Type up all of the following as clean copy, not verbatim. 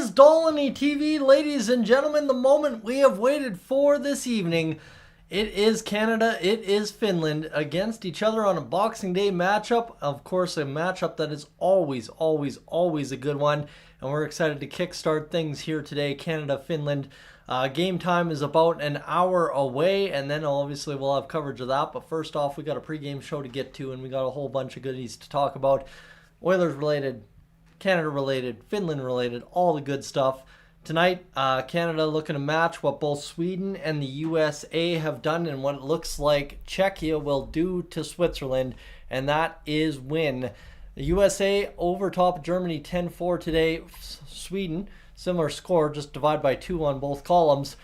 is Dolany TV, ladies and gentlemen. The moment we have waited for this evening. It is Canada, it is Finland against each other on a Boxing Day matchup. Of course, a matchup that is always a good one. And we're excited to kickstart things here today. Canada, Finland. Game time is about an hour away, and then obviously we'll have coverage of that. But first off, we got a pregame show to get to, and we got a whole bunch of goodies to talk about. Oilers related, Canada related, Finland related, all the good stuff. Tonight, Canada looking to match what both Sweden and the USA have done and what it looks like Czechia will do to Switzerland, and that is win. The USA over top Germany 10-4 today. Sweden, similar score, just divide by 2 on both columns.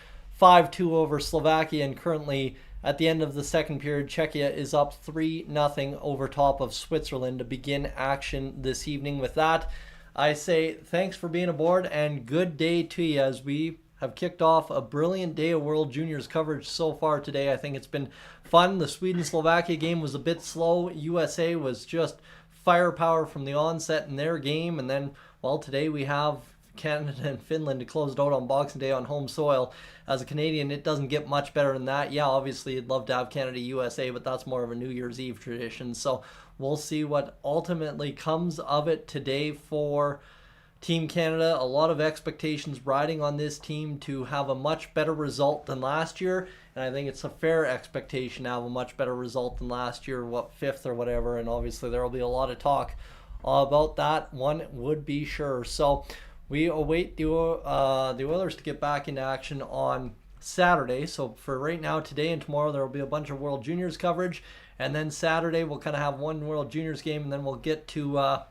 5-2 over Slovakia, and currently at the end of the second period, Czechia is up 3-0 over top of Switzerland to begin action this evening. With that, I say thanks for being aboard and good day to you as we have kicked off a brilliant day of World Juniors coverage so far today. I think it's been fun. The Sweden-Slovakia game was a bit slow. USA was just firepower from the onset in their game. And then, well, today we have Canada and Finland to close it out on Boxing Day on home soil. As a Canadian, it doesn't get much better than that. Yeah, obviously you'd love to have Canada-USA, but that's more of a New Year's Eve tradition. So we'll see what ultimately comes of it today for Team Canada. A lot of expectations riding on this team to have a much better result than last year. And I think it's a fair expectation to have a much better result than last year, fifth or whatever. And obviously there will be a lot of talk about that, one would be sure. So we await the Oilers to get back into action on Saturday. So for right now, today and tomorrow, there will be a bunch of World Juniors coverage. And then Saturday, we'll kind of have one World Juniors game, and then we'll get to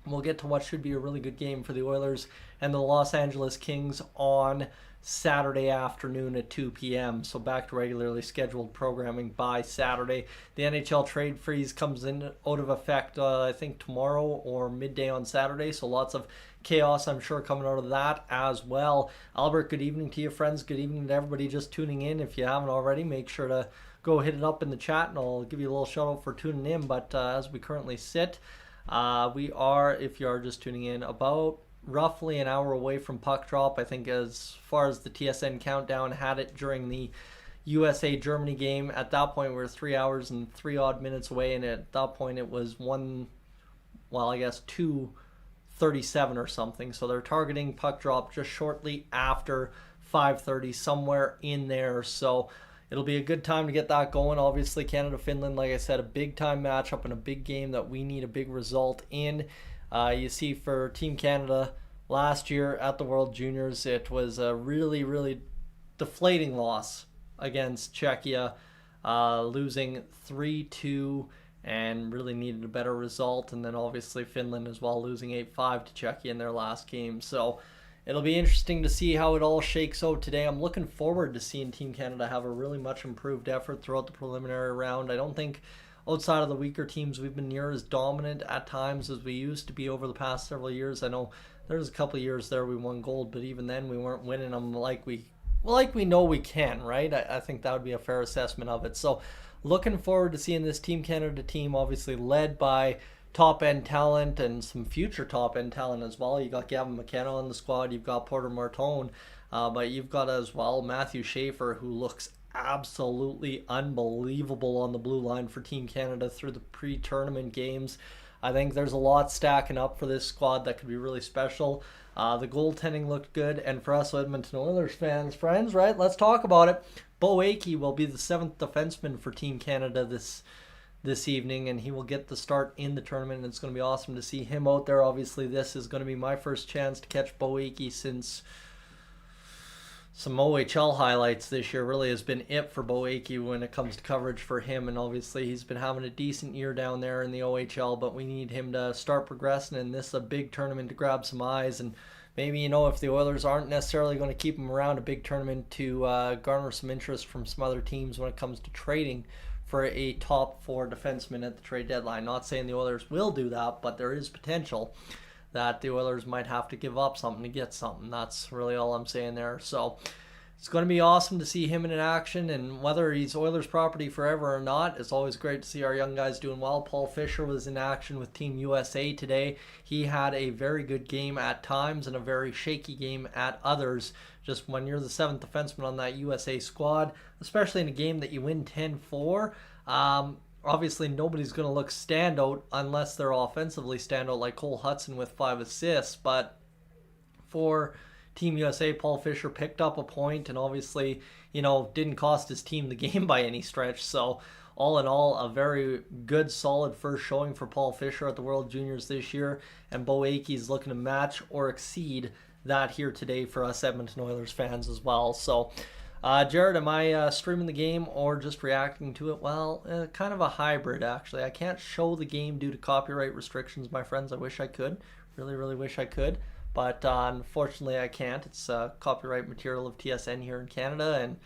what should be a really good game for the Oilers and the Los Angeles Kings on Saturday afternoon at 2 p.m. So back to regularly scheduled programming by Saturday. The NHL trade freeze comes in out of effect, I think, tomorrow or midday on Saturday. So lots of chaos, I'm sure, coming out of that as well. Albert, good evening to you, friends. Good evening to everybody just tuning in. If you haven't already, make sure to go hit it up in the chat, and I'll give you a little shout out for tuning in. But as we currently sit, we are, if you are just tuning in, about roughly an hour away from puck drop. I think as far as the TSN countdown had it during the USA-Germany game, at that point we were 3 hours and 3 odd minutes away, and at that point it was 2:37 or something. So they're targeting puck drop just shortly after 5:30, somewhere in there. So it'll be a good time to get that going. Obviously, Canada-Finland, like I said, a big-time matchup and a big game that we need a big result in. You see, for Team Canada last year at the World Juniors, it was a really deflating loss against Czechia, losing 3-2 and really needed a better result. And then obviously Finland as well, losing 8-5 to Czechia in their last game. So it'll be interesting to see how it all shakes out today. I'm looking forward to seeing Team Canada have a really much improved effort throughout the preliminary round. I don't think outside of the weaker teams we've been near as dominant at times as we used to be over the past several years. I know there's a couple of years there we won gold, but even then we weren't winning them like we know we can, right? I think that would be a fair assessment of it. So looking forward to seeing this Team Canada team, obviously led by top-end talent and some future top-end talent as well. You got Gavin McKenna on the squad. You've got Porter Martone. But you've got as well Matthew Schaefer, who looks absolutely unbelievable on the blue line for Team Canada through the pre-tournament games. I think there's a lot stacking up for this squad that could be really special. The goaltending looked good. And for us Edmonton Oilers fans, friends, right, let's talk about it. Bo Akey will be the 7th defenseman for Team Canada this evening, and he will get the start in the tournament, and it's going to be awesome to see him out there. Obviously, this is going to be my first chance to catch Bo Akey since some OHL highlights this year. Really has been it for Bo Akey when it comes to coverage for him, and obviously he's been having a decent year down there in the OHL, but we need him to start progressing, and this is a big tournament to grab some eyes. And maybe, if the Oilers aren't necessarily going to keep him around, a big tournament to garner some interest from some other teams when it comes to trading for a top 4 defenseman at the trade deadline. Not saying the Oilers will do that, but there is potential that the Oilers might have to give up something to get something. That's really all I'm saying there. So it's going to be awesome to see him in action, and whether he's Oilers property forever or not, it's always great to see our young guys doing well. Paul Fischer was in action with Team USA today. He had a very good game at times and a very shaky game at others. Just when you're the seventh defenseman on that USA squad, especially in a game that you win 10-4, obviously nobody's going to look standout unless they're offensively standout like Cole Hudson with 5 assists. But for Team USA, Paul Fischer picked up a point and obviously, didn't cost his team the game by any stretch. So all in all, a very good, solid first showing for Paul Fischer at the World Juniors this year. And Bo Akey's looking to match or exceed that here today for us Edmonton Oilers fans as well. So, Jared, am I streaming the game or just reacting to it? Well, kind of a hybrid, actually. I can't show the game due to copyright restrictions, my friends. I wish I could. Really, really wish I could. But unfortunately, I can't. It's copyright material of TSN here in Canada, and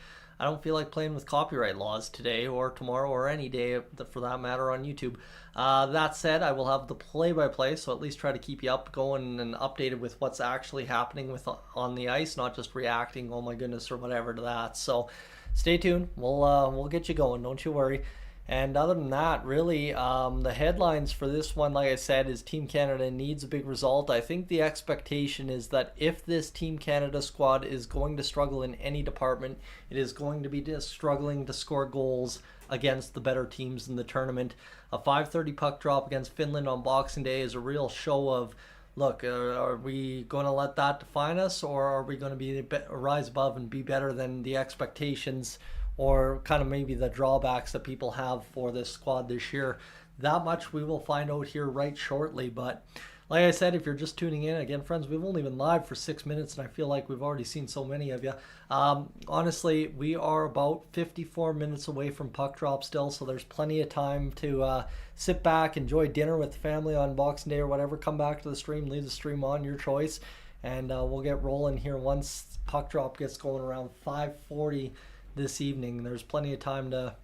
I don't feel like playing with copyright laws today or tomorrow or any day for that matter on YouTube. That said, I will have the play-by-play, so at least try to keep you up going and updated with what's actually happening on the ice, not just reacting, oh my goodness, or whatever to that. So stay tuned. We'll get you going. Don't you worry. And other than that, really, the headlines for this one, like I said, is Team Canada needs a big result. I think the expectation is that if this Team Canada squad is going to struggle in any department, it is going to be just struggling to score goals against the better teams in the tournament. A 5:30 puck drop against Finland on Boxing Day is a real show of, look, are we going to let that define us, or are we going to rise above and be better than the expectations or kind of maybe the drawbacks that people have for this squad this year? That much we will find out here right shortly. But like I said, if you're just tuning in, again, friends, we've only been live for 6 minutes, and I feel like we've already seen so many of you. Honestly, we are about 54 minutes away from puck drop still, so there's plenty of time to sit back, enjoy dinner with the family on Boxing Day or whatever. Come back to the stream, leave the stream on, your choice, and we'll get rolling here once puck drop gets going around 5:40 this evening. There's plenty of time to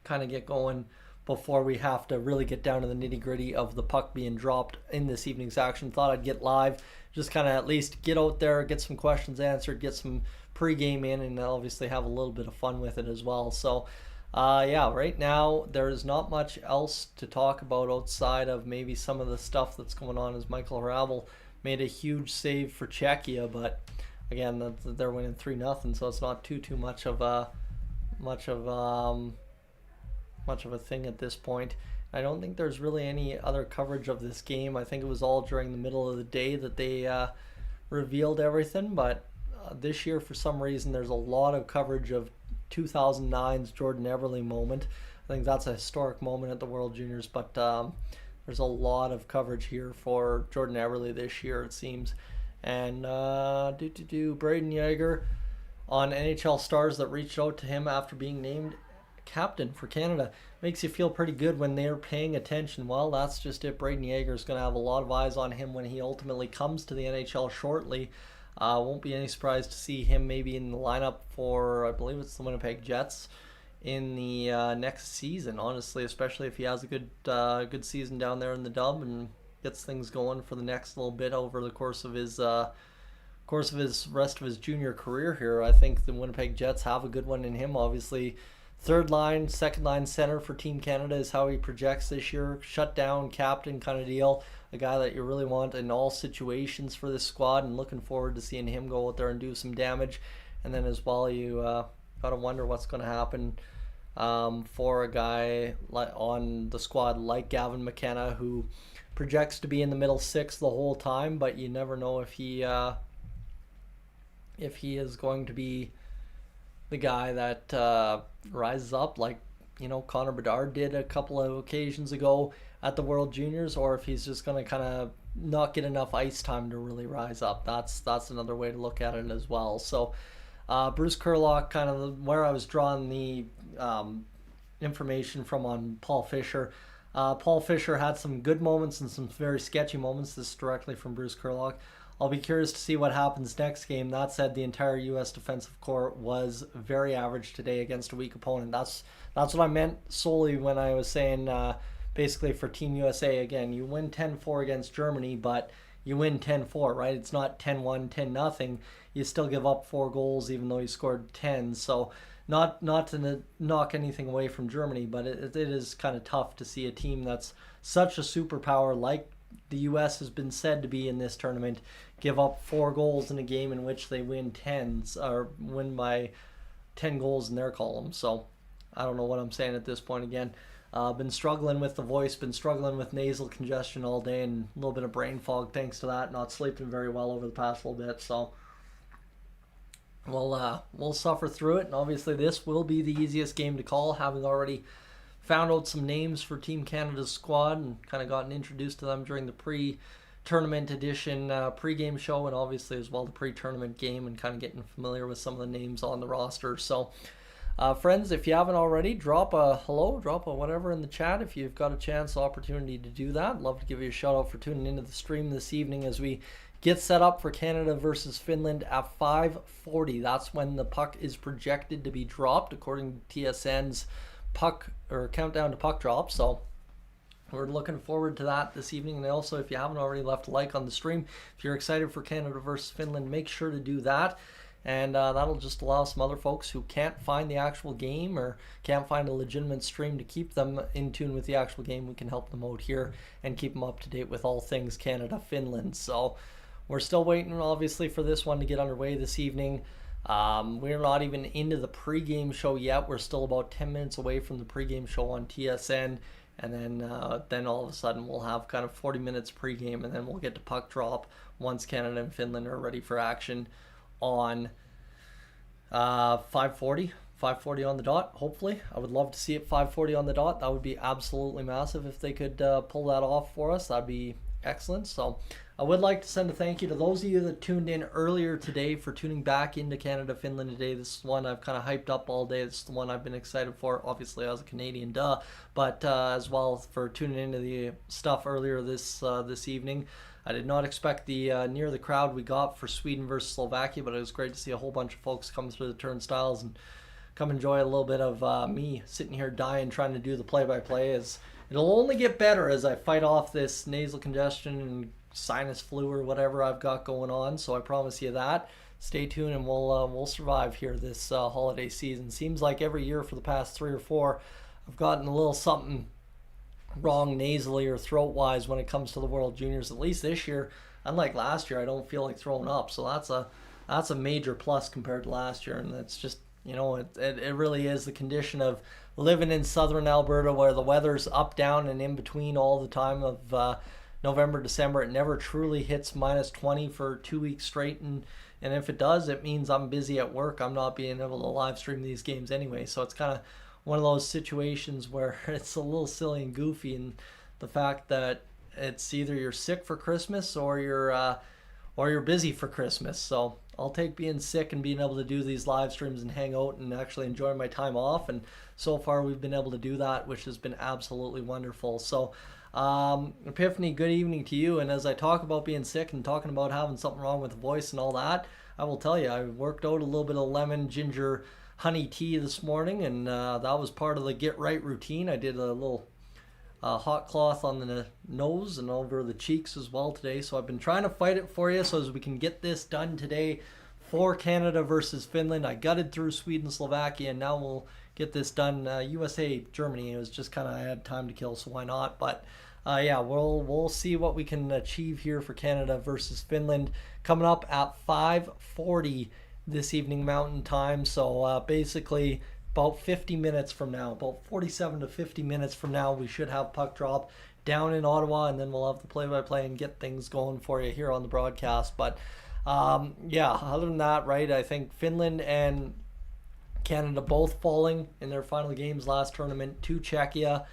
kind of get going before we have to really get down to the nitty-gritty of the puck being dropped in this evening's action. Thought I'd get live, just kind of at least get out there, get some questions answered, get some pregame in, and obviously have a little bit of fun with it as well. So yeah, right now there is not much else to talk about outside of maybe some of the stuff that's going on as Michael Hravel made a huge save for Czechia, but again, they're winning 3-0, so it's not too much of a thing at this point. I don't think there's really any other coverage of this game. I think it was all during the middle of the day that they revealed everything, but this year for some reason there's a lot of coverage of 2009's Jordan Eberle moment. I think that's a historic moment at the World Juniors, but there's a lot of coverage here for Jordan Eberle this year, it seems. And Braden Yeager on NHL Stars that reached out to him after being named captain for Canada. Makes you feel pretty good when they're paying attention. Well, that's just it. Braden Yeager is going to have a lot of eyes on him when he ultimately comes to the NHL shortly. Won't be any surprise to see him maybe in the lineup for, I believe it's the Winnipeg Jets in the next season, honestly, especially if he has a good season down there in the Dub and gets things going for the next little bit over the course of his rest of his junior career here. I think the Winnipeg Jets have a good one in him. Obviously, third line, second line center for Team Canada is how he projects this year. Shut down captain kind of deal. A guy that you really want in all situations for this squad, and looking forward to seeing him go out there and do some damage. And then as well, you got to wonder what's going to happen for a guy on the squad like Gavin McKenna, who projects to be in the middle six the whole time, but you never know if he is going to be the guy that rises up like Connor Bedard did a couple of occasions ago at the World Juniors, or if he's just going to kind of not get enough ice time to really rise up. That's another way to look at it as well. So Bruce Kurlock, kind of where I was drawing the information from on Paul Fischer. Paul Fischer had some good moments and some very sketchy moments. This is directly from Bruce Kurlock. I'll be curious to see what happens next game. That said, the entire U.S. defensive corps was very average today against a weak opponent. That's what I meant solely when I was saying basically for Team USA. Again, you win 10-4 against Germany, but you win 10-4, right? It's not 10-1, 10-0. You still give up 4 goals even though you scored 10. So not to knock anything away from Germany, but it is kind of tough to see a team that's such a superpower like the U.S. has been said to be in this tournament give up 4 goals in a game in which they win 10s or win by 10 goals in their column. So I don't know what I'm saying at this point again. Been struggling with the voice, been struggling with nasal congestion all day and a little bit of brain fog thanks to that. Not sleeping very well over the past little bit. So we'll suffer through it. And obviously this will be the easiest game to call, having already found out some names for Team Canada's squad and kind of gotten introduced to them during the pre-tournament edition pregame show, and obviously as well the pre-tournament game, and kind of getting familiar with some of the names on the roster. So friends, if you haven't already, drop a hello, drop a whatever in the chat if you've got a chance, opportunity to do that. I'd love to give you a shout out for tuning into the stream this evening as we get set up for Canada versus Finland at 5:40. That's when the puck is projected to be dropped according to TSN's puck or countdown to puck drop. So we're looking forward to that this evening. And also, if you haven't already left a like on the stream, if you're excited for Canada versus Finland, make sure to do that. And that'll just allow some other folks who can't find the actual game or can't find a legitimate stream to keep them in tune with the actual game. We can help them out here and keep them up to date with all things Canada-Finland. So we're still waiting, obviously, for this one to get underway this evening. We're not even into the pregame show yet. We're still about 10 minutes away from the pregame show on TSN. And then all of a sudden we'll have kind of 40 minutes pregame, and then we'll get to puck drop once Canada and Finland are ready for action on 5:40 on the dot. Hopefully, I would love to see it 5:40 on the dot. That would be absolutely massive if they could pull that off for us. That'd be excellent. So I would like to send a thank you to those of you that tuned in earlier today for tuning back into Canada Finland today. This is one I've kind of hyped up all day. This is the one I've been excited for, obviously as a Canadian, but as well for tuning into the stuff earlier this evening. I did not expect the near the crowd we got for Sweden versus Slovakia, but it was great to see a whole bunch of folks come through the turnstiles and come enjoy a little bit of me sitting here dying trying to do the play-by-play. As it'll only get better as I fight off this nasal congestion and sinus flu or whatever I've got going on. So I promise you that. Stay tuned and we'll survive here this holiday season. Seems like every year for the past 3 or 4, I've gotten a little something wrong nasally or throat wise when it comes to the World Juniors. At least this year, unlike last year, I don't feel like throwing up, so that's a major plus compared to last year. And it's just, it really is the condition of living in southern Alberta where the weather's up, down, and in between all the time of November, December. It never truly hits -20 for 2 weeks straight, and if it does, it means I'm busy at work. I'm not being able to live stream these games anyway, so it's kind of one of those situations where it's a little silly and goofy, and the fact that it's either you're sick for Christmas or you're busy for Christmas. So I'll take being sick and being able to do these live streams and hang out and actually enjoy my time off. And so far we've been able to do that, which has been absolutely wonderful. So Epiphany, good evening to you. And as I talk about being sick and talking about having something wrong with the voice and all that, I will tell you, I worked out a little bit of lemon ginger honey tea this morning, and that was part of the get right routine. I did a little hot cloth on the nose and over the cheeks as well today. So I've been trying to fight it for you so as we can get this done today for Canada versus Finland. I gutted through Sweden, Slovakia, and now we'll get this done. USA, Germany, it was just kind of, I had time to kill, so why not? But yeah, we'll see what we can achieve here for Canada versus Finland coming up at 5:40 this evening Mountain Time. So basically about 50 minutes from now, about 47 to 50 minutes from now, we should have puck drop down in Ottawa, and then we'll have the play-by-play and get things going for you here on the broadcast. But yeah, other than that, right, I think Finland and Canada both falling in their final games last tournament to Czechia.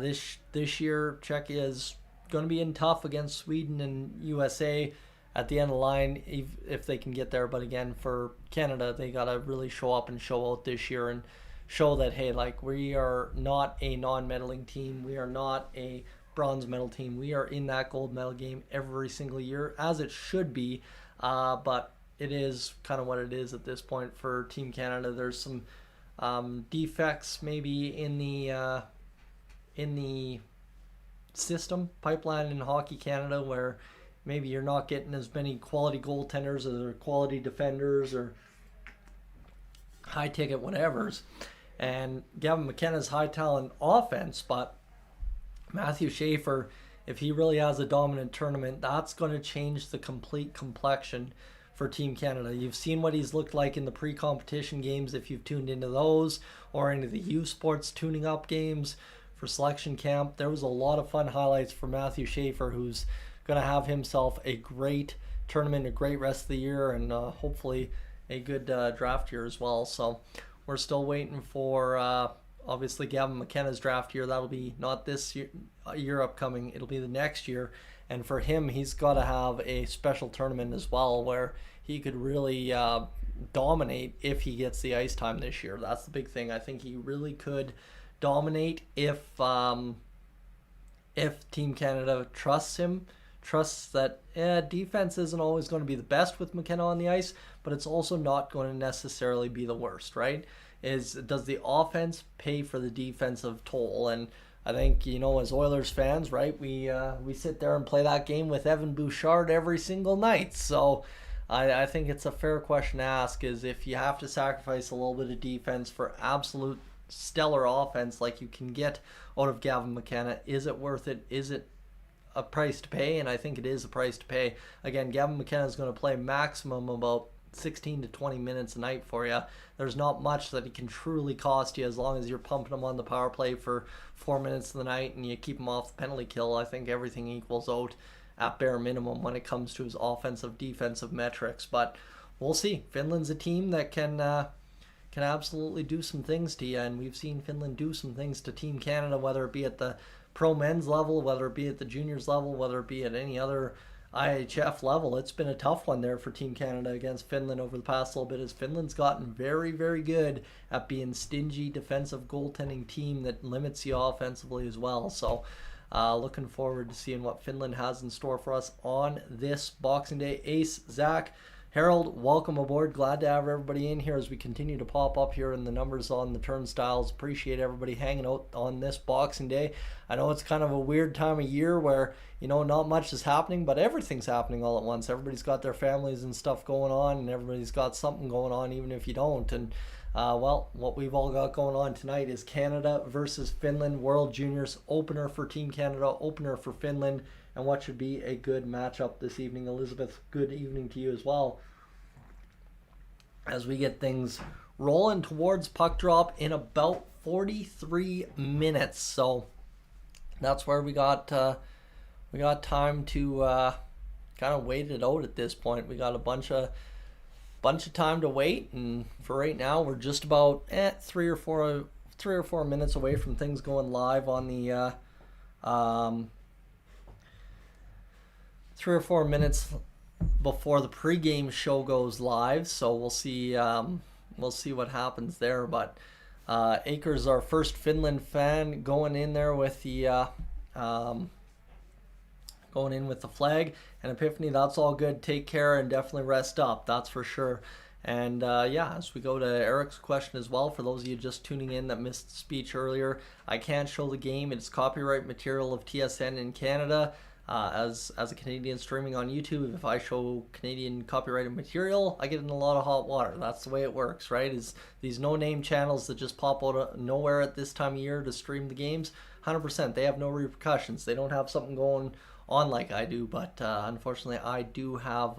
This year, Czechia is going to be in tough against Sweden and USA at the end of the line if they can get there. But again, for Canada, they got to really show up and show out this year and show that, hey, like, we are not a non-medaling team. We are not a bronze medal team. We are in that gold medal game every single year, as it should be. But it is kind of what it is at this point for Team Canada. There's some defects maybe in the system pipeline in Hockey Canada where maybe you're not getting as many quality goaltenders or quality defenders or high ticket whatevers. And Gavin McKenna's high talent offense, but Matthew Schaefer, if he really has a dominant tournament, that's going to change the complete complexion for Team Canada. You've seen what he's looked like in the pre-competition games if you've tuned into those, or into the U Sports tuning up games for selection camp. There was a lot of fun highlights for Matthew Schaefer, who's going to have himself a great tournament, a great rest of the year, and hopefully a good draft year as well. So we're still waiting for obviously Gavin McKenna's draft year. That'll be not this year upcoming, it'll be the next year. And for him, he's got to have a special tournament as well where he could really dominate if he gets the ice time this year. That's the big thing. I think he really could dominate if Team Canada trusts him, trusts that defense isn't always going to be the best with McKenna on the ice, but it's also not going to necessarily be the worst, right? Does the offense pay for the defensive toll? And I think, as Oilers fans, right, we sit there and play that game with Evan Bouchard every single night. So I think it's a fair question to ask, is if you have to sacrifice a little bit of defense for absolute stellar offense like you can get out of Gavin McKenna, is it worth it? Is it a price to pay? And I think it is a price to pay. Again, Gavin McKenna is going to play maximum about 16 to 20 minutes a night for you. There's not much that he can truly cost you as long as you're pumping him on the power play for 4 minutes of the night and you keep him off the penalty kill. I think everything equals out at bare minimum when it comes to his offensive defensive metrics. But we'll see. Finland's a team that can absolutely do some things to you, and we've seen Finland do some things to Team Canada, whether it be at the pro men's level, whether it be at the juniors level, whether it be at any other IIHF level. It's been a tough one there for Team Canada against Finland over the past little bit, as Finland's gotten very, very good at being stingy defensive goaltending team that limits you offensively as well. So looking forward to seeing what Finland has in store for us on this Boxing Day. Ace, Zach, Harold, welcome aboard. Glad to have everybody in here as we continue to pop up here in the numbers on the turnstiles. Appreciate everybody hanging out on this Boxing Day. I know it's kind of a weird time of year where, not much is happening, but everything's happening all at once. Everybody's got their families and stuff going on, and everybody's got something going on, even if you don't. And, what we've all got going on tonight is Canada versus Finland, World Juniors opener for Team Canada, opener for Finland, and what should be a good matchup this evening. Elizabeth, good evening to you as well, as we get things rolling towards puck drop in about 43 minutes. So that's where we got time to kind of wait it out at this point. We got a bunch of time to wait, and for right now we're just about 3 or 4 minutes away from things going live on the 3 or 4 minutes before the pregame show goes live. So we'll see what happens there. But Akers, our first Finland fan, going in there with the flag. And Epiphany, that's all good. Take care and definitely rest up. That's for sure. And as we go to Eric's question as well, for those of you just tuning in that missed the speech earlier, I can't show the game. It's copyright material of TSN in Canada. As a Canadian streaming on YouTube, if I show Canadian copyrighted material, I get in a lot of hot water. That's the way it works, right? Is these no-name channels that just pop out of nowhere at this time of year to stream the games, 100%, they have no repercussions. They don't have something going on like I do, but unfortunately, I do have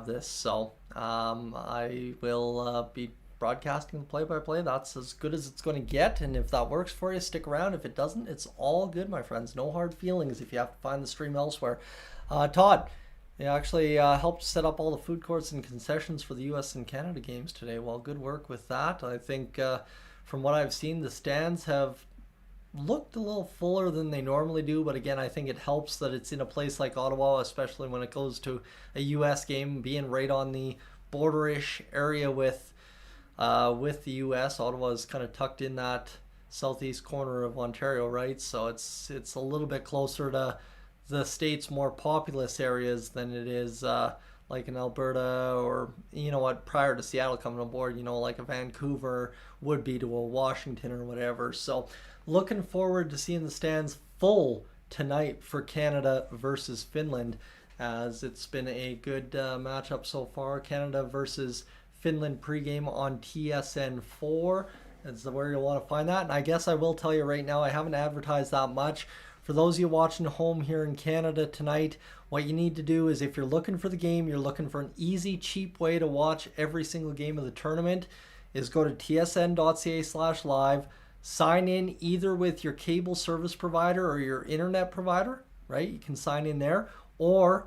this. So I will be broadcasting play-by-play. That's as good as it's going to get, and if that works for you, stick around. If it doesn't, it's all good, my friends. No hard feelings if you have to find the stream elsewhere. Todd, you actually helped set up all the food courts and concessions for the US and Canada games today. Well, good work with that. I think from what I've seen, the stands have looked a little fuller than they normally do, but again, I think it helps that it's in a place like Ottawa, especially when it goes to a US game, being right on the borderish area with the U.S. Ottawa is kind of tucked in that southeast corner of Ontario, right? So it's a little bit closer to the state's more populous areas than it is like in Alberta, or prior to Seattle coming on board, like a Vancouver would be to a Washington or whatever. So looking forward to seeing the stands full tonight for Canada versus Finland, as it's been a good matchup so far. Canada versus Finland pregame on TSN4 is where you'll want to find that. And I guess I will tell you right now, I haven't advertised that much. For those of you watching home here in Canada tonight, what you need to do is, if you're looking for the game, you're looking for an easy, cheap way to watch every single game of the tournament, is go to tsn.ca/live, sign in either with your cable service provider or your internet provider, right? You can sign in there, or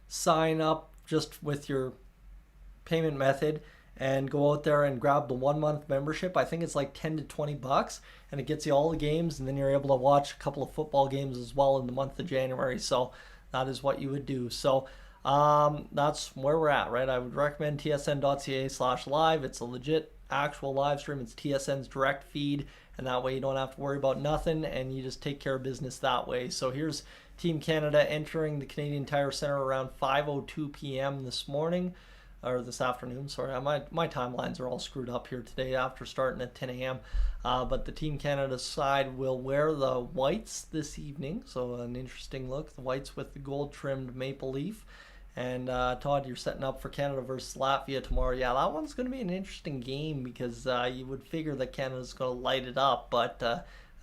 sign up just with your payment method and go out there and grab the 1 month membership. I think it's like 10 to 20 bucks, and it gets you all the games, and then you're able to watch a couple of football games as well in the month of January. So that is what you would do. So that's where we're at, right? I would recommend tsn.ca/live. It's a legit actual live stream. It's TSN's direct feed, and that way you don't have to worry about nothing, and you just take care of business that way. So here's Team Canada entering the Canadian Tire Centre around 5:02 p.m. this morning, or this afternoon. Sorry, my timelines are all screwed up here today after starting at 10 a.m. But the Team Canada side will wear the whites this evening, so an interesting look. The whites with the gold-trimmed maple leaf. And Todd, you're setting up for Canada versus Latvia tomorrow. Yeah, that one's going to be an interesting game, because you would figure that Canada's going to light it up, but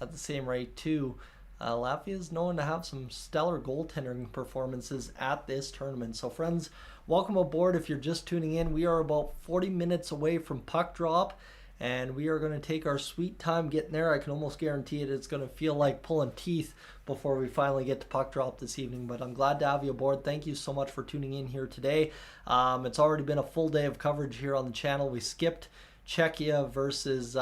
at the same rate too, Latvia is known to have some stellar goaltending performances at this tournament. So friends, welcome aboard. If you're just tuning in, we are about 40 minutes away from puck drop, and we are going to take our sweet time getting there. I can almost guarantee it. It's going to feel like pulling teeth before we finally get to puck drop this evening, but I'm glad to have you aboard. Thank you so much for tuning in here today. It's already been a full day of coverage here on the channel. We skipped Czechia versus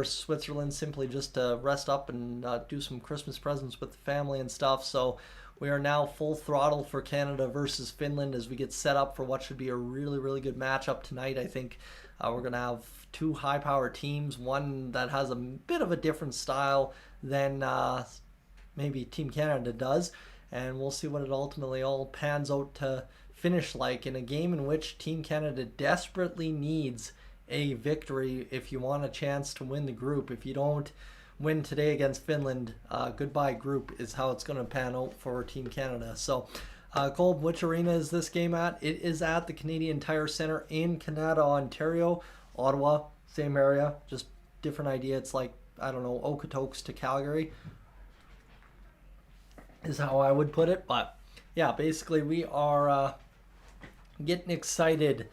Switzerland, simply just to rest up and do some Christmas presents with the family and stuff. So we are now full throttle for Canada versus Finland as we get set up for what should be a really, really good matchup tonight. I think we're going to have two high-power teams, one that has a bit of a different style than maybe Team Canada does, and we'll see what it ultimately all pans out to finish like in a game in which Team Canada desperately needs a victory if you want a chance to win the group. If you don't win today against Finland, goodbye group is how it's going to pan out for Team Canada. So Cole, which arena is this game at? It is at the Canadian Tire Centre in Canada, Ontario. Ottawa, same area, just different idea. It's like, I don't know, Okotoks to Calgary is how I would put it. But yeah, basically we are getting excited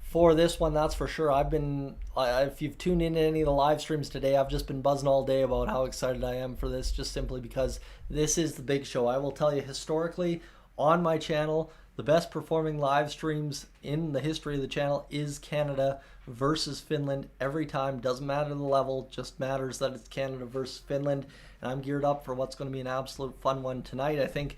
for this one, that's for sure. If you've tuned in to any of the live streams today, I've just been buzzing all day about how excited I am for this, just simply because this is the big show. I will tell you, historically on my channel, the best performing live streams in the history of the channel is Canada versus Finland every time. Doesn't matter the level, just matters that it's Canada versus Finland. And I'm geared up for what's going to be an absolute fun one tonight. I think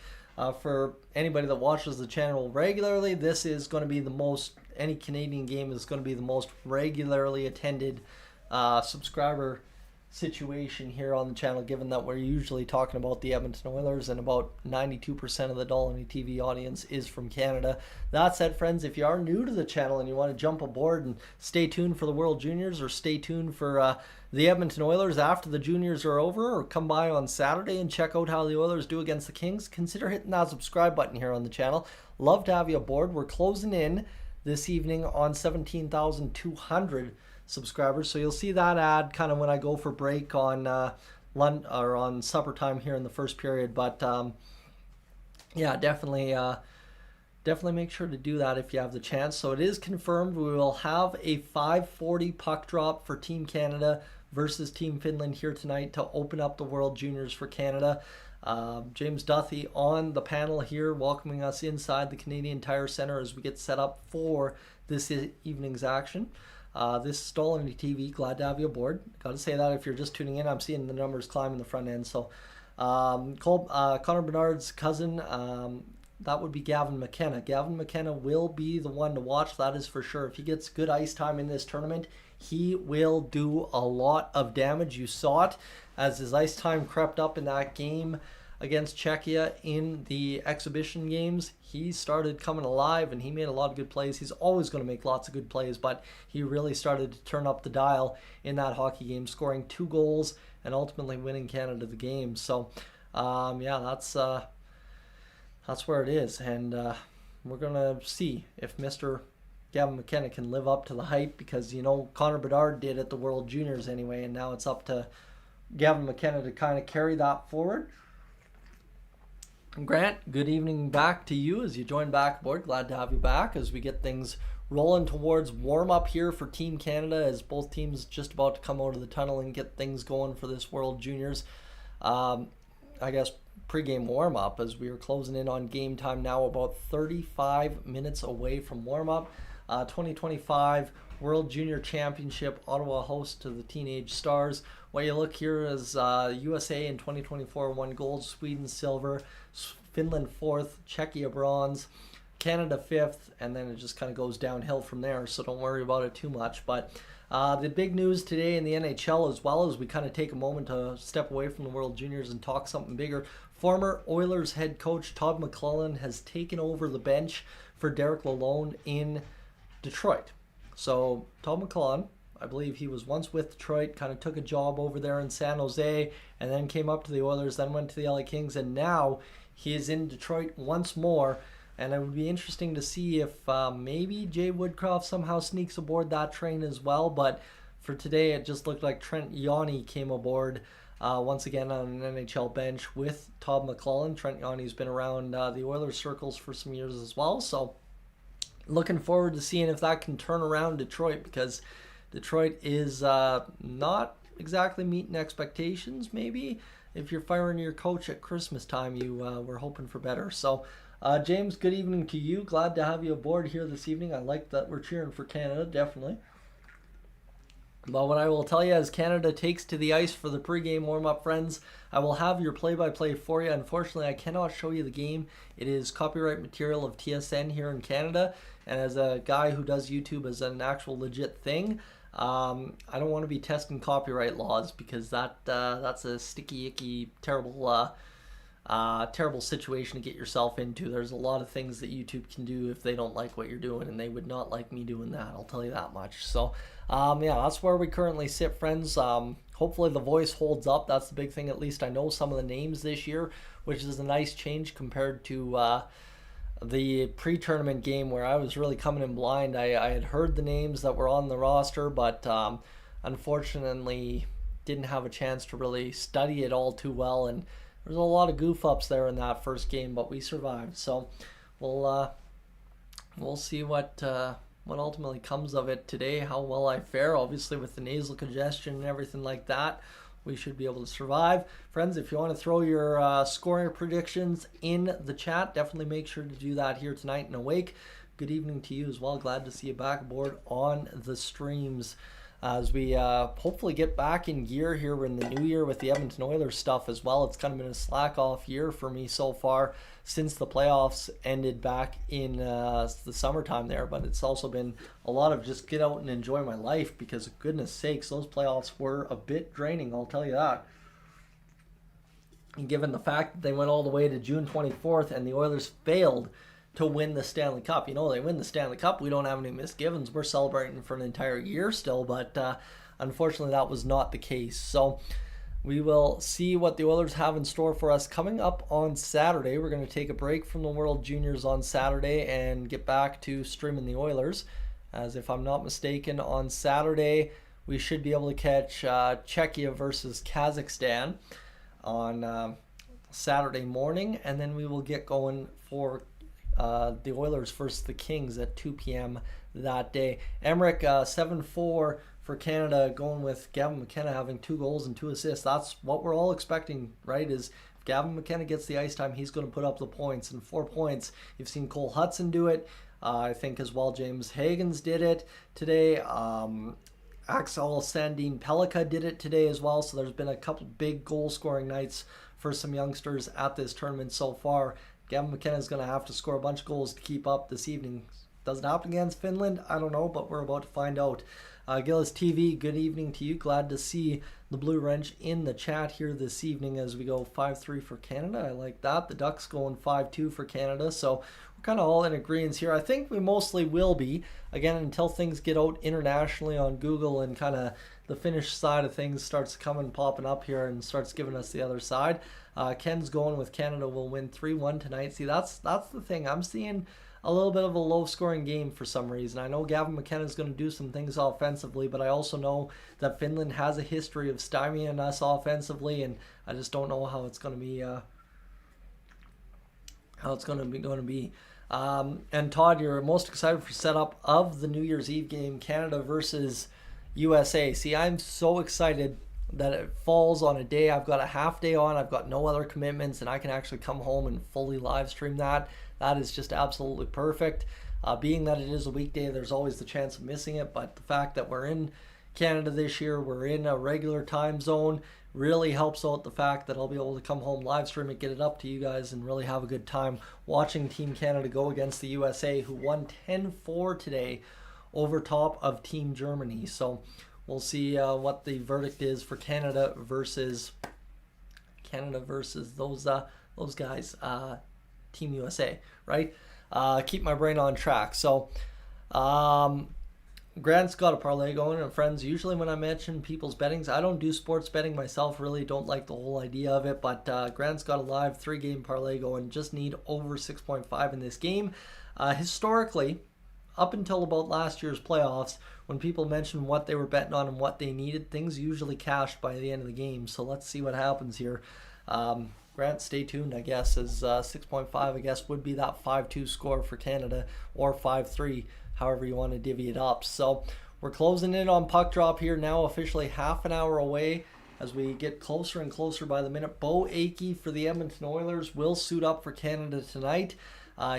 for anybody that watches the channel regularly, this is going to be the most, any Canadian game is going to be the most regularly attended subscriber situation here on the channel, given that we're usually talking about the Edmonton Oilers and about 92% of the Dolly TV audience is from Canada. That said, friends, if you are new to the channel and you want to jump aboard and stay tuned for the World Juniors, or stay tuned for the Edmonton Oilers after the Juniors are over, or come by on Saturday and check out how the Oilers do against the Kings, consider hitting that subscribe button here on the channel. Love to have you aboard. We're closing in this evening on 17,200 subscribers, so you'll see that ad kind of when I go for break on lunch or on supper time here in the first period. But yeah, definitely make sure to do that if you have the chance. So it is confirmed we will have a 5:40 puck drop for Team Canada versus Team Finland here tonight to open up the World Juniors for Canada. James Duthie on the panel here, welcoming us inside the Canadian Tire Centre as we get set up for this evening's action. This is Dolly TV. Glad to have you aboard. Got to say that if you're just tuning in, I'm seeing the numbers climb in the front end. So Connor Bernard's cousin, that would be Gavin McKenna. Gavin McKenna will be the one to watch, that is for sure. If he gets good ice time in this tournament, he will do a lot of damage. You saw it as his ice time crept up in that game against Czechia in the exhibition games. He started coming alive and he made a lot of good plays. He's always going to make lots of good plays, but he really started to turn up the dial in that hockey game, scoring 2 goals and ultimately winning Canada the game. So, that's where it is, and we're gonna see if Mr. Gavin McKenna can live up to the hype, because Connor Bedard did at the World Juniors anyway, and now it's up to Gavin McKenna to kind of carry that forward. Grant, good evening back to you as you join back aboard. Glad to have you back as we get things rolling towards warm-up here for Team Canada, as both teams just about to come out of the tunnel and get things going for this World Juniors. I guess pregame warm-up, as we are closing in on game time now, about 35 minutes away from warm-up. 2025 World Junior Championship, Ottawa host to the Teenage Stars. What you look here is USA in 2024 won gold, Sweden silver, Finland fourth, Czechia bronze, Canada fifth, and then it just kind of goes downhill from there, so don't worry about it too much. But the big news today in the NHL, as well as we kind of take a moment to step away from the World Juniors and talk something bigger, former Oilers head coach Todd McLellan has taken over the bench for Derek Lalonde in Detroit. So Todd McLellan, I believe he was once with Detroit, kind of took a job over there in San Jose, and then came up to the Oilers, then went to the LA Kings, and now he is in Detroit once more. And it would be interesting to see if maybe Jay Woodcroft somehow sneaks aboard that train as well. But for today, it just looked like Trent Yawney came aboard once again on an NHL bench with Todd McLellan. Trent Yawney's been around the Oilers circles for some years as well. So looking forward to seeing if that can turn around Detroit, because Detroit is not exactly meeting expectations. Maybe if you're firing your coach at Christmas time, you were hoping for better. So James, good evening to you. Glad to have you aboard here this evening. I like that we're cheering for Canada, definitely. But what I will tell you, as Canada takes to the ice for the pregame warm-up, friends, I will have your play-by-play for you. Unfortunately, I cannot show you the game. It is copyright material of TSN here in Canada. And as a guy who does YouTube as an actual legit thing, I don't want to be testing copyright laws, because that's a sticky, icky, terrible situation to get yourself into. There's a lot of things that YouTube can do if they don't like what you're doing, and they would not like me doing that, I'll tell you that much. So that's where we currently sit, friends. Hopefully the voice holds up. That's the big thing. At least I know some of the names this year, which is a nice change compared to the pre-tournament game, where I was really coming in blind. I had heard the names that were on the roster, but unfortunately didn't have a chance to really study it all too well, and there's a lot of goof ups there in that first game, but we survived. So we'll see what ultimately comes of it today, how well I fare. Obviously, with the nasal congestion and everything like that, we should be able to survive. Friends, if you want to throw your scoring predictions in the chat, definitely make sure to do that here tonight in Awake. Good evening to you as well. Glad to see you back aboard on the streams as we hopefully get back in gear here in the new year with the Edmonton Oilers stuff as well. It's kind of been a slack off year for me so far since the playoffs ended back in the summertime there, but it's also been a lot of just get out and enjoy my life, because goodness sakes, those playoffs were a bit draining, I'll tell you that. And given the fact that they went all the way to June 24th and the Oilers failed to win the Stanley Cup. They win the Stanley Cup, we don't have any misgivings. We're celebrating for an entire year still, but unfortunately that was not the case. So we will see what the Oilers have in store for us coming up on Saturday. We're going to take a break from the World Juniors on Saturday and get back to streaming the Oilers. As if I'm not mistaken, on Saturday we should be able to catch Czechia versus Kazakhstan on Saturday morning, and then we will get going for the Oilers versus the Kings at 2 p.m. that day. Emmerich, 7-4 for Canada, going with Gavin McKenna having 2 goals and 2 assists. That's what we're all expecting, right? Is if Gavin McKenna gets the ice time, he's going to put up the points. And 4 points, you've seen Cole Hudson do it. I think as well James Hagens did it today. Axel Sandin Pelika did it today as well. So there's been a couple big goal-scoring nights for some youngsters at this tournament so far. Gavin McKenna is going to have to score a bunch of goals to keep up this evening. Does it happen against Finland? I don't know, but we're about to find out. Gillis TV, good evening to you. Glad to see the Blue Wrench in the chat here this evening as we go 5-3 for Canada. I like that. The Ducks going 5-2 for Canada. So we're kind of all in agreement here. I think we mostly will be, again, until things get out internationally on Google and kind of the Finnish side of things starts coming, popping up here and starts giving us the other side. Ken's going with Canada will win 3-1 tonight. See, that's the thing. I'm seeing a little bit of a low-scoring game for some reason. I know Gavin McKenna is going to do some things offensively, but I also know that Finland has a history of stymieing us offensively, and I just don't know how it's going to be. And Todd, you're most excited for setup of the New Year's Eve game, Canada versus USA. See, I'm so excited that it falls on a day I've got a half day on, I've got no other commitments, and I can actually come home and fully live stream that. That is just absolutely perfect. Being that it is a weekday, there's always the chance of missing it, but the fact that we're in Canada this year, we're in a regular time zone, really helps out the fact that I'll be able to come home, live stream it, get it up to you guys, and really have a good time watching Team Canada go against the USA, who won 10-4 today over top of Team Germany. So we'll see what the verdict is for Canada versus those guys, Team USA, right? Keep my brain on track. So Grant's got a parlay going, and friends, usually when I mention people's bettings, I don't do sports betting myself, really don't like the whole idea of it, but Grant's got a live 3-game parlay going, just need over 6.5 in this game. Historically, up until about last year's playoffs, when people mentioned what they were betting on and what they needed, things usually cashed by the end of the game. So let's see what happens here. Grant, stay tuned, I guess, as 6.5, I guess, would be that 5-2 score for Canada, or 5-3, however you want to divvy it up. So we're closing in on puck drop here now, officially half an hour away as we get closer and closer by the minute. Bo Akey for the Edmonton Oilers will suit up for Canada tonight.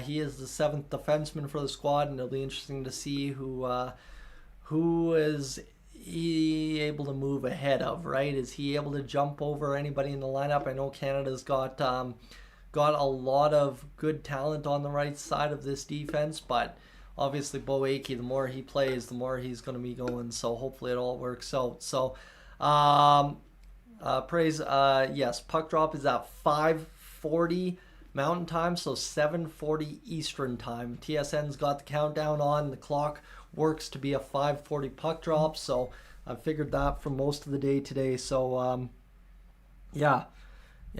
He is the 7th defenseman for the squad, and it'll be interesting to see who is he able to move ahead of, right? Is he able to jump over anybody in the lineup? I know Canada's got a lot of good talent on the right side of this defense, but obviously Bo Akey, the more he plays, the more he's going to be going, so hopefully it all works out. So yes, puck drop is at 5:40 Mountain Time, so 7:40 Eastern Time. TSN's got the countdown on. The clock works to be a 5:40 puck drop, so I figured that for most of the day today. So yeah,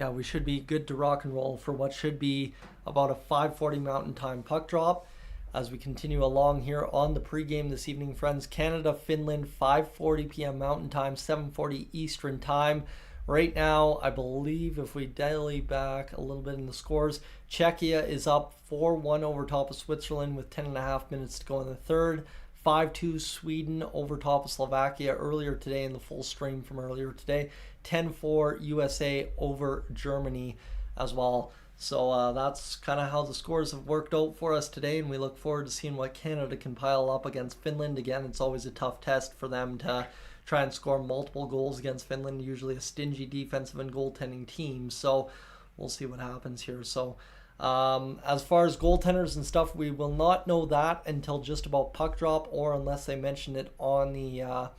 we should be good to rock and roll for what should be about a 5:40 Mountain Time puck drop. As we continue along here on the pregame this evening, friends, Canada, Finland, 5:40 p.m. Mountain Time, 7:40 Eastern Time. Right now, I believe if we daily back a little bit in the scores, Czechia is up 4-1 over top of Switzerland with 10.5 minutes to go in the third. 5-2 Sweden over top of Slovakia earlier today in the full stream from earlier today. 10-4 USA over Germany as well. So that's kind of how the scores have worked out for us today, and we look forward to seeing what Canada can pile up against Finland. Again, it's always a tough test for them to try and score multiple goals against Finland, usually a stingy defensive and goaltending team. So we'll see what happens here. So as far as goaltenders and stuff, we will not know that until just about puck drop, or unless they mention it on the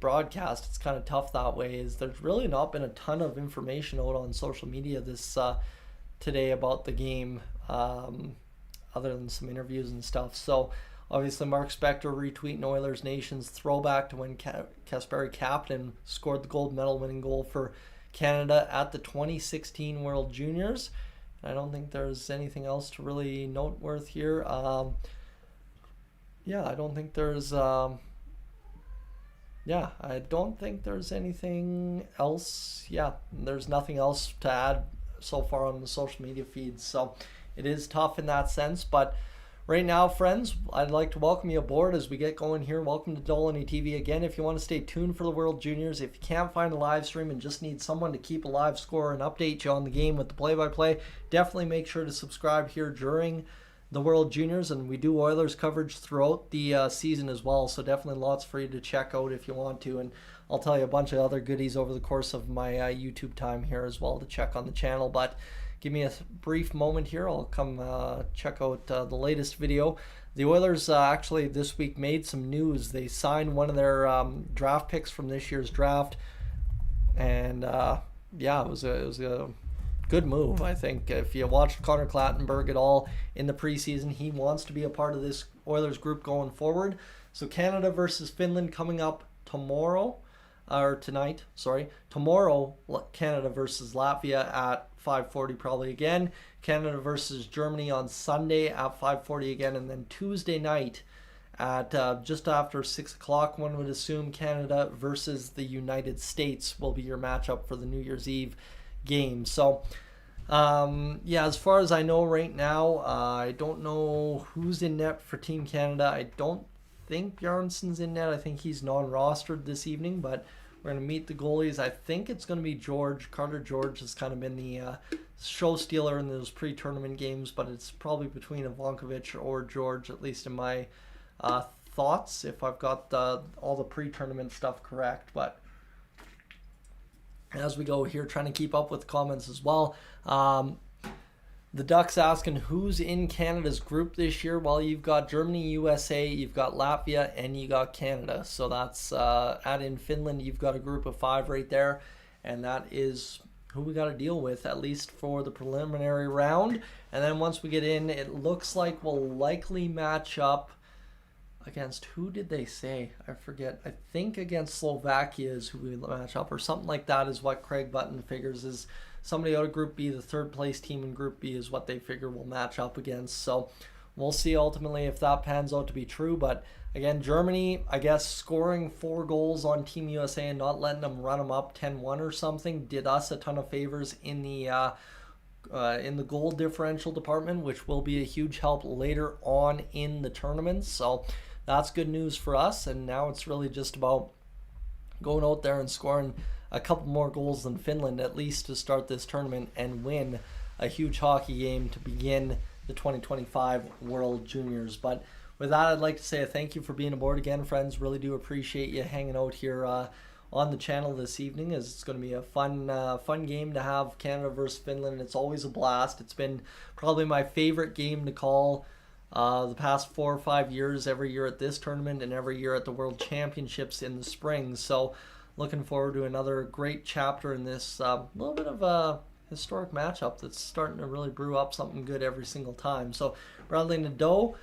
broadcast. It's kind of tough that way, is there's really not been a ton of information out on social media this today about the game, other than some interviews and stuff. So obviously Mark Spector retweeting Oilers Nation's throwback to when Kasperi Kapanen scored the gold medal winning goal for Canada at the 2016 World Juniors. I don't think there's anything else to really note worth here. I don't think there's I don't think there's anything else. There's nothing else to add so far on the social media feeds. So it is tough in that sense, but right now, friends, I'd like to welcome you aboard as we get going here. Welcome to Dolany TV again. If you want to stay tuned for the World Juniors, if you can't find a live stream and just need someone to keep a live score and update you on the game with the play-by-play, definitely make sure to subscribe here during the World Juniors, and we do Oilers coverage throughout the season as well, so definitely lots for you to check out if you want to, and I'll tell you a bunch of other goodies over the course of my YouTube time here as well to check on the channel. But give me a brief moment here. I'll come check out the latest video. The Oilers actually this week made some news. They signed one of their draft picks from this year's draft, and yeah, it was a good move. I think if you watched Connor Clattenburg at all in the preseason, he wants to be a part of this Oilers group going forward. So Canada versus Finland coming up tomorrow, or tonight, sorry. Tomorrow, Canada versus Latvia at 5:40 probably again. Canada versus Germany on Sunday at 5:40 again. And then Tuesday night at just after 6 o'clock, one would assume Canada versus the United States will be your matchup for the New Year's Eve game. So, yeah, as far as I know right now, I don't know who's in net for Team Canada. I don't think Bjarnsson's in net. I think he's non-rostered this evening, but we're going to meet the goalies. I think it's going to be George. Carter George has kind of been the show stealer in those pre-tournament games, but it's probably between Ivankovic or George, at least in my thoughts, if I've got all the pre-tournament stuff correct. But as we go here, trying to keep up with comments as well. The Ducks asking who's in Canada's group this year. Well, you've got Germany, USA, you've got Latvia, and you got Canada. So that's add in Finland. You've got a group of 5 right there, and that is who we got to deal with, at least for the preliminary round. And then once we get in, it looks like we'll likely match up against, who did they say? I forget. I think against Slovakia is who we match up, or something like that is what Craig Button figures is somebody out of Group B. The third place team in Group B is what they figure we'll match up against. So we'll see ultimately if that pans out to be true. But again, Germany, I guess, scoring 4 goals on Team USA and not letting them run them up 10-1 or something did us a ton of favors in the goal differential department, which will be a huge help later on in the tournament. So that's good news for us. And now it's really just about going out there and scoring a couple more goals than Finland, at least to start this tournament and win a huge hockey game to begin the 2025 World Juniors. But with that, I'd like to say a thank you for being aboard again, friends. Really do appreciate you hanging out here on the channel this evening, as it's going to be a fun game to have, Canada versus Finland. It's always a blast. It's been probably my favorite game to call the past 4 or 5 years, every year at this tournament and every year at the World Championships in the spring. So looking forward to another great chapter in this little bit of a historic matchup that's starting to really brew up something good every single time. So Bradley Nadeau,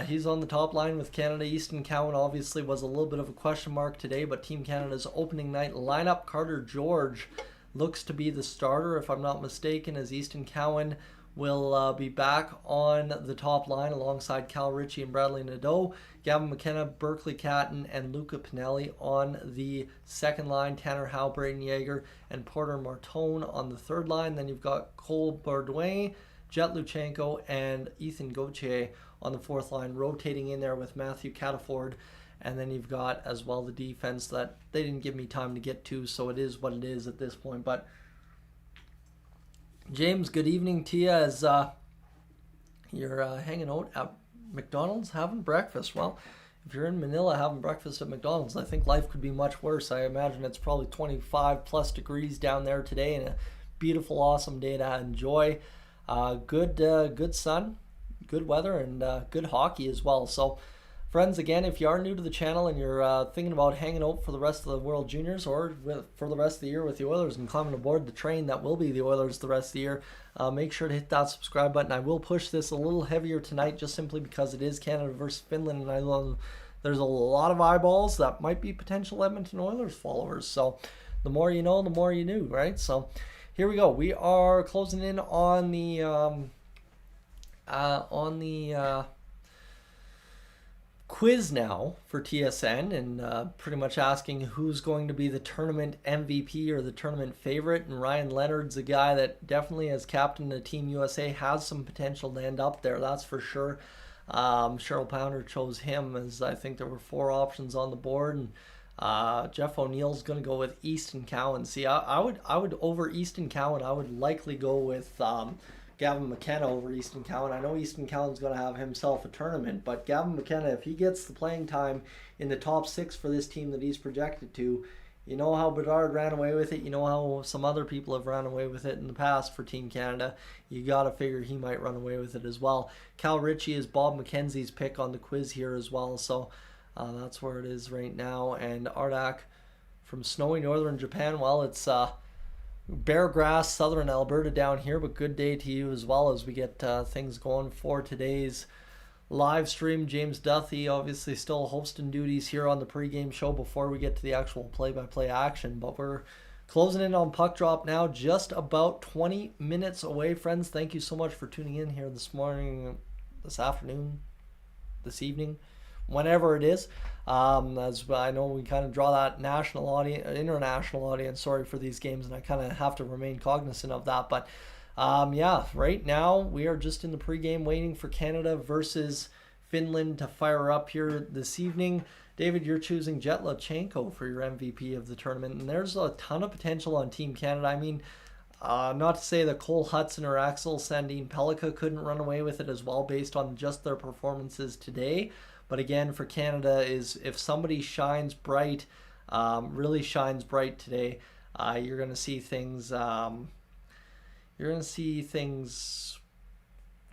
he's on the top line with Canada. Easton Cowan obviously was a little bit of a question mark today, but Team Canada's opening night lineup, Carter George looks to be the starter, if I'm not mistaken, as Easton Cowan will be back on the top line alongside Cal Ritchie and Bradley Nadeau. Gavin McKenna, Berkeley Catton, and Luca Pinelli on the second line. Tanner Howe, Braden Yeager, and Porter Martone on the third line. Then you've got Cole Bourdouin, Jet Luchenko, and Ethan Gauthier on the fourth line, rotating in there with Matthew Cataford. And then you've got as well the defense that they didn't give me time to get to, so it is what it is at this point. But James, good evening to you as you're hanging out at McDonald's having breakfast. Well, if you're in Manila having breakfast at McDonald's, I think life could be much worse. I imagine it's probably 25 plus degrees down there today and a beautiful, awesome day to enjoy. Good sun, good weather, and good hockey as well. So friends, again, if you are new to the channel and you're thinking about hanging out for the rest of the World Juniors or for the rest of the year with the Oilers and climbing aboard the train that will be the Oilers the rest of the year, make sure to hit that subscribe button. I will push this a little heavier tonight just simply because it is Canada versus Finland, and I know there's a lot of eyeballs that might be potential Edmonton Oilers followers. So the more you know, the more you knew, right? So here we go. We are closing in on the quiz now for TSN, and pretty much asking who's going to be the tournament MVP or the tournament favorite. And Ryan Leonard's a guy that definitely, as captain of Team USA, has some potential to end up there, that's for sure. Cheryl Pounder chose him, as I think there were 4 options on the board, and Jeff O'Neill's going to go with Easton Cowan. See, I would over Easton Cowan, I would likely go with Gavin McKenna over Easton Cowan. I know Easton Cowan's going to have himself a tournament, but Gavin McKenna, if he gets the playing time in the top 6 for this team that he's projected to, You know how Bedard ran away with it. You know how some other people have run away with it in the past for Team Canada. You got to figure he might run away with it as well. Cal Ritchie is Bob McKenzie's pick on the quiz here as well. So that's where it is right now. And Ardak from snowy northern Japan. Well, it's bare grass, southern Alberta down here, but good day to you as well as we get things going for today's live stream. James Duthie obviously still hosting duties here on the pregame show before we get to the actual play-by-play action, but we're closing in on puck drop now, just about 20 minutes away. Friends, thank you so much for tuning in here this morning, this afternoon, this evening, whenever it is. As I know, we kind of draw that national audience, international audience, sorry, for these games, and I kind of have to remain cognizant of that. But yeah, right now we are just in the pregame waiting for Canada versus Finland to fire up here this evening. David, you're choosing Jet Lachenko for your MVP of the tournament, and there's a ton of potential on Team Canada. I mean, not to say that Cole Hudson or Axel Sandin Pellikka couldn't run away with it as well based on just their performances today. But again, for Canada, is if somebody shines bright, really shines bright today, you're going to see things. You're going to see things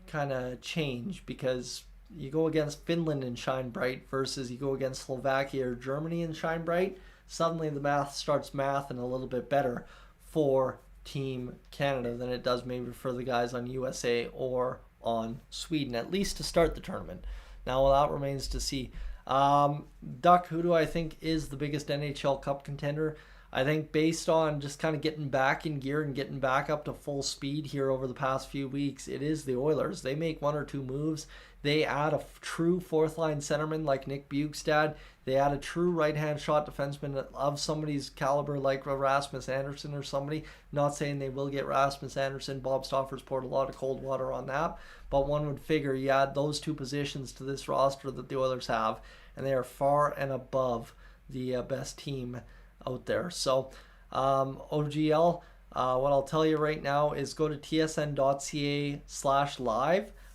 kind of change, because you go against Finland and shine bright versus you go against Slovakia or Germany and shine bright. Suddenly the math starts mathing a little bit better for Team Canada than it does maybe for the guys on USA or on Sweden, at least to start the tournament. Now, well, that remains to see. Duck, who do I think is the biggest NHL Cup contender? I think based on just kind of getting back in gear and getting back up to full speed here over the past few weeks, it is the Oilers. They make one or two moves. They add a true fourth-line centerman like Nick Bjugstad. They add a true right-hand shot defenseman of somebody's caliber like Rasmus Anderson or somebody. Not saying they will get Rasmus Anderson. Bob Stoffer's poured a lot of cold water on that. But one would figure you add those two positions to this roster that the Oilers have, and they are far and above the best team out there. So OGL, what I'll tell you right now is go to tsn.ca/live.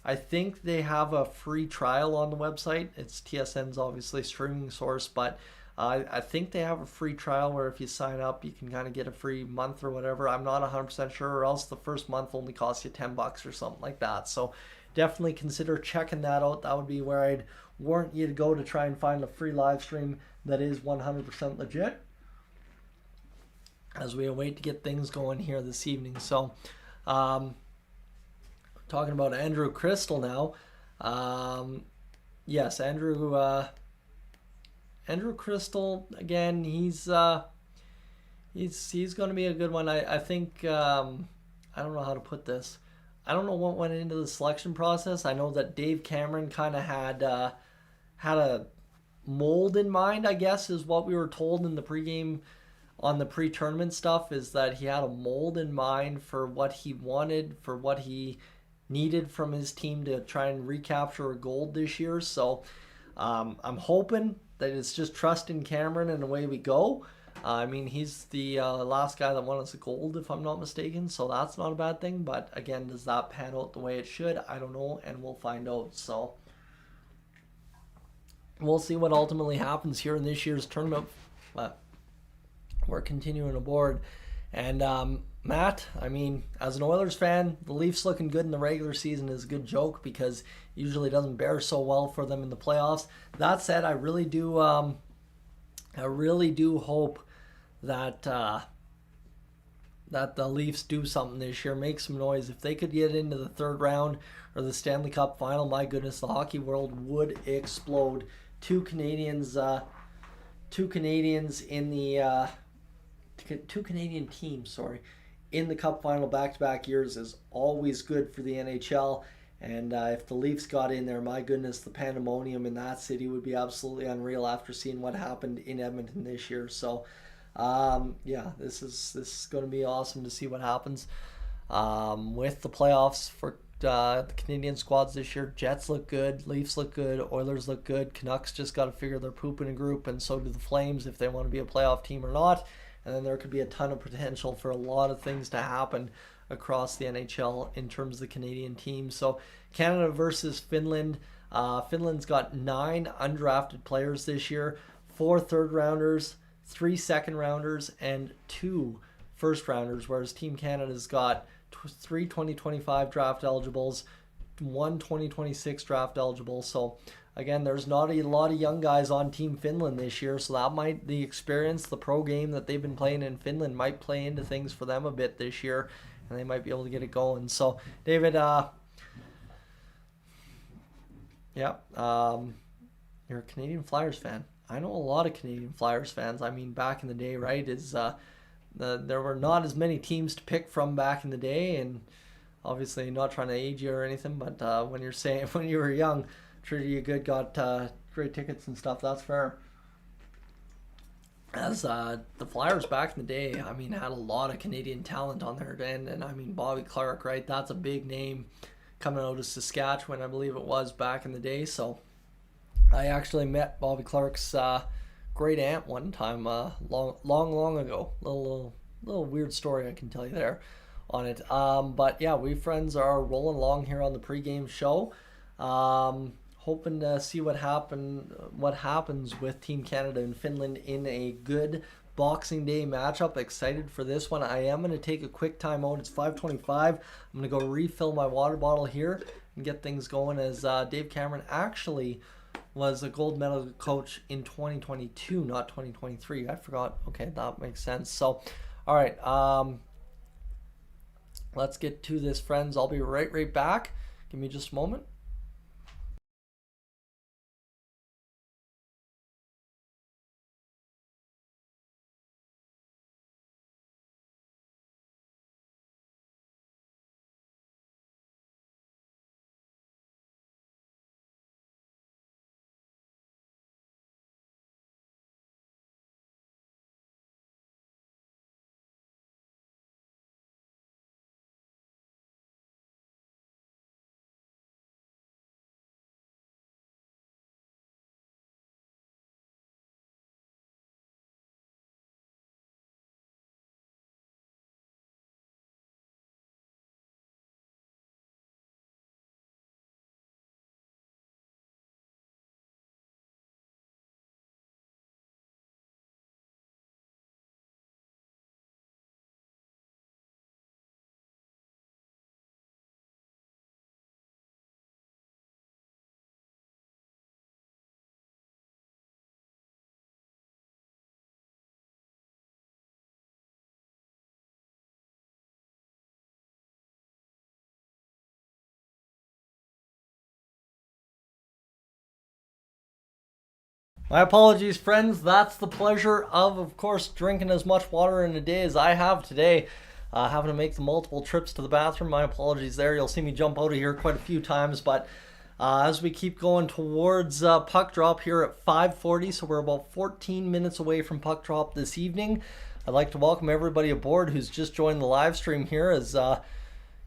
I think they have a free trial on the website. It's TSN's obviously streaming source, but I think they have a free trial where if you sign up, you can kind of get a free month or whatever. I'm not 100% sure, or else the first month only costs you $10 or something like that. So definitely consider checking that out. That would be where I'd warrant you to go to try and find a free live stream that is 100% legit, as we await to get things going here this evening. So talking about Andrew Crystal now. Yes, Andrew Crystal, again, he's going to be a good one. I think I don't know how to put this. I don't know what went into the selection process. I know that Dave Cameron kind of had a mold in mind, I guess, is what we were told in the pregame on the pre-tournament stuff, is that he had a mold in mind for what he wanted, for what he needed from his team to try and recapture a gold this year. So I'm hoping that it's just trust in Cameron and away we go. I mean, he's the last guy that won us a gold, if I'm not mistaken, so that's not a bad thing. But again, does that pan out the way it should? I don't know, and we'll find out. So we'll see what ultimately happens here in this year's tournament. But we're continuing aboard. And Matt, I mean, as an Oilers fan, the Leafs looking good in the regular season is a good joke, because it usually doesn't bear so well for them in the playoffs. That said, I really do hope that that the Leafs do something this year, make some noise. If they could get into the third round or the Stanley Cup final, my goodness, the hockey world would explode. Two Canadian teams, in the Cup final back-to-back years is always good for the NHL. And if the Leafs got in there, my goodness, the pandemonium in that city would be absolutely unreal after seeing what happened in Edmonton this year. So, yeah, this is going to be awesome to see what happens with the playoffs for the Canadian squads this year. Jets look good, Leafs look good, Oilers look good. Canucks just got to figure their poop in a group, and so do the Flames, if they want to be a playoff team or not. And then there could be a ton of potential for a lot of things to happen across the NHL in terms of the Canadian teams. So Canada versus Finland. Finland's got 9 undrafted players this year, 4 third rounders, 3 second rounders and 2 first rounders, whereas Team Canada's got 3 2025 draft eligibles, 1 2026 draft eligible. So again, there's not a lot of young guys on Team Finland this year, so that might, the experience, the pro game that they've been playing in Finland might play into things for them a bit this year, and they might be able to get it going. So David, you're a Canadian Flyers fan. I know a lot of Canadian Flyers fans. I mean, back in the day, right, there were not as many teams to pick from back in the day, and obviously not trying to age you or anything, but when you were young, treated you good, got great tickets and stuff, that's fair. As the Flyers back in the day, I mean, had a lot of Canadian talent on their end, and I mean, Bobby Clarke, right, that's a big name coming out of Saskatchewan, I believe it was, back in the day. So I actually met Bobby Clarke's great aunt one time, long ago. Little weird story I can tell you there on it. But yeah, we friends are rolling along here on the pregame show. Hoping to see what happens with Team Canada and Finland in a good Boxing Day matchup. Excited for this one. I am going to take a quick time out. It's 5:25. I'm going to go refill my water bottle here and get things going, as Dave Cameron actually was a gold medal coach in 2022, not 2023. I forgot. Okay, that makes sense. So, all right. Let's get to this, friends. I'll be right back. Give me just a moment. My apologies, friends. That's the pleasure of course, drinking as much water in a day as I have today. Having to make the multiple trips to the bathroom. My apologies there. You'll see me jump out of here quite a few times, but as we keep going towards puck drop here at 5:40, so we're about 14 minutes away from puck drop this evening. I'd like to welcome everybody aboard who's just joined the live stream here. As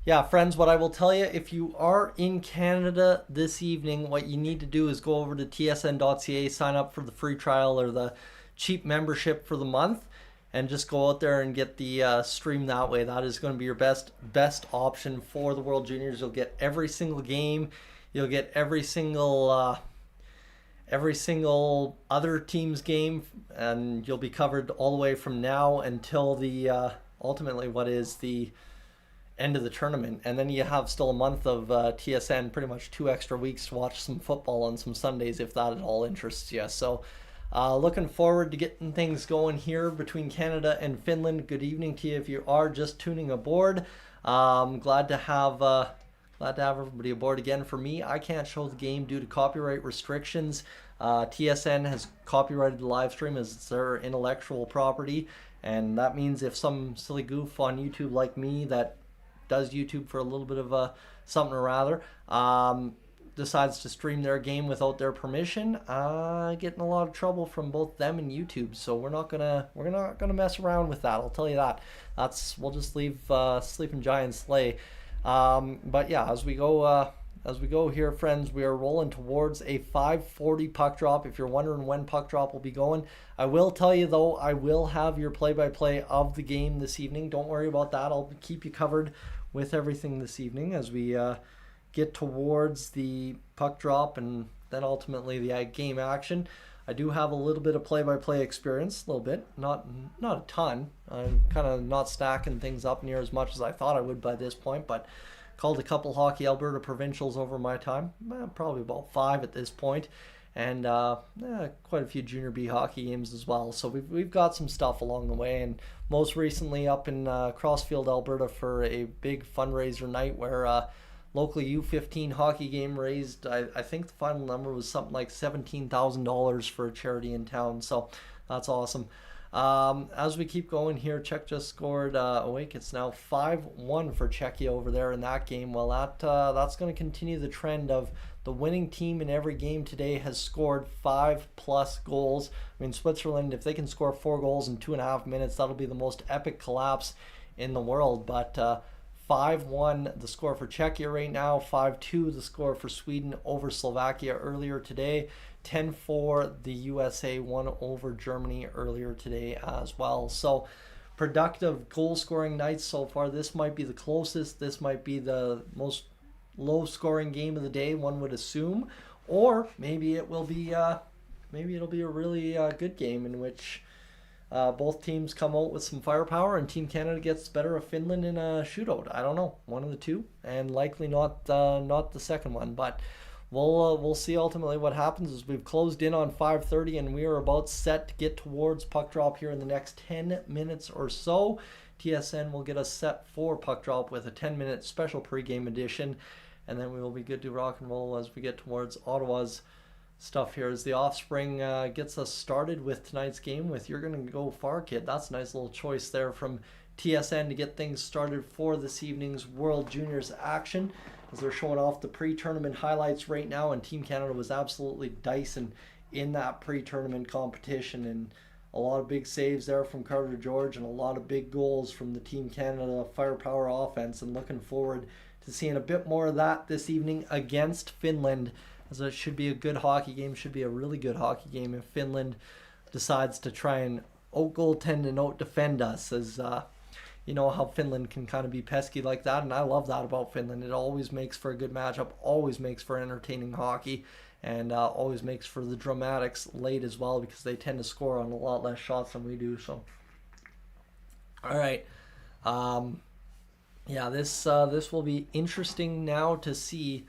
yeah, friends, what I will tell you, if you are in Canada this evening, what you need to do is go over to tsn.ca, sign up for the free trial or the cheap membership for the month, and just go out there and get the stream that way. That is going to be your best option for the World Juniors. You'll get every single game. You'll get every single other team's game, and you'll be covered all the way from now until the ultimately what is the end of the tournament. And then you have still a month of TSN, pretty much 2 extra weeks to watch some football on some Sundays, if that at all interests you. So looking forward to getting things going here between Canada and Finland. Good evening to you if you are just tuning aboard. Glad to have everybody aboard again. For me, I can't show the game due to copyright restrictions. TSN has copyrighted the live stream as it's their intellectual property, and that means if some silly goof on YouTube like me that does YouTube for a little bit of something or rather, decides to stream their game without their permission, get in a lot of trouble from both them and YouTube. So we're not gonna mess around with that. I'll tell you that. We'll just leave sleeping giants slay. But yeah, as we go here, friends, we are rolling towards a 5:40 puck drop. If you're wondering when puck drop will be going, I will tell you though, I will have your play-by-play of the game this evening. Don't worry about that. I'll keep you covered with everything this evening as we get towards the puck drop and then ultimately the game action. I do have a little bit of play-by-play experience, a little bit, not a ton. I'm kind of not stacking things up near as much as I thought I would by this point, but called a couple Hockey Alberta provincials over my time, probably about 5 at this point, and quite a few Junior B hockey games as well. So we've got some stuff along the way, and most recently up in Crossfield, Alberta for a big fundraiser night where locally U15 hockey game raised, I think the final number was something like $17,000 for a charity in town, so that's awesome. As we keep going here, Czech just scored awake. It's now 5-1 for Czechia over there in that game. Well, that's going to continue the trend of the winning team in every game today has scored 5+ goals. I mean, Switzerland, if they can score 4 goals in 2.5 minutes, that'll be the most epic collapse in the world. But 5-1 the score for Czechia right now, 5-2 the score for Sweden over Slovakia earlier today, 10-4 the USA won over Germany earlier today as well. So productive goal scoring nights so far. This might be the closest, this might be the most low scoring game of the day, one would assume, or maybe it will be maybe it'll be a really good game in which both teams come out with some firepower and Team Canada gets better of Finland in a shootout. I don't know, one of the two, and likely not the second one. But we'll see ultimately what happens as we've closed in on 5:30 and we are about set to get towards puck drop here in the next 10 minutes or so. TSN will get us set for puck drop with a 10-minute special pregame edition, and then we will be good to rock and roll as we get towards Ottawa's stuff here as the Offspring gets us started with tonight's game with You're Gonna Go Far, Kid. That's a nice little choice there from TSN to get things started for this evening's World Juniors action as they're showing off the pre-tournament highlights right now, and Team Canada was absolutely dicing in that pre-tournament competition, and a lot of big saves there from Carter George and a lot of big goals from the Team Canada firepower offense, and looking forward to seeing a bit more of that this evening against Finland, as it should be a good hockey game, should be a really good hockey game if Finland decides to try and out-goaltend and out-defend us, as you know how Finland can kind of be pesky like that, and I love that about Finland. It always makes for a good matchup, always makes for entertaining hockey, and always makes for the dramatics late as well, because they tend to score on a lot less shots than we do. So, all right, yeah, this will be interesting now to see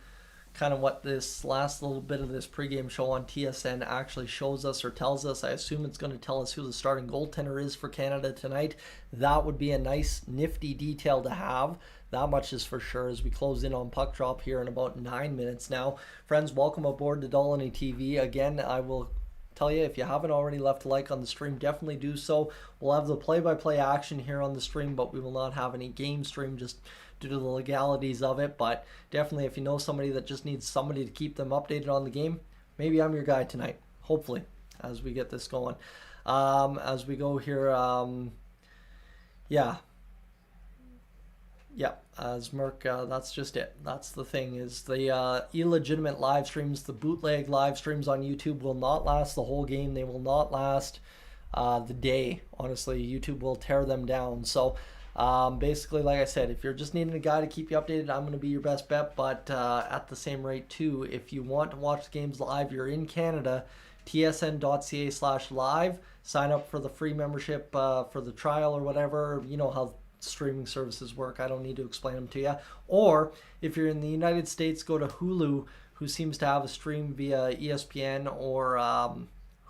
kind of what this last little bit of this pregame show on TSN actually shows us or tells us. I assume it's going to tell us who the starting goaltender is for Canada tonight. That would be a nice nifty detail to have. That much is for sure as we close in on puck drop here in about 9 minutes now. Friends, welcome aboard to Dolany TV. Again, I will tell you, if you haven't already left a like on the stream, definitely do so. We'll have the play-by-play action here on the stream, but we will not have any game stream just due to the legalities of it. But definitely, if you know somebody that just needs somebody to keep them updated on the game, maybe I'm your guy tonight, hopefully, as we get this going. As we go here, as Merck, that's just it. That's the thing, is the illegitimate live streams, the bootleg live streams on YouTube will not last the whole game. They will not last the day. Honestly, YouTube will tear them down. So basically, like I said, if you're just needing a guy to keep you updated, I'm going to be your best bet. But at the same rate too, if you want to watch the games live, you're in Canada, tsn.ca/live, sign up for the free membership for the trial or whatever. You know how streaming services work. I don't need to explain them to you. Or if you're in the United States, go to Hulu, who seems to have a stream via ESPN or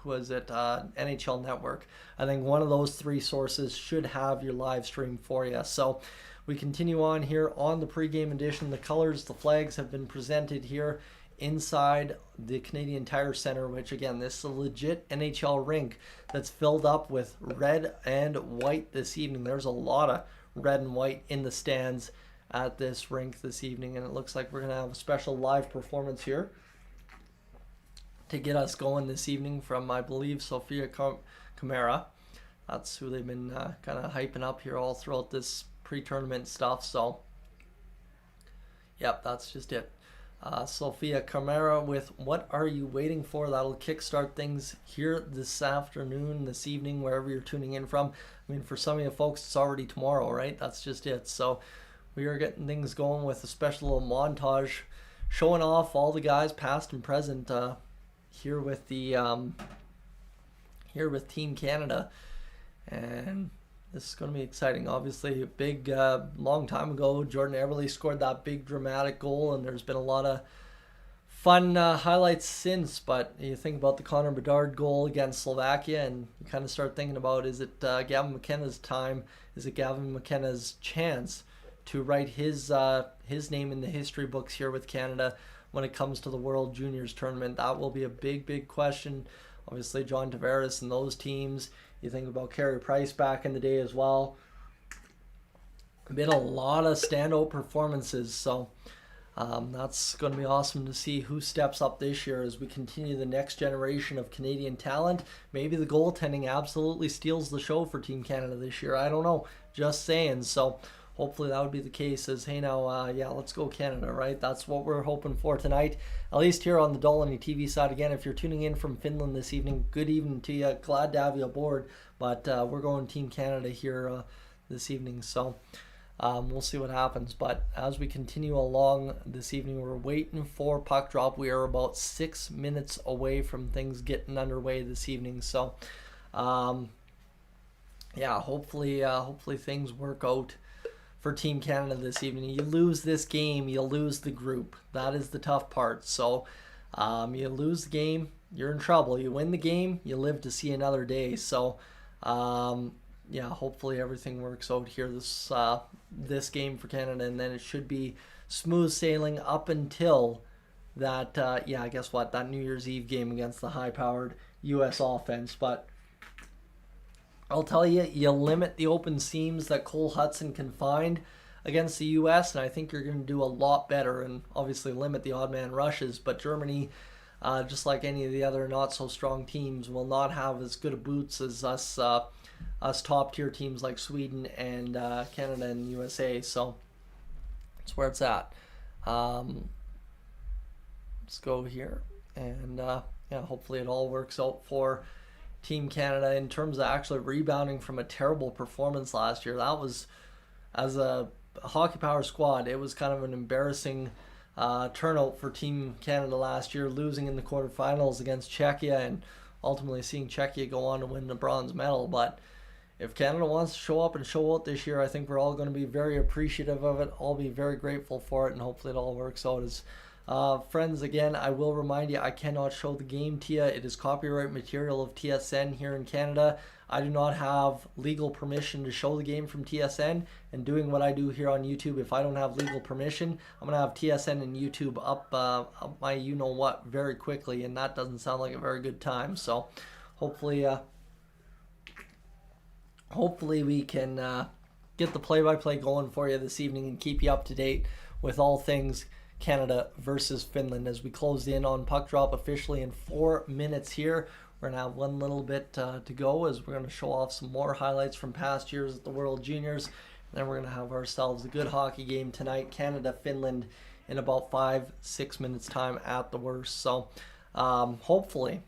NHL Network. I think one of those three sources should have your live stream for you. So we continue on here on the pregame edition. The colors, the flags have been presented here inside the Canadian Tire Center, which again, this is a legit NHL rink that's filled up with red and white this evening. There's a lot of red and white in the stands at this rink this evening, and it looks like we're going to have a special live performance here to get us going this evening from, I believe, Sofia Camara. That's who they've been kind of hyping up here all throughout this pre-tournament stuff. So, yep, that's just it. Sofia Camara with What Are You Waiting For? That'll kickstart things here this afternoon, this evening, wherever you're tuning in from. I mean, for some of you folks, it's already tomorrow, right? That's just it. So we are getting things going with a special little montage showing off all the guys past and present here with the here with Team Canada. And this is going to be exciting. Obviously, a big, long time ago, Jordan Eberle scored that big dramatic goal, and there's been a lot of fun highlights since. But you think about the Connor Bedard goal against Slovakia, and you kind of start thinking about, is it Gavin McKenna's time? Is it Gavin McKenna's chance to write his name in the history books here with Canada when it comes to the World Juniors tournament? That will be a big, big question. Obviously, John Tavares and those teams. You think about Carey Price back in the day as well. Been a lot of standout performances, so that's going to be awesome to see who steps up this year as we continue the next generation of Canadian talent. Maybe the goaltending absolutely steals the show for Team Canada this year. I don't know, just saying. So hopefully that would be the case. As hey now, yeah, let's go Canada, right? That's what we're hoping for tonight, at least here on the Dolany TV side. Again, if you're tuning in from Finland this evening, good evening to you. Glad to have you aboard. But we're going Team Canada here this evening, so we'll see what happens. But as we continue along this evening, we're waiting for puck drop. We are about 6 minutes away from things getting underway this evening. So, yeah, hopefully things work out for Team Canada this evening. You lose this game, you lose the group. That is the tough part. So, you lose the game, you're in trouble. You win the game, you live to see another day. So, yeah, hopefully everything works out here this game for Canada, and then it should be smooth sailing up until that, yeah, guess what? That New Year's Eve game against the high-powered U.S. offense. But I'll tell you, you limit the open seams that Cole Hudson can find against the U.S., and I think you're going to do a lot better, and obviously limit the odd man rushes. But Germany, just like any of the other not-so-strong teams, will not have as good a boots as us top-tier teams like Sweden and Canada and USA. So that's where it's at. Let's go here, and yeah, hopefully it all works out for Team Canada in terms of actually rebounding from a terrible performance last year. That was, as a hockey power squad, it was kind of an embarrassing turnout for Team Canada last year, losing in the quarterfinals against Czechia and ultimately seeing Czechia go on to win the bronze medal. But if Canada wants to show up and show out this year, I think we're all going to be very appreciative of it. I'll be very grateful for it, and hopefully it all works out. As friends, again, I will remind you, I cannot show the game to you. It is copyright material of TSN here in Canada. I do not have legal permission to show the game from TSN, and doing what I do here on YouTube, if I don't have legal permission, I'm going to have TSN and YouTube up my you-know-what very quickly, and that doesn't sound like a very good time. So hopefully we can get the play-by-play going for you this evening and keep you up to date with all things Canada versus Finland as we close in on puck drop officially in 4 minutes here. We're going to have one little bit to go as we're going to show off some more highlights from past years at the World Juniors. And then we're going to have ourselves a good hockey game tonight, Canada-Finland, in about 5-6 minutes time at the worst. So hopefully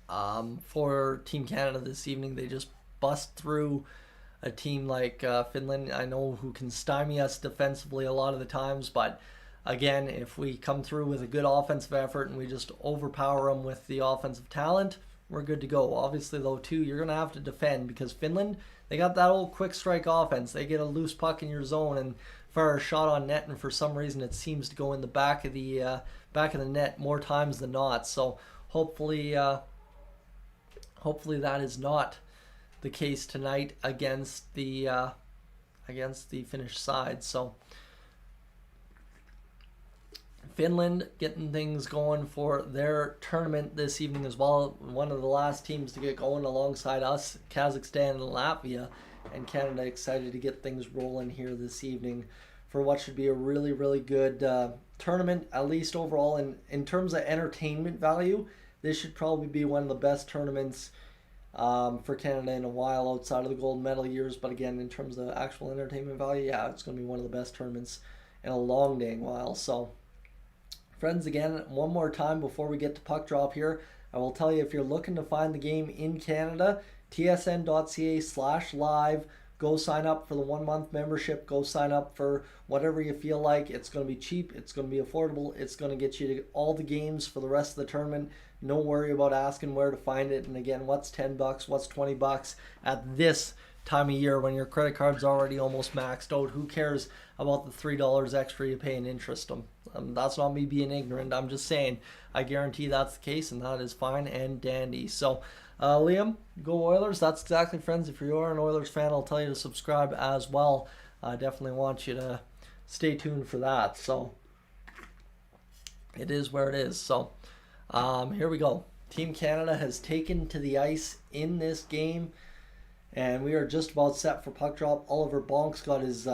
for Team Canada this evening, they just bust through a team like Finland, I know, who can stymie us defensively a lot of the times. But again, if we come through with a good offensive effort and we just overpower them with the offensive talent, we're good to go. Obviously, though, too, you're going to have to defend, because Finland, they got that old quick strike offense. They get a loose puck in your zone and fire a shot on net, and for some reason it seems to go in the back of the net more times than not. So hopefully that is not the case tonight against the Finnish side. So Finland getting things going for their tournament this evening as well. One of the last teams to get going alongside us, Kazakhstan and Latvia, and Canada excited to get things rolling here this evening for what should be a really, really good tournament, at least overall. In terms of entertainment value, this should probably be one of the best tournaments for Canada in a while outside of the gold medal years. But again, in terms of actual entertainment value, yeah, it's going to be one of the best tournaments in a long dang while. So friends, again, one more time before we get to puck drop here, I will tell you, if you're looking to find the game in Canada, tsn.ca/live go sign up for the 1 month membership. Go sign up for whatever you feel like. It's going to be cheap. It's going to be affordable. It's going to get you to all the games for the rest of the tournament. No worry about asking where to find it. And again, what's $10? What's $20 at this time of year when your credit card's already almost maxed out? Who cares about the $3 extra you pay in interest? That's not me being ignorant. I'm just saying I guarantee that's the case, and that is fine and dandy. So Liam, go Oilers. That's exactly, friends. If you are an Oilers fan, I'll tell you to subscribe as well. I definitely want you to stay tuned for that. So it is where it is. So here we go. Team Canada has taken to the ice in this game, and we are just about set for puck drop. Oliver Bonk's got his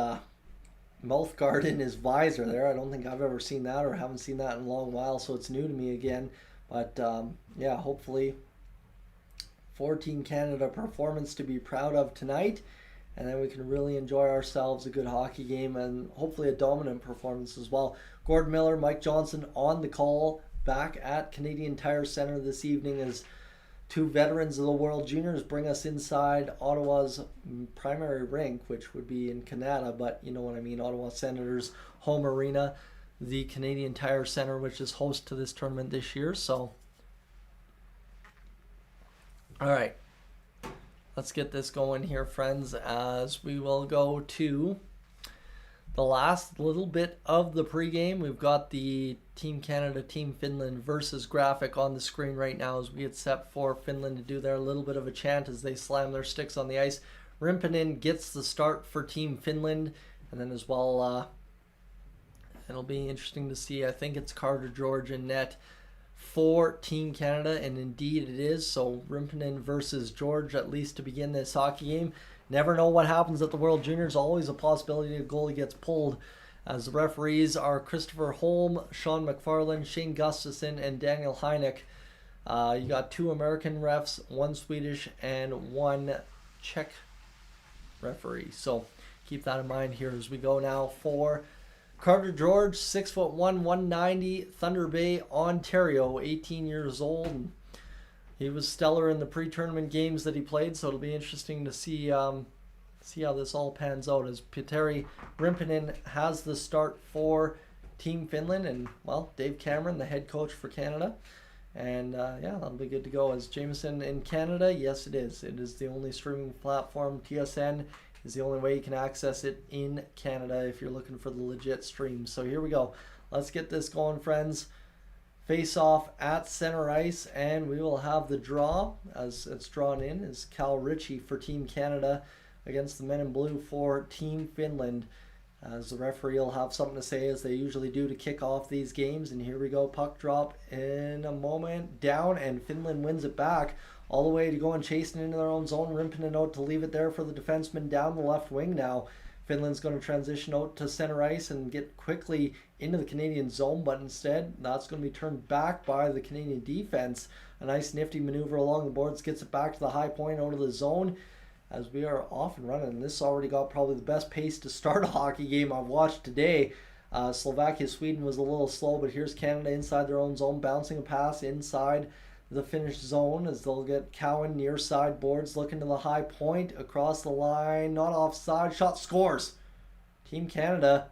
mouth guard in his visor there. I don't think I've ever seen that, or haven't seen that in a long while, so it's new to me again. But yeah, hopefully for Team Canada performance to be proud of tonight, and then we can really enjoy ourselves a good hockey game and hopefully a dominant performance as well. Gord Miller, Mike Johnson on the call back at Canadian Tire Centre this evening as two veterans of the World Juniors bring us inside Ottawa's primary rink, which would be in Canada, but you know what I mean, Ottawa Senators' home arena, the Canadian Tire Centre, which is host to this tournament this year. So all right, let's get this going here, friends, as we will go to the last little bit of the pregame. We've got the Team Canada, Team Finland versus graphic on the screen right now as we get set for Finland to do their little bit of a chant as they slam their sticks on the ice. Rimpinen gets the start for Team Finland, and then as well, it'll be interesting to see. I think it's Carter George in net for Team Canada, and indeed it is. So Rimpinen versus George, at least to begin this hockey game. Never know what happens at the World Juniors. Always a possibility a goalie gets pulled, as the referees are Christopher Holm, Sean McFarland, Shane Gustafson, and Daniel Heineck. You got 2 American refs, 1 Swedish, and 1 Czech referee. So keep that in mind here as we go now for Carter George, 6'1", 190, Thunder Bay, Ontario, 18 years old. And he was stellar in the pre-tournament games that he played, so it'll be interesting to see how this all pans out as Petteri Rimpinen has the start for Team Finland, and well, Dave Cameron, the head coach for Canada. And yeah, that'll be good to go. As Jameson in Canada, yes it is. It is the only streaming platform. TSN is the only way you can access it in Canada if you're looking for the legit stream. So here we go. Let's get this going, friends. Face off at center ice, and we will have the draw as it's drawn in is Cal Ritchie for Team Canada against the men in blue for Team Finland. As the referee will have something to say, as they usually do, to kick off these games. And here we go, puck drop in a moment, down, and Finland wins it back all the way to go and chasing into their own zone. Rimpinen out to leave it there for the defenseman down the left wing now. Finland's going to transition out to center ice and get quickly into the Canadian zone, but instead that's going to be turned back by the Canadian defense. A nice nifty maneuver along the boards gets it back to the high point out of the zone as we are off and running. This already got probably the best pace to start a hockey game I've watched today. Slovakia-Sweden was a little slow, but here's Canada inside their own zone, bouncing a pass inside the Finnish zone as they'll get Cowan near side boards, looking to the high point, across the line, not offside, shot scores. Team Canada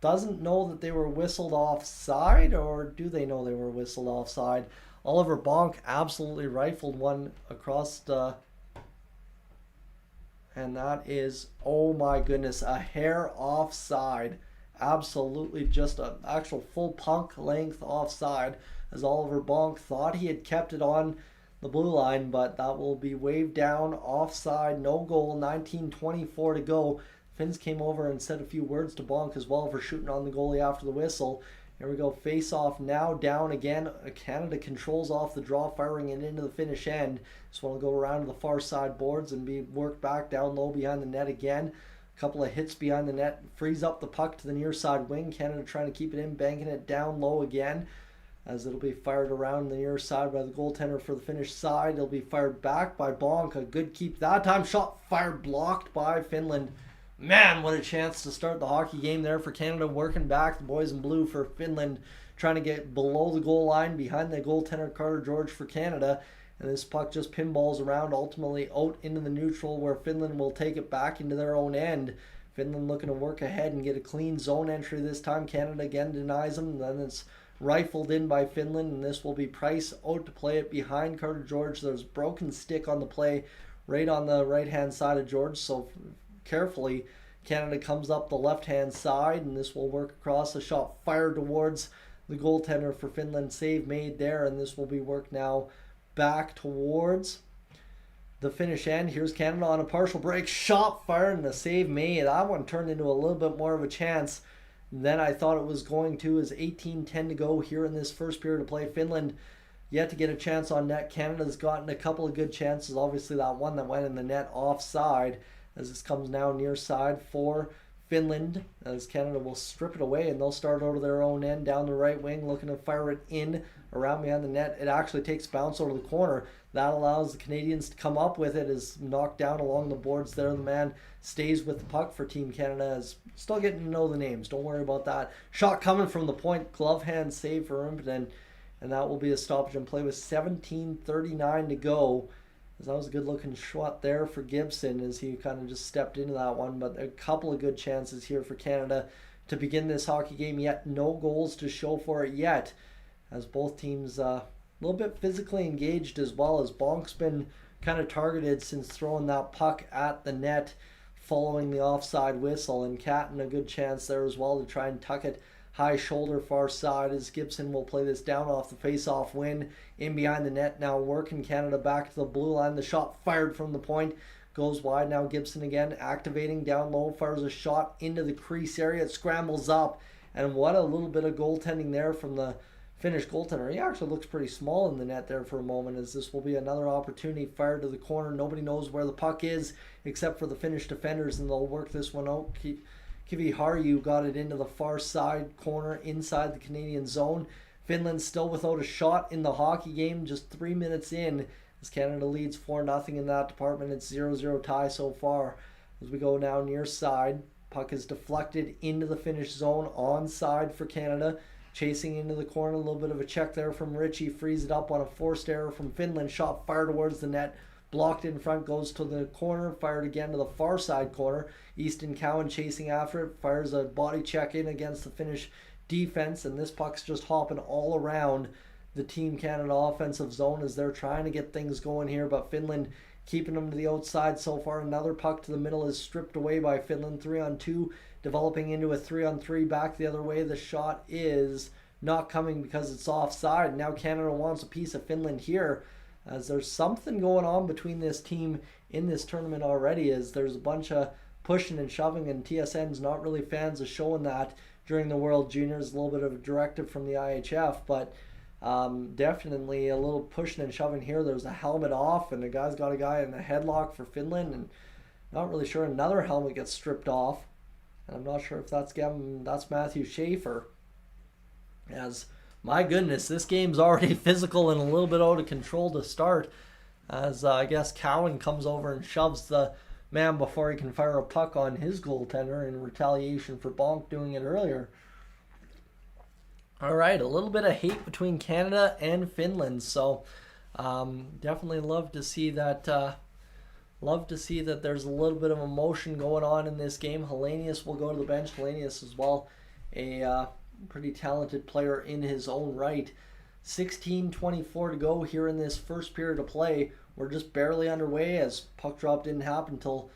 doesn't know that they were whistled offside, or do they know they were whistled offside? Oliver Bonk absolutely rifled one across the, and that is, oh my goodness, a hair offside. Absolutely just an actual full punk length offside, as Oliver Bonk thought he had kept it on the blue line, but that will be waved down, offside, no goal, 19:24 to go. Finns came over and said a few words to Bonk as well for shooting on the goalie after the whistle. Here we go, face off now, down again. Canada controls off the draw, firing it into the Finnish end. Just want to go around to the far side boards and be worked back down low behind the net again. A couple of hits behind the net, frees up the puck to the near side wing. Canada trying to keep it in, banking it down low again, as it'll be fired around the near side by the goaltender for the Finnish side. It'll be fired back by Bonk. A good keep that time. Shot fired, blocked by Finland. Man, what a chance to start the hockey game there for Canada, working back the boys in blue for Finland, trying to get below the goal line behind the goaltender Carter George for Canada. And this puck just pinballs around, ultimately out into the neutral, where Finland will take it back into their own end. Finland looking to work ahead and get a clean zone entry this time. Canada again denies them. Then it's rifled in by Finland, and this will be Price out to play it behind Carter George. There's broken stick on the play right on the right-hand side of George, so carefully Canada comes up the left-hand side, and this will work across. A shot fired towards the goaltender for Finland. Save made there, and this will be worked now back towards the Finnish end. Here's Canada on a partial break. Shot fired and a save made. That one turned into a little bit more of a chance than I thought it was going to, as 18-10 to go here in this first period of play. Finland yet to get a chance on net. Canada's gotten a couple of good chances. Obviously that one that went in the net offside, as this comes now near side for Finland, as Canada will strip it away, and they'll start out of their own end down the right wing, looking to fire it in around behind the net. It actually takes bounce over the corner. That allows the Canadians to come up with it. Is knocked down along the boards there. The man stays with the puck for Team Canada. Is still getting to know the names. Don't worry about that. Shot coming from the point. Glove hand save for Rimpinen, and that will be a stoppage in play with 17:39 to go. That was a good looking shot there for Gibson, as he kind of just stepped into that one. But a couple of good chances here for Canada to begin this hockey game, yet no goals to show for it yet, as both teams a little bit physically engaged, as well as Bonk's been kind of targeted since throwing that puck at the net following the offside whistle, and Catton a good chance there as well to try and tuck it high shoulder far side, as Gibson will play this down off the face-off win in behind the net. Now working Canada back to the blue line. The shot fired from the point goes wide. Now Gibson again activating down low, fires a shot into the crease area. It scrambles up, and what a little bit of goaltending there from the Finnish goaltender. He actually looks pretty small in the net there for a moment, as this will be another opportunity fired to the corner. Nobody knows where the puck is except for the Finnish defenders, and they'll work this one out. Kivi Harju got it into the far side corner inside the Canadian zone. Finland still without a shot in the hockey game, just 3 minutes in, as Canada leads 4-0 in that department. It's 0-0 tie so far. As we go now near side, puck is deflected into the Finnish zone, onside for Canada. Chasing into the corner, a little bit of a check there from Ritchie, frees it up on a forced error from Finland. Shot fired towards the net, blocked in front, goes to the corner, fired again to the far side corner. Easton Cowan chasing after it, fires a body check in against the Finnish defense, and this puck's just hopping all around the Team Canada offensive zone as they're trying to get things going here, but Finland keeping them to the outside so far. Another puck to the middle is stripped away by Finland. 3-on-2, developing into a 3-on-3 back the other way. The shot is not coming because it's offside. Now Canada wants a piece of Finland here, as there's something going on between this team in this tournament already, as there's a bunch of pushing and shoving, and TSN's not really fans of showing that during the World Juniors. A little bit of a directive from the IIHF, but definitely a little pushing and shoving here. There's a helmet off, and the guy's got a guy in the headlock for Finland, and not really sure. Another helmet gets stripped off, and I'm not sure if that's Matthew Schaefer. As, my goodness, this game's already physical and a little bit out of control to start, as I guess Cowan comes over and shoves the man before he can fire a puck on his goaltender in retaliation for Bonk doing it earlier. All right, a little bit of hate between Canada and Finland, so definitely love to see that. Love to see that there's a little bit of emotion going on in this game. Hellenius will go to the bench. Hellenius as well, a pretty talented player in his own right. 16:24 to go here in this first period of play. We're just barely underway, as puck drop didn't happen until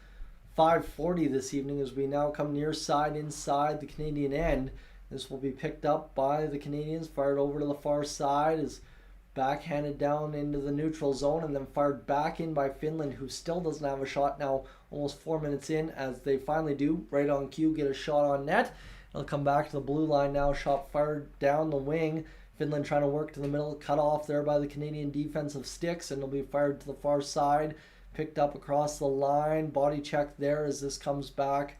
5:40 this evening, as we now come near side inside the Canadian end. This will be picked up by the Canadians, fired over to the far side, is backhanded down into the neutral zone, and then fired back in by Finland, who still doesn't have a shot now, almost 4 minutes in, as they finally do, right on cue, get a shot on net. It'll come back to the blue line now, shot fired down the wing. Finland trying to work to the middle, cut off there by the Canadian defensive sticks, and it'll be fired to the far side, picked up across the line, body check there as this comes back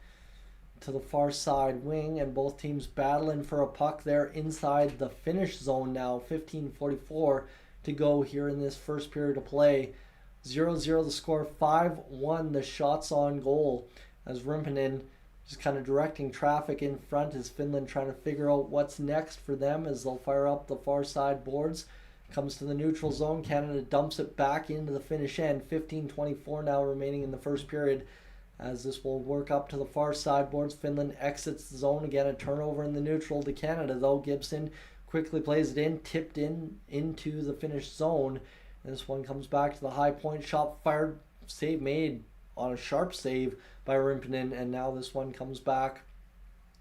to the far side wing, and both teams battling for a puck there inside the Finnish zone now. 15:44 to go here in this first period of play. 0-0 the score, 5-1 the shots on goal, as Rimpinen just kind of directing traffic in front, as Finland trying to figure out what's next for them, as they'll fire up the far side boards. Comes to the neutral zone. Canada dumps it back into the Finnish end. 15:24 now remaining in the first period, as this will work up to the far sideboards. Finland exits the zone. Again, a turnover in the neutral to Canada, though. Gibson quickly plays it in, tipped in into the Finnish zone. And this one comes back to the high point. Shot fired, save made on a sharp save by Rimpinen. And now this one comes back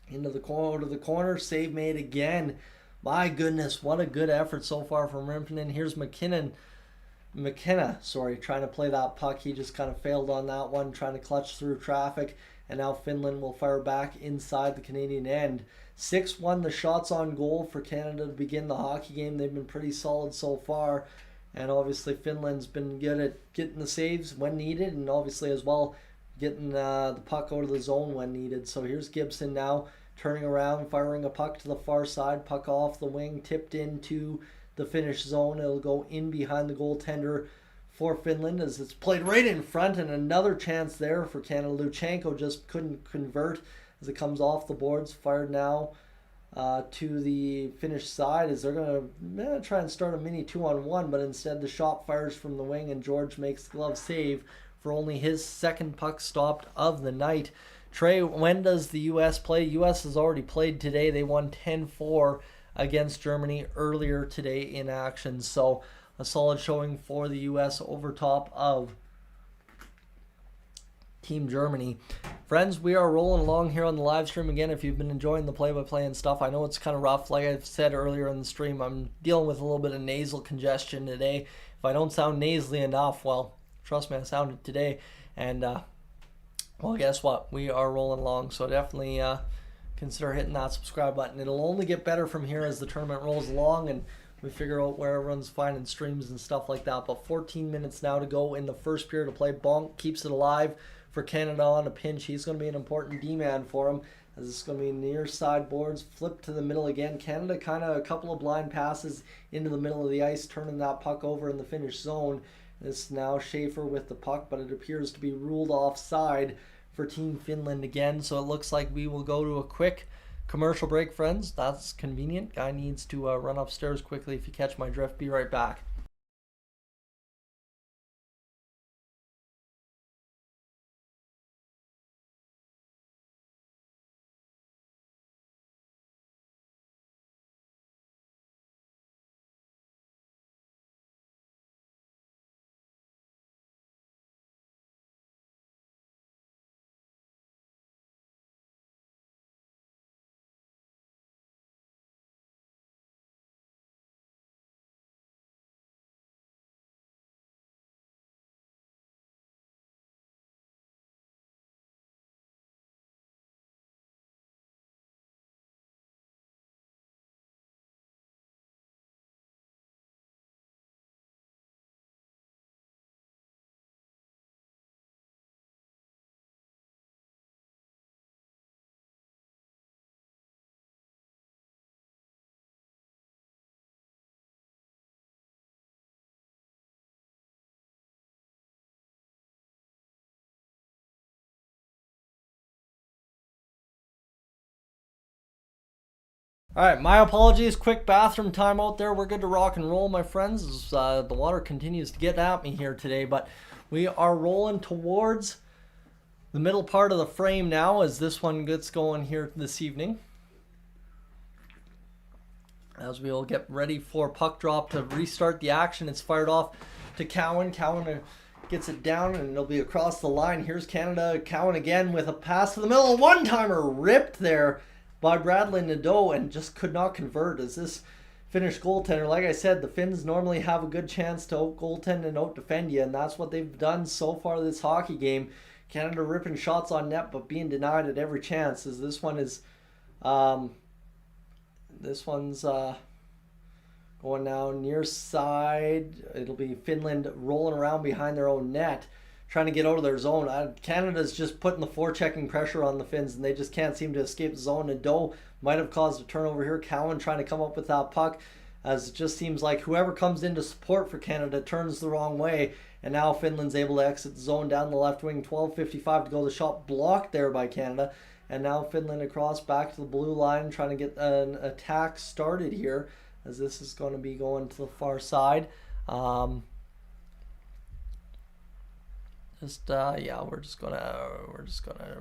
into the corner. Save made again. My goodness, what a good effort so far from Rimpinen. Here's McKenna, trying to play that puck. He just kind of failed on that one, trying to clutch through traffic. And now Finland will fire back inside the Canadian end. 6-1 the shots on goal for Canada to begin the hockey game. They've been pretty solid so far. And obviously Finland's been good at getting the saves when needed, and obviously as well getting the puck out of the zone when needed. So here's Gibson now, turning around, firing a puck to the far side. Puck off the wing, tipped into the Finnish zone. It'll go in behind the goaltender for Finland as it's played right in front, and another chance there for Canada. Luchenko just couldn't convert as it comes off the boards. Fired now to the Finnish side as they're going to try and start a mini 2-on-1, but instead the shot fires from the wing and George makes the glove save for only his second puck stopped of the night. Trey, when does the U.S. play? U.S. has already played today. They won 10-4 against Germany earlier today in action. So a solid showing for the U.S. over top of Team Germany. Friends, we are rolling along here on the live stream again. If you've been enjoying the play-by-play and stuff, I know it's kind of rough. Like I've said earlier in the stream, I'm dealing with a little bit of nasal congestion today. If I don't sound nasally enough, well, trust me, I sounded today. And well, guess what? We are rolling along, so definitely consider hitting that subscribe button. It'll only get better from here as the tournament rolls along and we figure out where everyone's finding streams and stuff like that. But 14 minutes now to go in the first period of play. Bonk keeps it alive for Canada on a pinch. He's going to be an important D-man for him, as it's going to be near sideboards. Flip to the middle again. Canada kind of a couple of blind passes into the middle of the ice, turning that puck over in the Finnish zone. It's now Schaefer with the puck, but it appears to be ruled offside for Team Finland again. So it looks like we will go to a quick commercial break, friends. That's convenient. Guy needs to run upstairs quickly if you catch my drift. Be right back. All right, my apologies. Quick bathroom time out there. We're good to rock and roll, my friends. The water continues to get at me here today, but we are rolling towards the middle part of the frame now as this one gets going here this evening. As we will get ready for puck drop to restart the action. It's fired off to Cowan. Cowan gets it down and it'll be across the line. Here's Canada. Cowan again with a pass to the middle. One-timer ripped there by Bradley Nadeau and just could not convert as this Finnish goaltender. Like I said, the Finns normally have a good chance to out-goaltend and out-defend you, and that's what they've done so far this hockey game. Canada ripping shots on net but being denied at every chance, as this one is going now near side. It'll be Finland rolling around behind their own net, trying to get out of their zone. Canada's just putting the forechecking pressure on the Finns, and they just can't seem to escape the zone. And Doe might have caused a turnover here. Cowan trying to come up with that puck, as it just seems like whoever comes in to support for Canada turns the wrong way. And now Finland's able to exit the zone down the left wing. 12:55 to go. The shot blocked there by Canada. And now Finland across back to the blue line, trying to get an attack started here. as this is going to be going to the far side. We're just gonna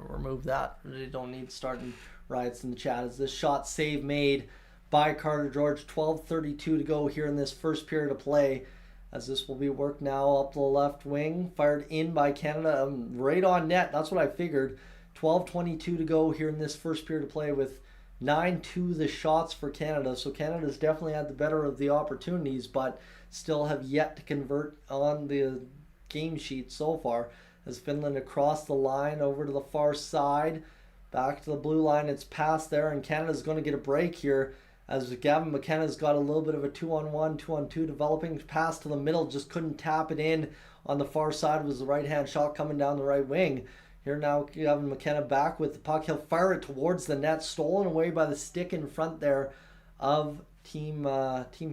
remove that. We don't need starting riots in the chat. As this shot save made by Carter George, 12:32 to go here in this first period of play. As this will be worked now up the left wing, fired in by Canada, right on net. That's what I figured. 12:22 to go here in this first period of play with 9-2 the shots for Canada. So Canada's definitely had the better of the opportunities, but still have yet to convert on the game sheet so far. As Finland across the line over to the far side, back to the blue line. It's passed there, and Canada's going to get a break here as Gavin McKenna's got a little bit of a 2-on-1, 2-on-2 developing. Pass to the middle, just couldn't tap it in. On the far side was the right-hand shot coming down the right wing. Here now Gavin McKenna back with the puck. He'll fire it towards the net, stolen away by the stick in front there of Team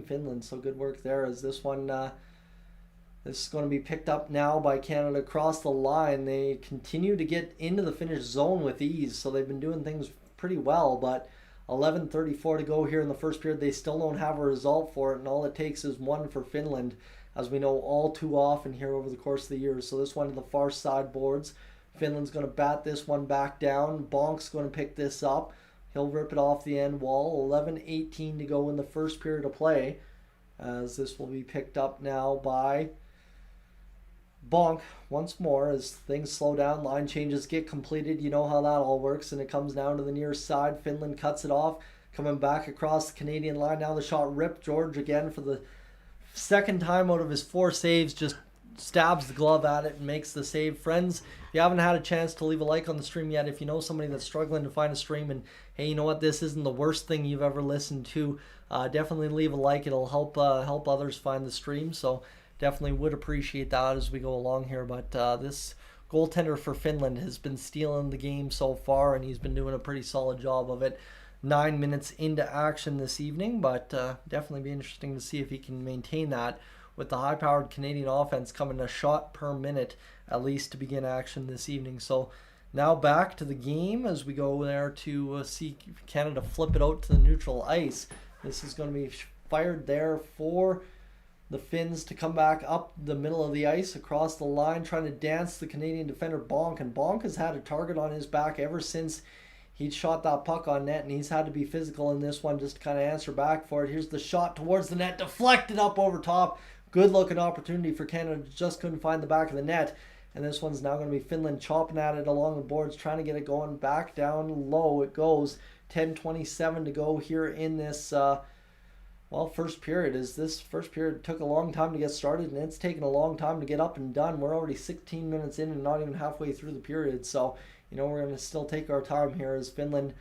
Finland. So good work there as this one... This is going to be picked up now by Canada across the line. They continue to get into the Finnish zone with ease, so they've been doing things pretty well, but 11:34 to go here in the first period. They still don't have a result for it, and all it takes is one for Finland, as we know all too often here over the course of the year. So this one to the far side boards. Finland's going to bat this one back down. Bonk's going to pick this up. He'll rip it off the end wall. 11:18 to go in the first period of play, as this will be picked up now by Bonk once more as things slow down, line changes get completed. You know how that all works, and it comes down to the near side. Finland cuts it off, coming back across the Canadian line. Now the shot ripped. George again for the second time out of his 4 saves just stabs the glove at it and makes the save. Friends, if you haven't had a chance to leave a like on the stream yet, if you know somebody that's struggling to find a stream and hey, you know what, this isn't the worst thing you've ever listened to, definitely leave a like. It'll help others find the stream. So definitely would appreciate that as we go along here. But this goaltender for Finland has been stealing the game so far, and he's been doing a pretty solid job of it. 9 minutes into action this evening, but definitely be interesting to see if he can maintain that with the high-powered Canadian offense coming a shot per minute at least to begin action this evening. So now back to the game as we go there to see Canada flip it out to the neutral ice. This is going to be fired there for the Finns to come back up the middle of the ice across the line, trying to dance the Canadian defender Bonk. And Bonk has had a target on his back ever since he shot that puck on net, and he's had to be physical in this one just to kind of answer back for it. Here's the shot towards the net, deflected up over top. Good looking opportunity for Canada, just couldn't find the back of the net. And this one's now going to be Finland chopping at it along the boards, trying to get it going back down low. It goes. 10:27 to go here in this first period. As this first period took a long time to get started, and it's taken a long time to get up and done. We're already 16 minutes in and not even halfway through the period. So, we're going to still take our time here as Finland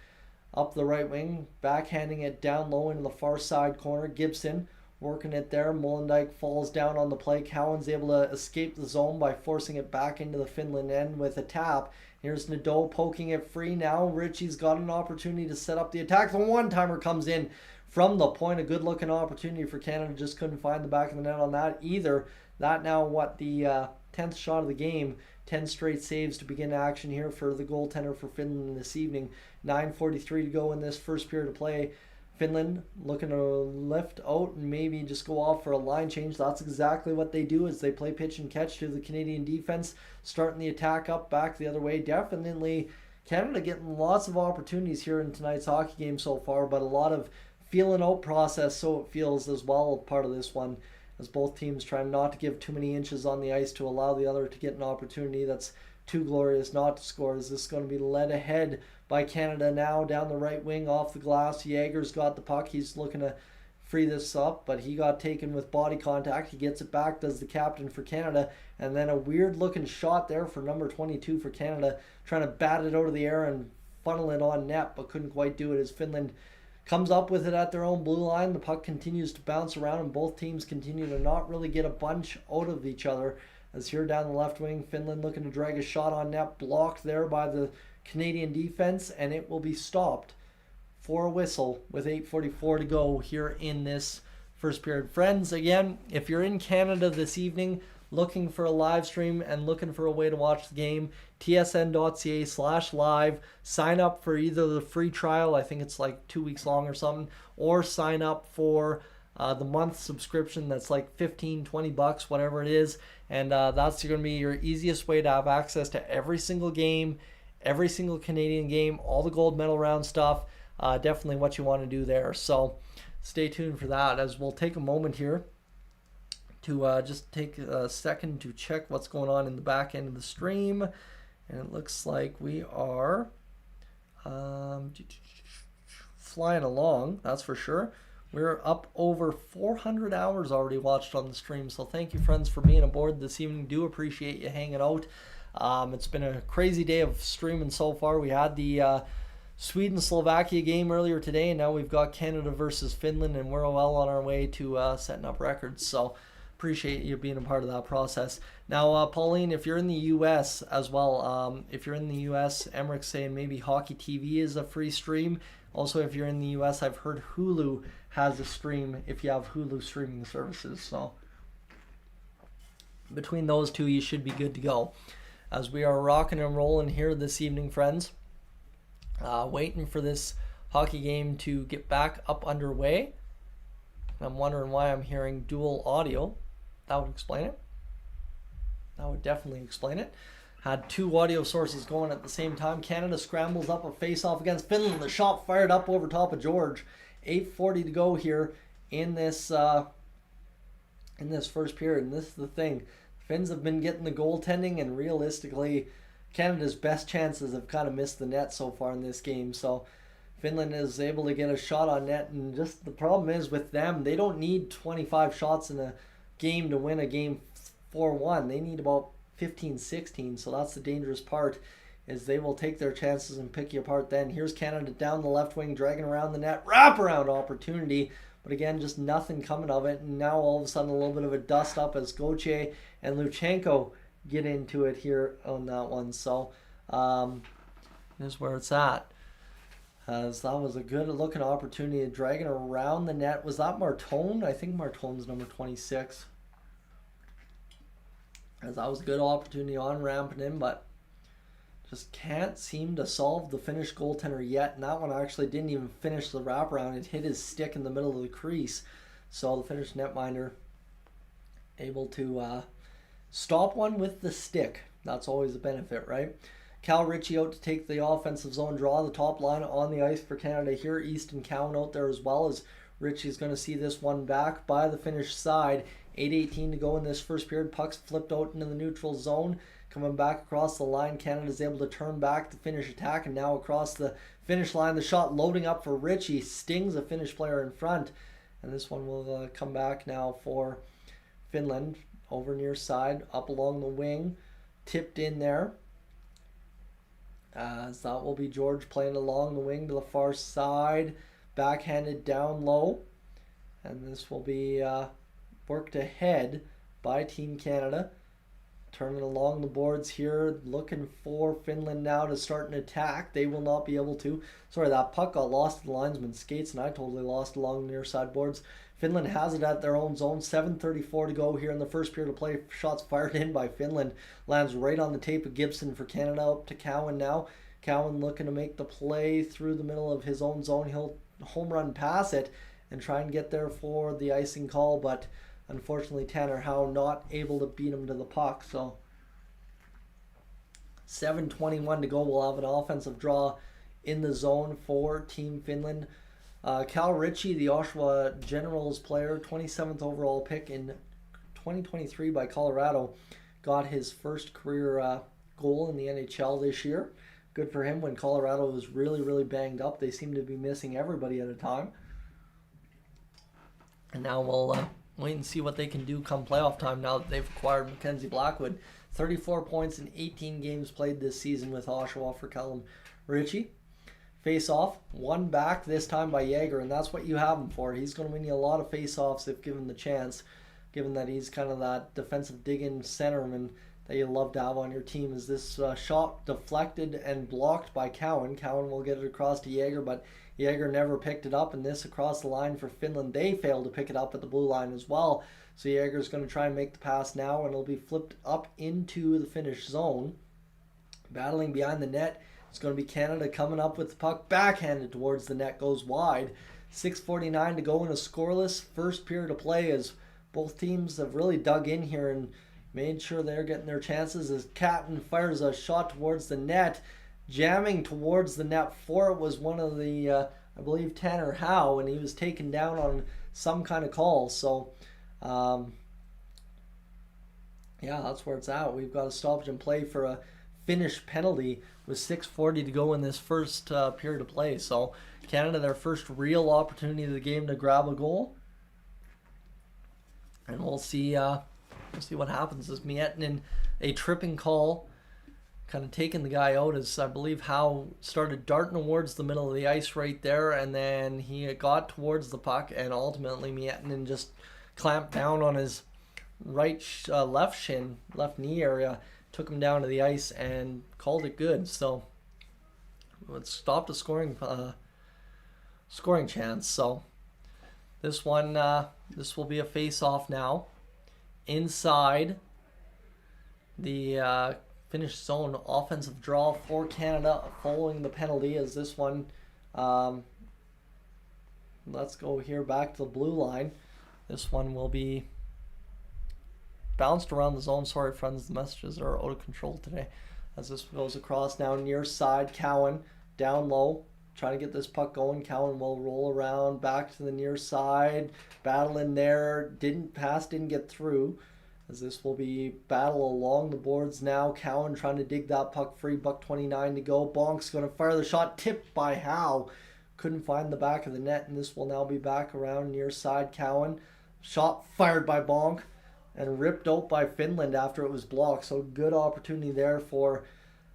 up the right wing, backhanding it down low into the far side corner. Gibson working it there. Molendyk falls down on the play. Cowan's able to escape the zone by forcing it back into the Finland end with a tap. Here's Nadeau poking it free now. Ritchie's got an opportunity to set up the attack. The one-timer comes in from the point. A good-looking opportunity for Canada. Just couldn't find the back of the net on that either. That now the 10th shot of the game. 10 straight saves to begin action here for the goaltender for Finland this evening. 9:43 to go in this first period of play. Finland looking to lift out and maybe just go off for a line change. That's exactly what they do as they play pitch and catch to the Canadian defense, starting the attack up back the other way. Definitely Canada getting lots of opportunities here in tonight's hockey game so far, but a lot of feeling out process, so it feels as well, part of this one, as both teams try not to give too many inches on the ice to allow the other to get an opportunity that's too glorious not to score. Is this going to be led ahead by Canada now down the right wing off the glass? Jaeger's got the puck. He's looking to free this up, but he got taken with body contact. He gets it back, does the captain for Canada, and then a weird looking shot there for number 22 for Canada, trying to bat it out of the air and funnel it on net, but couldn't quite do it as Finland comes up with it at their own blue line. The puck continues to bounce around, and both teams continue to not really get a bunch out of each other. As here down the left wing, Finland looking to drag a shot on net, blocked there by the Canadian defense, and it will be stopped for a whistle with 8:44 to go here in this first period. Friends, again, if you're in Canada this evening looking for a live stream and looking for a way to watch the game, tsn.ca/live, sign up for either the free trial, I think it's like 2 weeks long or something, or sign up for the month subscription that's like 15, 20 bucks, whatever it is. And that's going to be your easiest way to have access to every single game, every single Canadian game, all the gold medal round stuff. Definitely what you want to do there. So stay tuned for that, as we'll take a moment here to just take a second to check what's going on in the back end of the stream. And it looks like we are flying along, that's for sure. We're up over 400 hours already watched on the stream, so thank you, friends, for being aboard this evening. Do appreciate you hanging out. It's been a crazy day of streaming so far. We had the Sweden-Slovakia game earlier today, and now we've got Canada versus Finland, and we're well on our way to setting up records. So appreciate you being a part of that process. Now, Pauline, if you're in the U.S. as well, if you're in the U.S., Emmerich's saying maybe Hockey TV is a free stream. Also, if you're in the U.S., I've heard Hulu has a stream if you have Hulu streaming services. So between those two, you should be good to go. As we are rocking and rolling here this evening, friends, waiting for this hockey game to get back up underway. I'm wondering why I'm hearing dual audio. That would explain it. That would definitely explain it. Had two audio sources going at the same time. Canada scrambles up a face-off against Finland. The shot fired up over top of George. 8:40 to go here in this first period. And this is the thing. Finns have been getting the goaltending, and realistically, Canada's best chances have kind of missed the net so far in this game. So Finland is able to get a shot on net, and just the problem is with them, they don't need 25 shots in a game to win a game 4-1. They need about 15, 16, so that's the dangerous part, is they will take their chances and pick you apart then. Here's Canada down the left wing, dragging around the net, wraparound opportunity, but again, just nothing coming of it, and now all of a sudden a little bit of a dust up as Gauthier and Luchenko get into it here on that one. So this is where it's at. As that was a good looking opportunity, dragging around the net. Was that Martone? I think Martone's number 26. As that was a good opportunity on ramping in, but just can't seem to solve the Finnish goaltender yet. And that one actually didn't even finish the wraparound. It hit his stick in the middle of the crease. So the Finnish netminder able to stop one with the stick. That's always a benefit, right? Cal Ritchie out to take the offensive zone draw. The top line on the ice for Canada here. Easton Cowan out there as well, as Ritchie's going to see this one back by the Finnish side. 8:18 to go in this first period. Puck's flipped out into the neutral zone. Coming back across the line, Canada's able to turn back the Finnish attack, and now across the finish line, the shot loading up for Ritchie. Stings a Finnish player in front. And this one will come back now for Finland. Over near side, up along the wing. Tipped in there. As that will be George playing along the wing to the far side. Backhanded down low. And this will be worked ahead by Team Canada. Turning along the boards here, looking for Finland now to start an attack. They will not be able to. Sorry, that puck got lost to the linesman's skates, and I totally lost along the near side boards. Finland has it at their own zone. 7:34 to go here in the first period of play. Shots fired in by Finland. Lands right on the tape of Gibson for Canada. Up to Cowan now. Cowan looking to make the play through the middle of his own zone. He'll home run pass it and try and get there for the icing call, but unfortunately Tanner Howe not able to beat him to the puck. So 7:21 to go. We'll have an offensive draw in the zone for Team Finland. Cal Ritchie, the Oshawa Generals player, 27th overall pick in 2023 by Colorado, got his first career goal in the NHL this year. Good for him when Colorado was really, really banged up. They seem to be missing everybody at a time. And now we'll wait and see what they can do come playoff time now that they've acquired Mackenzie Blackwood. 34 points in 18 games played this season with Oshawa for Callum Ritchie. Face-off, one back this time by Yager, and that's what you have him for. He's going to win you a lot of face-offs if given the chance, given that he's kind of that defensive dig-in centerman that you love to have on your team. Is this shot deflected and blocked by Cowan. Cowan will get it across to Yager, but Yager never picked it up, and this across the line for Finland. They failed to pick it up at the blue line as well. So Yager's going to try and make the pass now, and it'll be flipped up into the Finnish zone. Battling behind the net, it's going to be Canada coming up with the puck, backhanded towards the net, goes wide. 6:49 to go in a scoreless first period of play as both teams have really dug in here and made sure they're getting their chances as Catton fires a shot towards the net, jamming towards the net for it was one of the, I believe, Tanner Howe, and he was taken down on some kind of call. So, yeah, that's where it's at. We've got a stoppage in play for a Finnish penalty with 6:40 to go in this first period of play. So Canada, their first real opportunity of the game to grab a goal. And we'll see what happens as Miettinen, a tripping call, kind of taking the guy out as I believe Howe started darting towards the middle of the ice right there, and then he got towards the puck, and ultimately Miettinen just clamped down on his left knee area, took him down to the ice and called it good. So it stopped a scoring chance. So this one, this will be a face-off now inside the Finnish zone. Offensive draw for Canada following the penalty as this one, let's go here back to the blue line. This one will be bounced around the zone. Sorry, friends, the messages are out of control today. As this goes across now near side, Cowan down low, trying to get this puck going. Cowan will roll around back to the near side, battle in there, didn't get through. As this will be battle along the boards now. Cowan trying to dig that puck free, $1:29 to go. Bonk's going to fire the shot, tipped by Howe. Couldn't find the back of the net, and this will now be back around near side. Cowan, shot fired by Bonk and ripped out by Finland after it was blocked. So good opportunity there for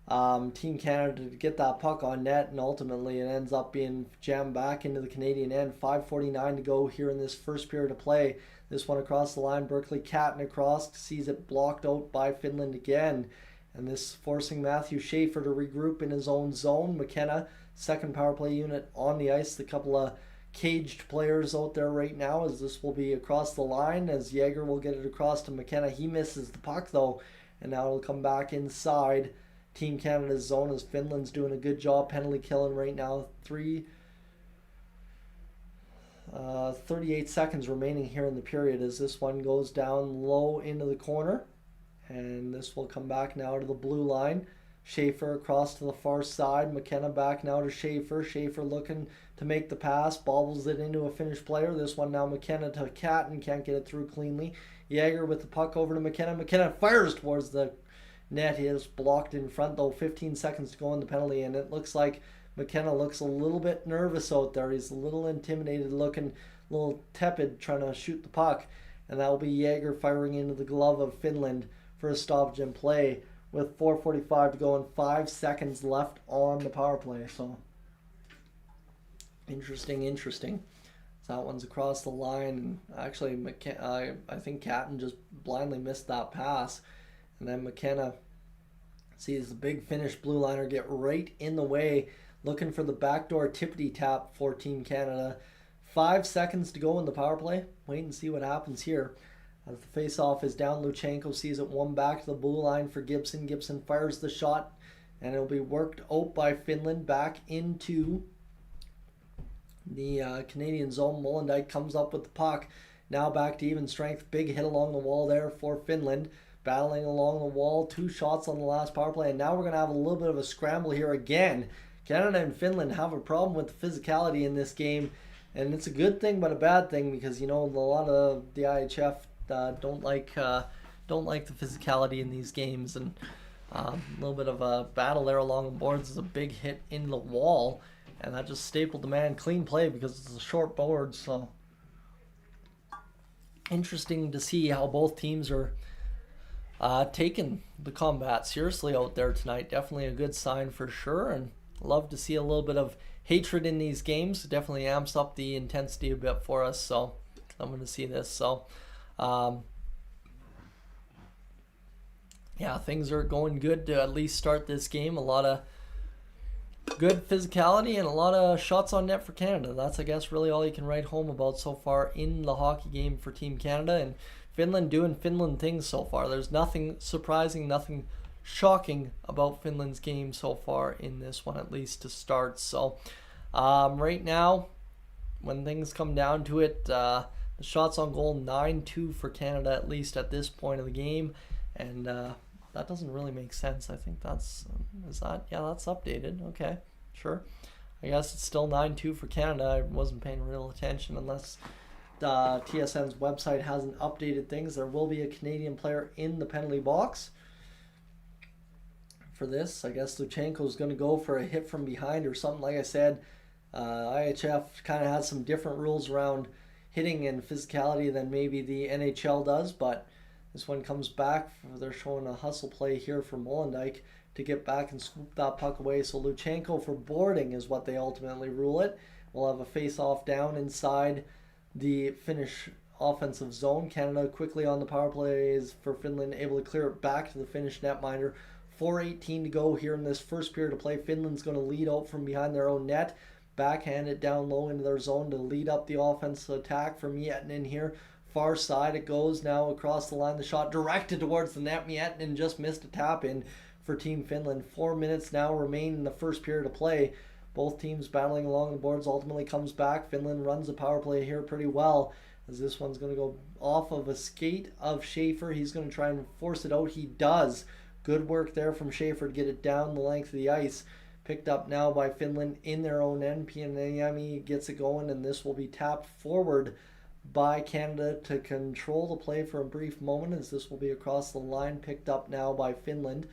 Team Canada to get that puck on net, and ultimately it ends up being jammed back into the Canadian end. 5:49 to go here in this first period of play. This one across the line, Berkeley Catton across, sees it blocked out by Finland again. And this forcing Matthew Schaefer to regroup in his own zone. McKenna, second power play unit on the ice. The couple of caged players out there right now as this will be across the line as Jaeger will get it across to McKenna. He misses the puck though, and now it'll come back inside Team Canada's zone as Finland's doing a good job penalty killing right now. 38 seconds remaining here in the period as this one goes down low into the corner, and this will come back now to the blue line. Schaefer across to the far side. McKenna back now to Schaefer. Schaefer looking to make the pass. Bobbles it into a Finnish player. This one now McKenna to Catton. Can't get it through cleanly. Jaeger with the puck over to McKenna. McKenna fires towards the net. He is blocked in front though. 15 seconds to go in the penalty, and it looks like McKenna looks a little bit nervous out there. He's a little intimidated looking, a little tepid trying to shoot the puck. And that will be Jaeger firing into the glove of Finland for a stoppage in play with 4:45 to go and 5 seconds left on the power play. So interesting. So that one's across the line. Actually, I think Catton just blindly missed that pass. And then McKenna sees the big Finnish blue liner get right in the way, looking for the backdoor tippity tap for Team Canada. 5 seconds to go in the power play. Wait and see what happens here. As the face-off is down, Luchenko sees it one back to the blue line for Gibson. Gibson fires the shot, and it'll be worked out by Finland back into the Canadian zone. Mollendijk comes up with the puck. Now back to even strength. Big hit along the wall there for Finland. Battling along the wall. 2 shots on the last power play, and now we're going to have a little bit of a scramble here again. Canada and Finland have a problem with the physicality in this game, and it's a good thing but a bad thing because, you know, a lot of the IIHF don't like the physicality in these games, and a little bit of a battle there along the boards is a big hit in the wall, and that just stapled the man. Clean play because it's a short board. So interesting to see how both teams are taking the combat seriously out there tonight. Definitely a good sign for sure, and love to see a little bit of hatred in these games. It definitely amps up the intensity a bit for us, so I'm going to see this. So yeah, things are going good to at least start this game. A lot of good physicality and a lot of shots on net for Canada. That's, I guess, really all you can write home about so far in the hockey game for Team Canada, and Finland doing Finland things so far. There's nothing surprising, nothing shocking about Finland's game so far in this one, at least to start. So right now when things come down to it, the shots on goal 9-2 for Canada, at least at this point of the game. And that doesn't really make sense. I think that's updated. Okay, sure. I guess it's still 9-2 for Canada. I wasn't paying real attention unless TSN's website hasn't updated things. There will be a Canadian player in the penalty box for this. I guess Luchenko's going to go for a hit from behind or something. Like I said, IIHF kind of has some different rules around hitting and physicality than maybe the NHL does, but this one comes back. They're showing a hustle play here for Molendyk to get back and swoop that puck away. So Luchenko for boarding is what they ultimately rule it. We'll have a face-off down inside the Finnish offensive zone. Canada quickly on the power play is for Finland, able to clear it back to the Finnish netminder. 4:18 to go here in this first period of play. Finland's going to lead out from behind their own net. Backhand it down low into their zone to lead up the offensive attack for Miettinen here. Far side it goes now across the line. The shot directed towards the net. Miettinen just missed a tap in for Team Finland. 4 minutes now remain in the first period of play. Both teams battling along the boards. Ultimately comes back. Finland runs the power play here pretty well, as this one's going to go off of a skate of Schaefer. He's going to try and force it out. He does. Good work there from Schaefer to get it down the length of the ice. Picked up now by Finland in their own end. Pieniemi gets it going, and this will be tapped forward by Canada to control the play for a brief moment, as this will be across the line. Picked up now by Finland.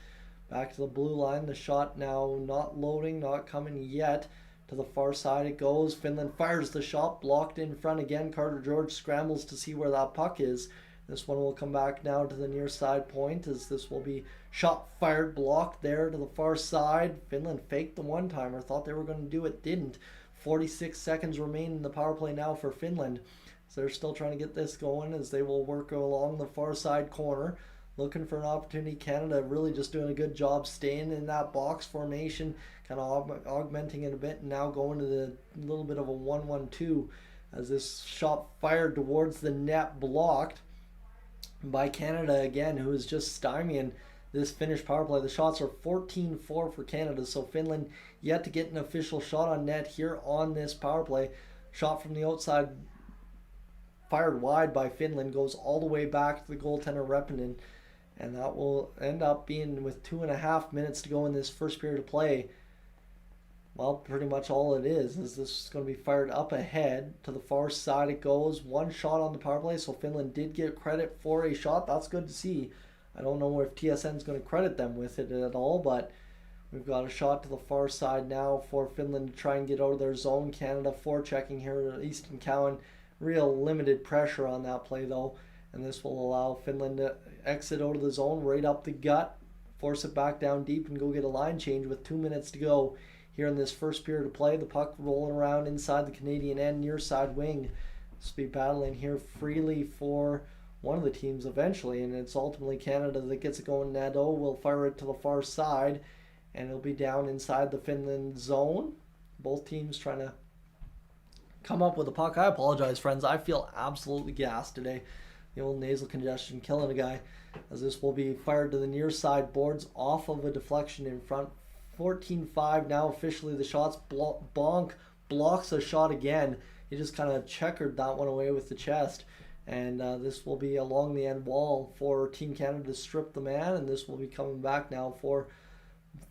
Back to the blue line. The shot now not loading, not coming yet. To the far side it goes. Finland fires the shot. Blocked in front again. Carter George scrambles to see where that puck is. This one will come back now to the near side point, as this will be shot fired, blocked there to the far side. Finland faked the one-timer. Thought they were going to do it. Didn't. 46 seconds remain in the power play now for Finland. So they're still trying to get this going, as they will work along the far side corner. Looking for an opportunity. Canada really just doing a good job staying in that box formation, kind of augmenting it a bit, and now going to the little bit of a 1-1-2, as this shot fired towards the net, blocked by Canada again, who is just stymieing this Finnish power play. The shots are 14-4 for Canada, so Finland yet to get an official shot on net here on this power play. Shot from the outside, fired wide by Finland, goes all the way back to the goaltender Reppinen, and that will end up being, with 2.5 minutes to go in this first period of play, well, pretty much all it is this is going to be fired up ahead. To the far side it goes. One shot on the power play, so Finland did get credit for a shot. That's good to see. I don't know if TSN's going to credit them with it at all, but we've got a shot to the far side now for Finland to try and get out of their zone. Canada forechecking here. Easton Cowan, real limited pressure on that play though, and this will allow Finland to exit out of the zone right up the gut, force it back down deep, and go get a line change with 2 minutes to go here in this first period of play. The puck rolling around inside the Canadian end, near side wing. This will be battling here freely for one of the teams eventually, and it's ultimately Canada that gets it going. Nadeau will fire it to the far side, and it'll be down inside the Finland zone. Both teams trying to come up with a puck. I apologize, friends. I feel absolutely gassed today. The old nasal congestion killing a guy, as this will be fired to the near side boards off of a deflection in front. 14-5 now officially. The shots. Bonk blocks a shot again. He just kind of checkered that one away with the chest. And this will be along the end wall for Team Canada to strip the man. And this will be coming back now for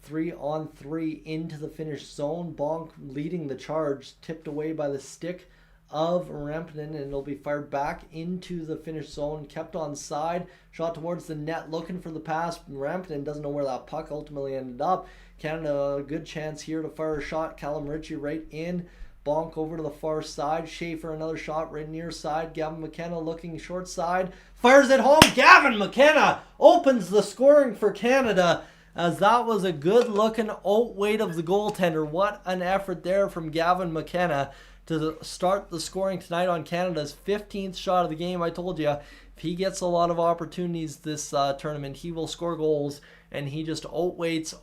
3-on-3 into the Finnish zone. Bonk leading the charge. Tipped away by the stick of Rampinen, and it'll be fired back into the Finnish zone. Kept on side. Shot towards the net, looking for the pass. Rampinen doesn't know where that puck ultimately ended up. Canada, a good chance here to fire a shot. Callum Ritchie right in. Bonk over to the far side. Schaefer, another shot right near side. Gavin McKenna looking short side. Fires it home. Gavin McKenna opens the scoring for Canada, as that was a good looking outweight of the goaltender. What an effort there from Gavin McKenna to start the scoring tonight on Canada's 15th shot of the game. I told you, if he gets a lot of opportunities this tournament, he will score goals, and he just outweights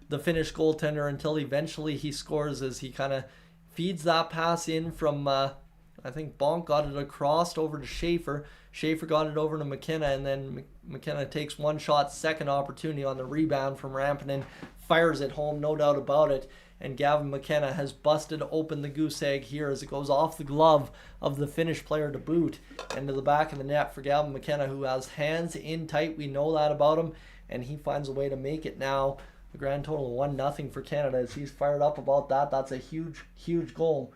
the Finnish goaltender until eventually he scores, as he kind of feeds that pass in from, I think Bonk got it across over to Schaefer. Schaefer got it over to McKenna, and then McKenna takes one shot, second opportunity on the rebound from Rampinen, fires it home, no doubt about it. and Gavin McKenna has busted open the goose egg here as it goes off the glove of the Finnish player to boot into the back of the net for Gavin McKenna, who has hands in tight. We know that about him, and he finds a way to make it now. A grand total of 1-0 for Canada as he's fired up about that. That's a huge, huge goal.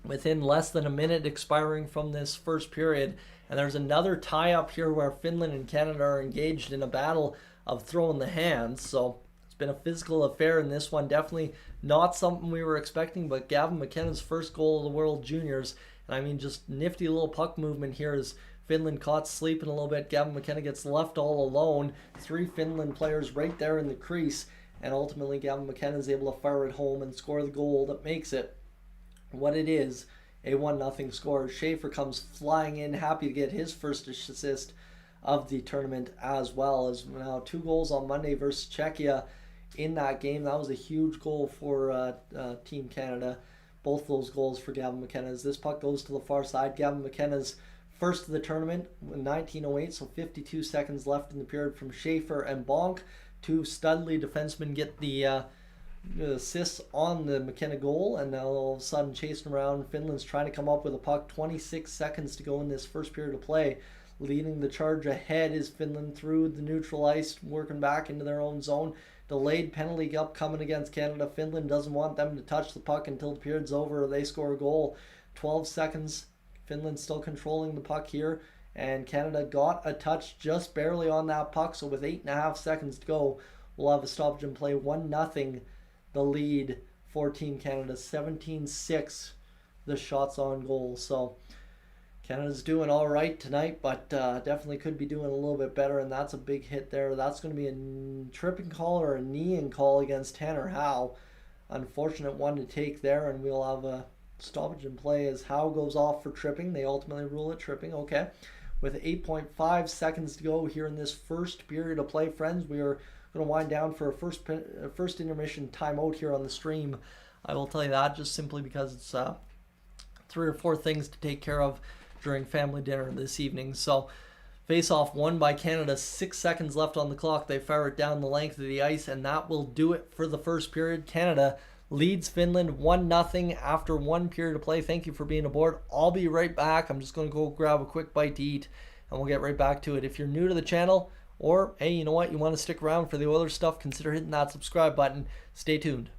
Within less than a minute expiring from this first period, and there's another tie-up here where Finland and Canada are engaged in a battle of throwing the hands. So it's been a physical affair in this one. Definitely not something we were expecting, but Gavin McKenna's first goal of the World Juniors. And I mean, just nifty little puck movement here as Finland caught sleeping a little bit. Gavin McKenna gets left all alone. 3 Finland players right there in the crease. And ultimately, Gavin McKenna is able to fire it home and score the goal that makes it what it is, a 1-0 score. Schaefer comes flying in, happy to get his first assist of the tournament, as well as now 2 goals on Monday versus Czechia in that game. That was a huge goal for Team Canada. Both those goals for Gavin McKenna. As this puck goes to the far side, Gavin McKenna's first of the tournament, 19:08, so 52 seconds left in the period from Schaefer and Bonk. 2 Studley defensemen get the assists on the McKenna goal, and now all of a sudden chasing around. Finland's trying to come up with a puck. 26 seconds to go in this first period of play. Leading the charge ahead is Finland through the neutral ice, working back into their own zone. Delayed penalty upcoming against Canada. Finland doesn't want them to touch the puck until the period's over or they score a goal. 12 seconds. Finland still controlling the puck here, and Canada got a touch just barely on that puck, so with 8.5 seconds to go, we'll have a stoppage in play. 1-0 the lead for Team Canada. 17-6 the shots on goal. So Canada's doing all right tonight, but definitely could be doing a little bit better, and that's a big hit there. That's going to be a tripping call or a kneeing call against Tanner Howe. Unfortunate one to take there, and we'll have a stoppage in play as Howe goes off for tripping. They ultimately rule it tripping. Okay. With 8.5 seconds to go here in this first period of play, friends, we are going to wind down for a first intermission timeout here on the stream. I will tell you that just simply because it's 3 or 4 things to take care of during family dinner this evening. So face-off won by Canada. 6 seconds left on the clock. They fire it down the length of the ice, and that will do it for the first period. Canada leads Finland 1-0 after 1 period of play. Thank you for being aboard. I'll be right back. I'm just going to go grab a quick bite to eat, and we'll get right back to it. If you're new to the channel, or hey, you know what, you want to stick around for the Oilers stuff, consider hitting that subscribe button. Stay tuned.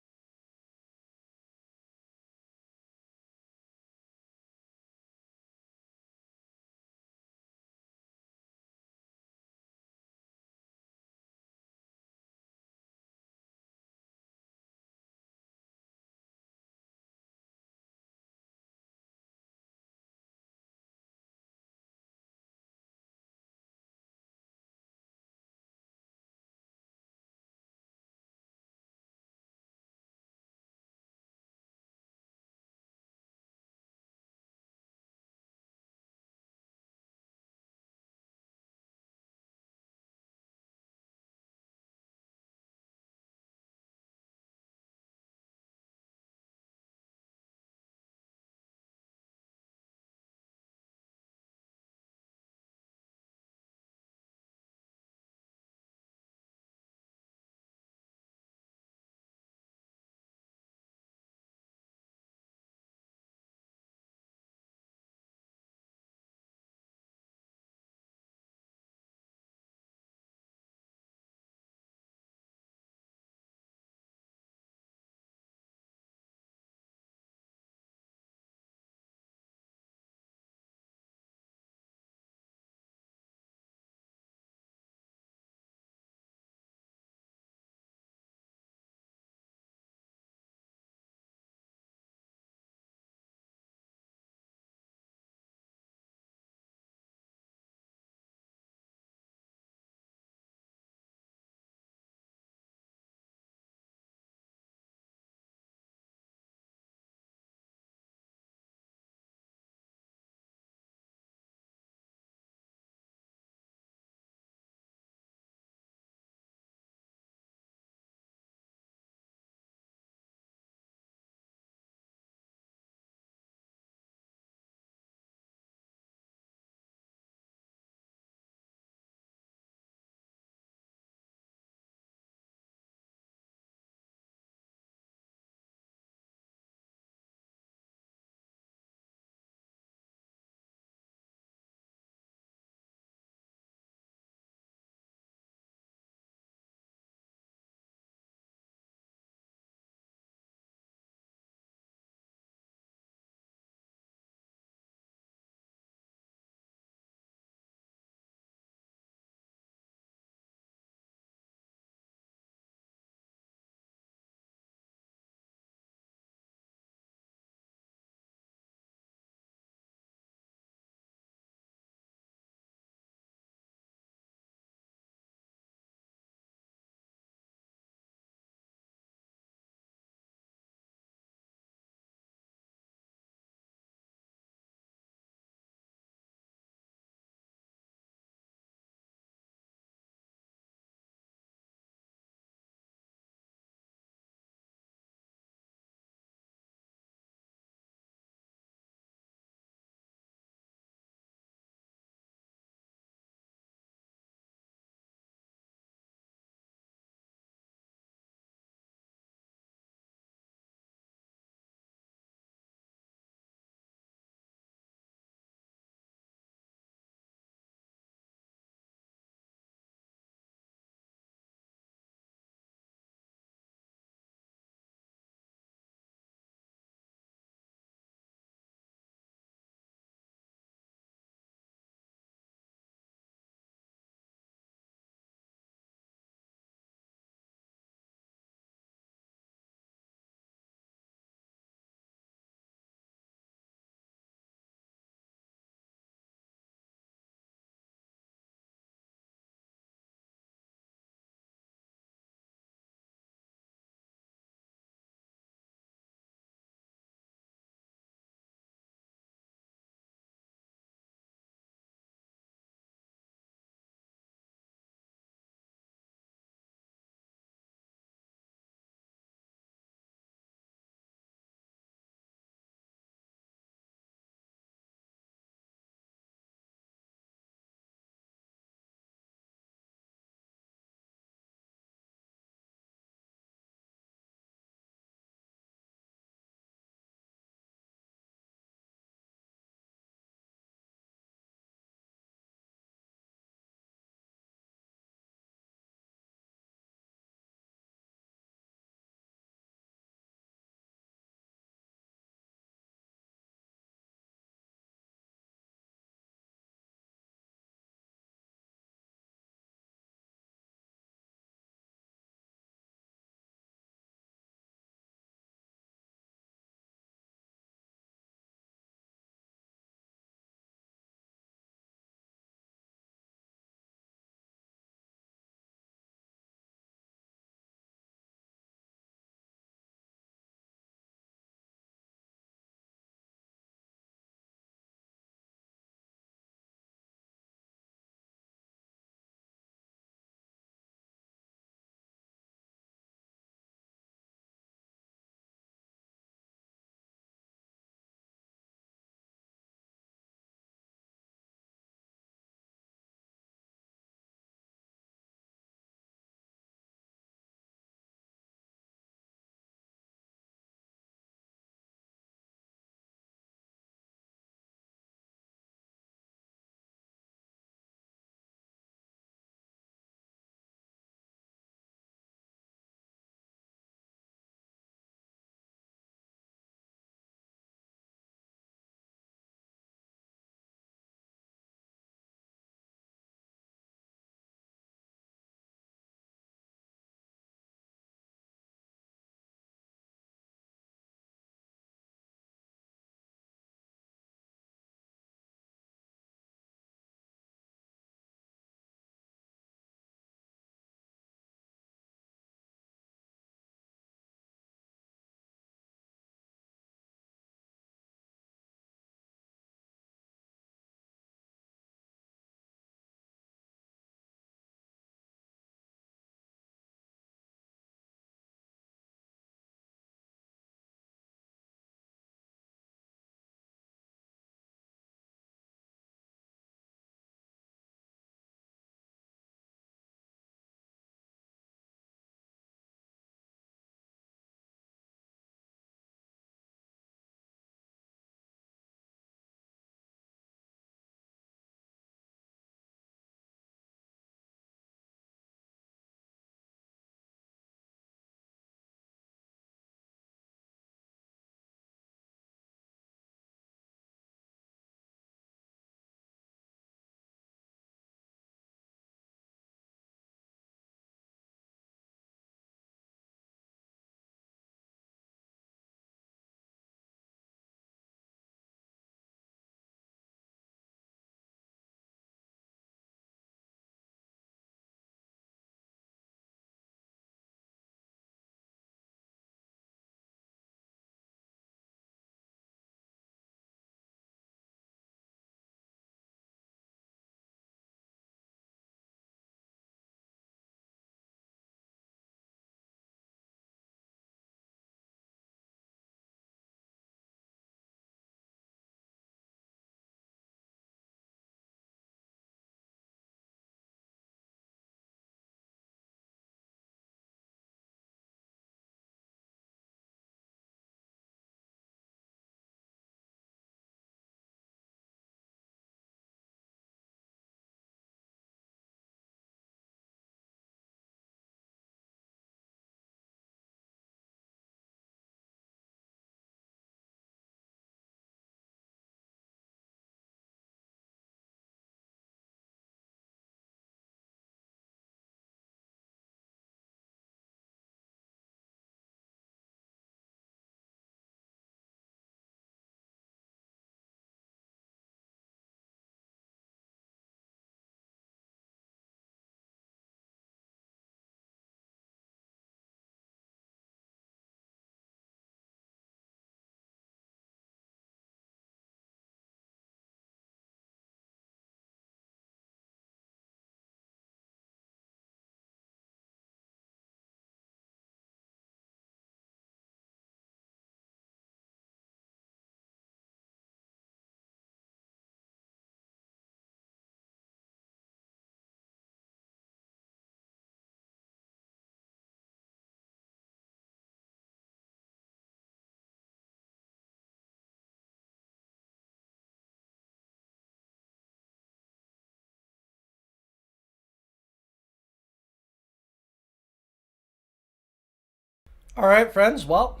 All right, friends. Well,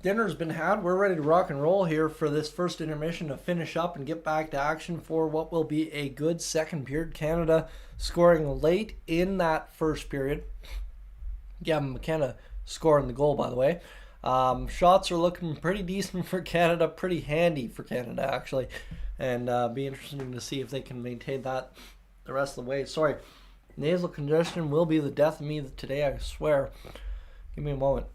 dinner's been had. We're ready to rock and roll here for this first intermission to finish up and get back to action for what will be a good second period. Canada scoring late in that first period. Gavin McKenna scoring the goal, by the way. Shots are looking pretty decent for Canada, pretty handy for Canada, actually. And be interesting to see if they can maintain that the rest of the way. Sorry, nasal congestion will be the death of me today, I swear. Give me a moment.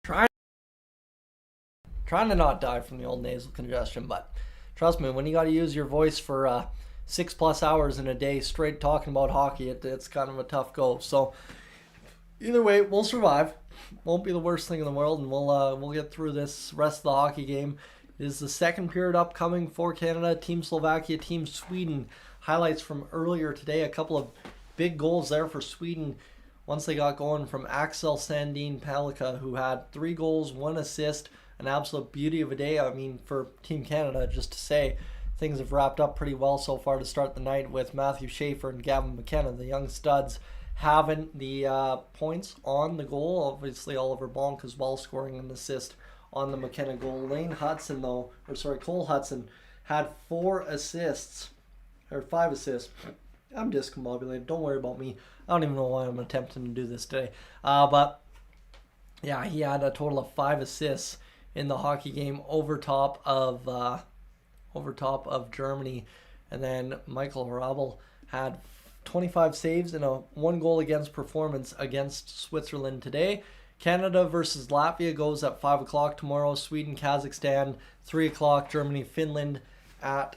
Trying trying to not die from the old nasal congestion, but trust me, when you got to use your voice for 6+ hours in a day straight talking about hockey, it's kind of a tough go. So either way, we'll survive. Won't be the worst thing in the world, and we'll get through this rest of the hockey game. It is the second period upcoming for Canada. Team Slovakia, Team Sweden. Highlights from earlier today. A couple of big goals there for Sweden once they got going from Axel Sandin Palika, who had 3 goals, 1 assist, an absolute beauty of a day. I mean, for Team Canada, just to say, things have wrapped up pretty well so far to start the night with Matthew Schaefer and Gavin McKenna, the young studs, having the points on the goal. Obviously, Oliver Bonk as well scoring an assist on the McKenna goal. Cole Hudson had 4 assists, or 5 assists. I'm discombobulated. Don't worry about me. I don't even know why I'm attempting to do this today. But yeah, he had a total of 5 assists in the hockey game over top of Germany, and then Michael Hrabal had 25 saves and a 1 goal against performance against Switzerland today. Canada versus Latvia goes at 5 o'clock tomorrow. Sweden, Kazakhstan, 3 o'clock. Germany, Finland at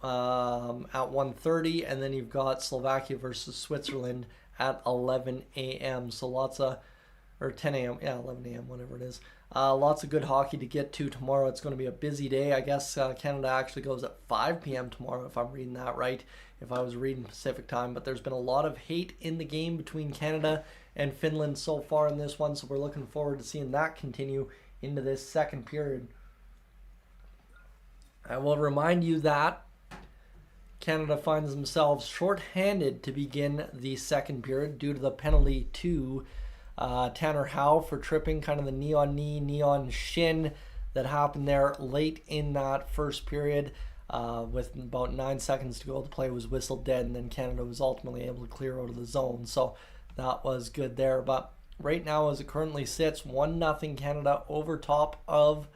1:30, and then you've got Slovakia versus Switzerland at 11 a.m. So lots of, or 10 a.m. Yeah, 11 a.m. whatever it is. Lots of good hockey to get to tomorrow. It's going to be a busy day. I guess Canada actually goes at 5 p.m. tomorrow, if I'm reading that right, if I was reading Pacific time. But there's been a lot of hate in the game between Canada and Finland so far in this one, so we're looking forward to seeing that continue into this second period. I will remind you that Canada finds themselves shorthanded to begin the second period due to the penalty to Tanner Howe for tripping, kind of the knee on knee, knee on shin that happened there late in that first period. With about 9 seconds to go, the play was whistled dead, and then Canada was ultimately able to clear out of the zone. So that was good there. But right now, as it currently sits, 1-0 Canada over top of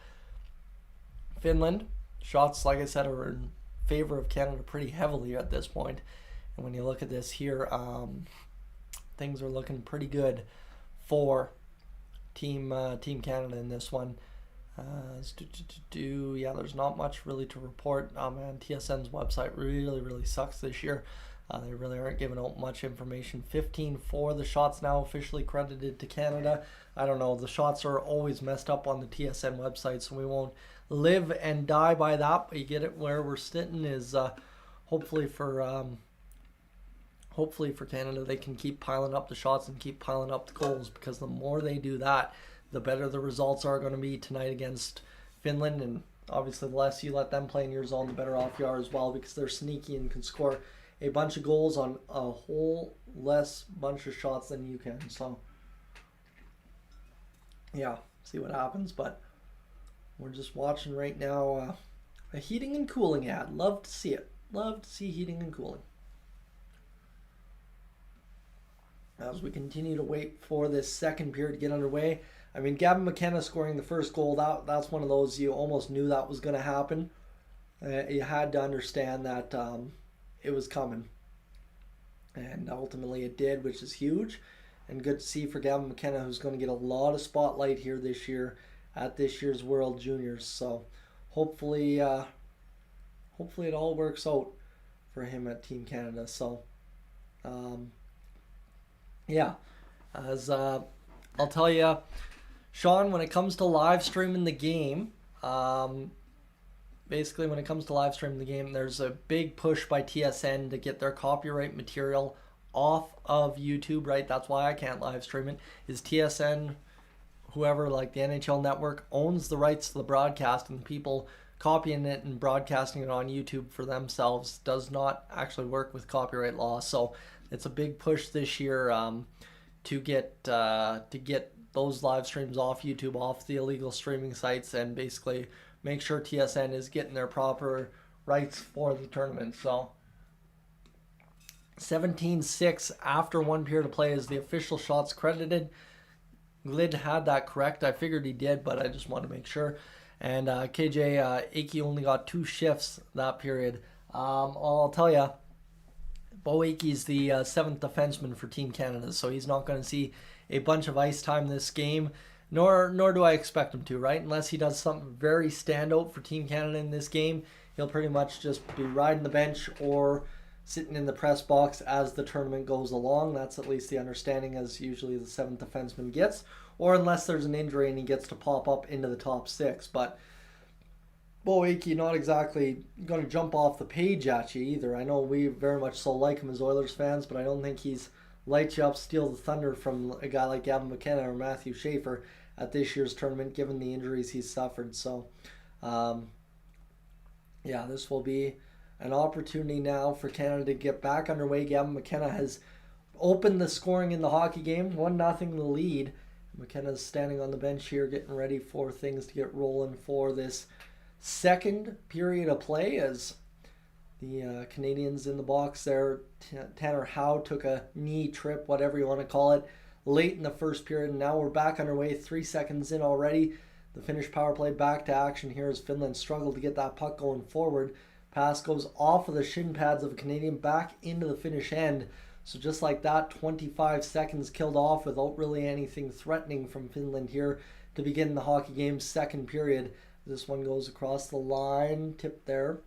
Finland. Shots, like I said, are in favor of Canada pretty heavily at this point. And when you look at this here, things are looking pretty good for Team Canada in this one. Yeah, there's not much really to report. Oh man, TSN's website really sucks this year. They really aren't giving out much information. 15 for the shots now officially credited to Canada. I don't know, the shots are always messed up on the TSN website, so we won't live and die by that. But you get it, where we're sitting is hopefully for Canada, they can keep piling up the shots and keep piling up the goals, because the more they do that, the better the results are going to be tonight against Finland. And obviously the less you let them play in your zone, the better off you are as well, because they're sneaky and can score a bunch of goals on a whole less bunch of shots than you can. So yeah, see what happens. But we're just watching right now a heating and cooling ad. Love to see it. Love to see heating and cooling. As we continue to wait for this second period to get underway. I mean, Gavin McKenna scoring the first goal, that's one of those you almost knew that was going to happen. You had to understand that it was coming. And ultimately it did, which is huge. And good to see for Gavin McKenna, who's going to get a lot of spotlight here this year at this year's World Juniors. So hopefully it all works out for him at Team Canada. So yeah, as I'll tell you, Sean, when it comes to live streaming the game, basically when it comes to live streaming the game, there's a big push by TSN to get their copyright material off of YouTube, right? That's why I can't live stream it. Is TSN, whoever, like the NHL Network, owns the rights to the broadcast, and people copying it and broadcasting it on YouTube for themselves does not actually work with copyright law. So it's a big push this year to get those live streams off YouTube, off the illegal streaming sites, and basically make sure TSN is getting their proper rights for the tournament. So 17-6 after 1 period of play is the official shots credited. Glid had that correct. I figured he did, but I just wanted to make sure. And KJ Akey only got 2 shifts that period. I'll tell you, Bo Akey's the 7th defenseman for Team Canada, so he's not going to see a bunch of ice time this game, nor do I expect him to, right? Unless he does something very standout for Team Canada in this game, he'll pretty much just be riding the bench or sitting in the press box as the tournament goes along. That's at least the understanding, as usually the 7th defenseman gets, or unless there's an injury and he gets to pop up into the top 6. But Bo Akey not exactly going to jump off the page at you either. I know we very much so like him as Oilers fans, but I don't think he's light you up, steal the thunder from a guy like Gavin McKenna or Matthew Schaefer at this year's tournament, given the injuries he's suffered. So, yeah, this will be an opportunity now for Canada to get back underway. Gavin McKenna has opened the scoring in the hockey game, 1-0 the lead. McKenna's standing on the bench here, getting ready for things to get rolling for this second period of play, as the Canadians in the box there. Tanner Howe took a knee trip, whatever you want to call it, late in the first period. And now we're back underway, 3 seconds in already. The Finnish power play back to action here as Finland struggled to get that puck going forward. Pass goes off of the shin pads of a Canadian back into the Finnish end. So just like that, 25 seconds killed off without really anything threatening from Finland here to begin the hockey game's second period. This one goes across the line, tipped there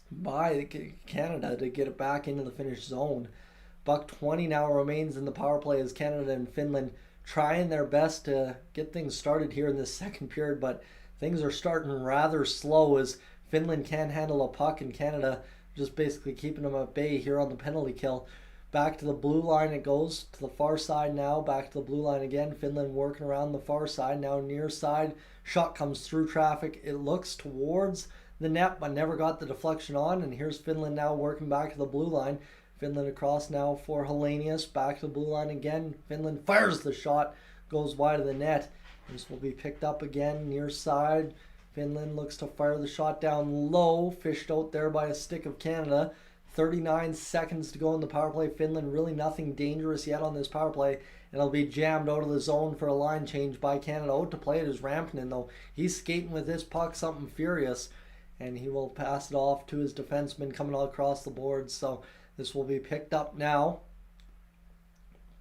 by Canada to get it back into the Finnish zone. $1:20 now remains in the power play as Canada and Finland trying their best to get things started here in this second period, but things are starting rather slow as Finland can't handle a puck and Canada just basically keeping them at bay here on the penalty kill. Back to the blue line it goes, to the far side now, back to the blue line again. Finland working around the far side, now near side. Shot comes through traffic. It looks towards the net, but never got the deflection on. And here's Finland now working back to the blue line. Finland across now for Hellenius, back to the blue line again. Finland fires the shot, goes wide of the net. This will be picked up again, near side. Finland looks to fire the shot down low, fished out there by a stick of Canada. 39 seconds to go in the power play. Finland really nothing dangerous yet on this power play. And it'll be jammed out of the zone for a line change by Canada. Out to play it is Rampinen, though. He's skating with this puck something furious. And he will pass it off to his defenseman coming all across the board. So this will be picked up now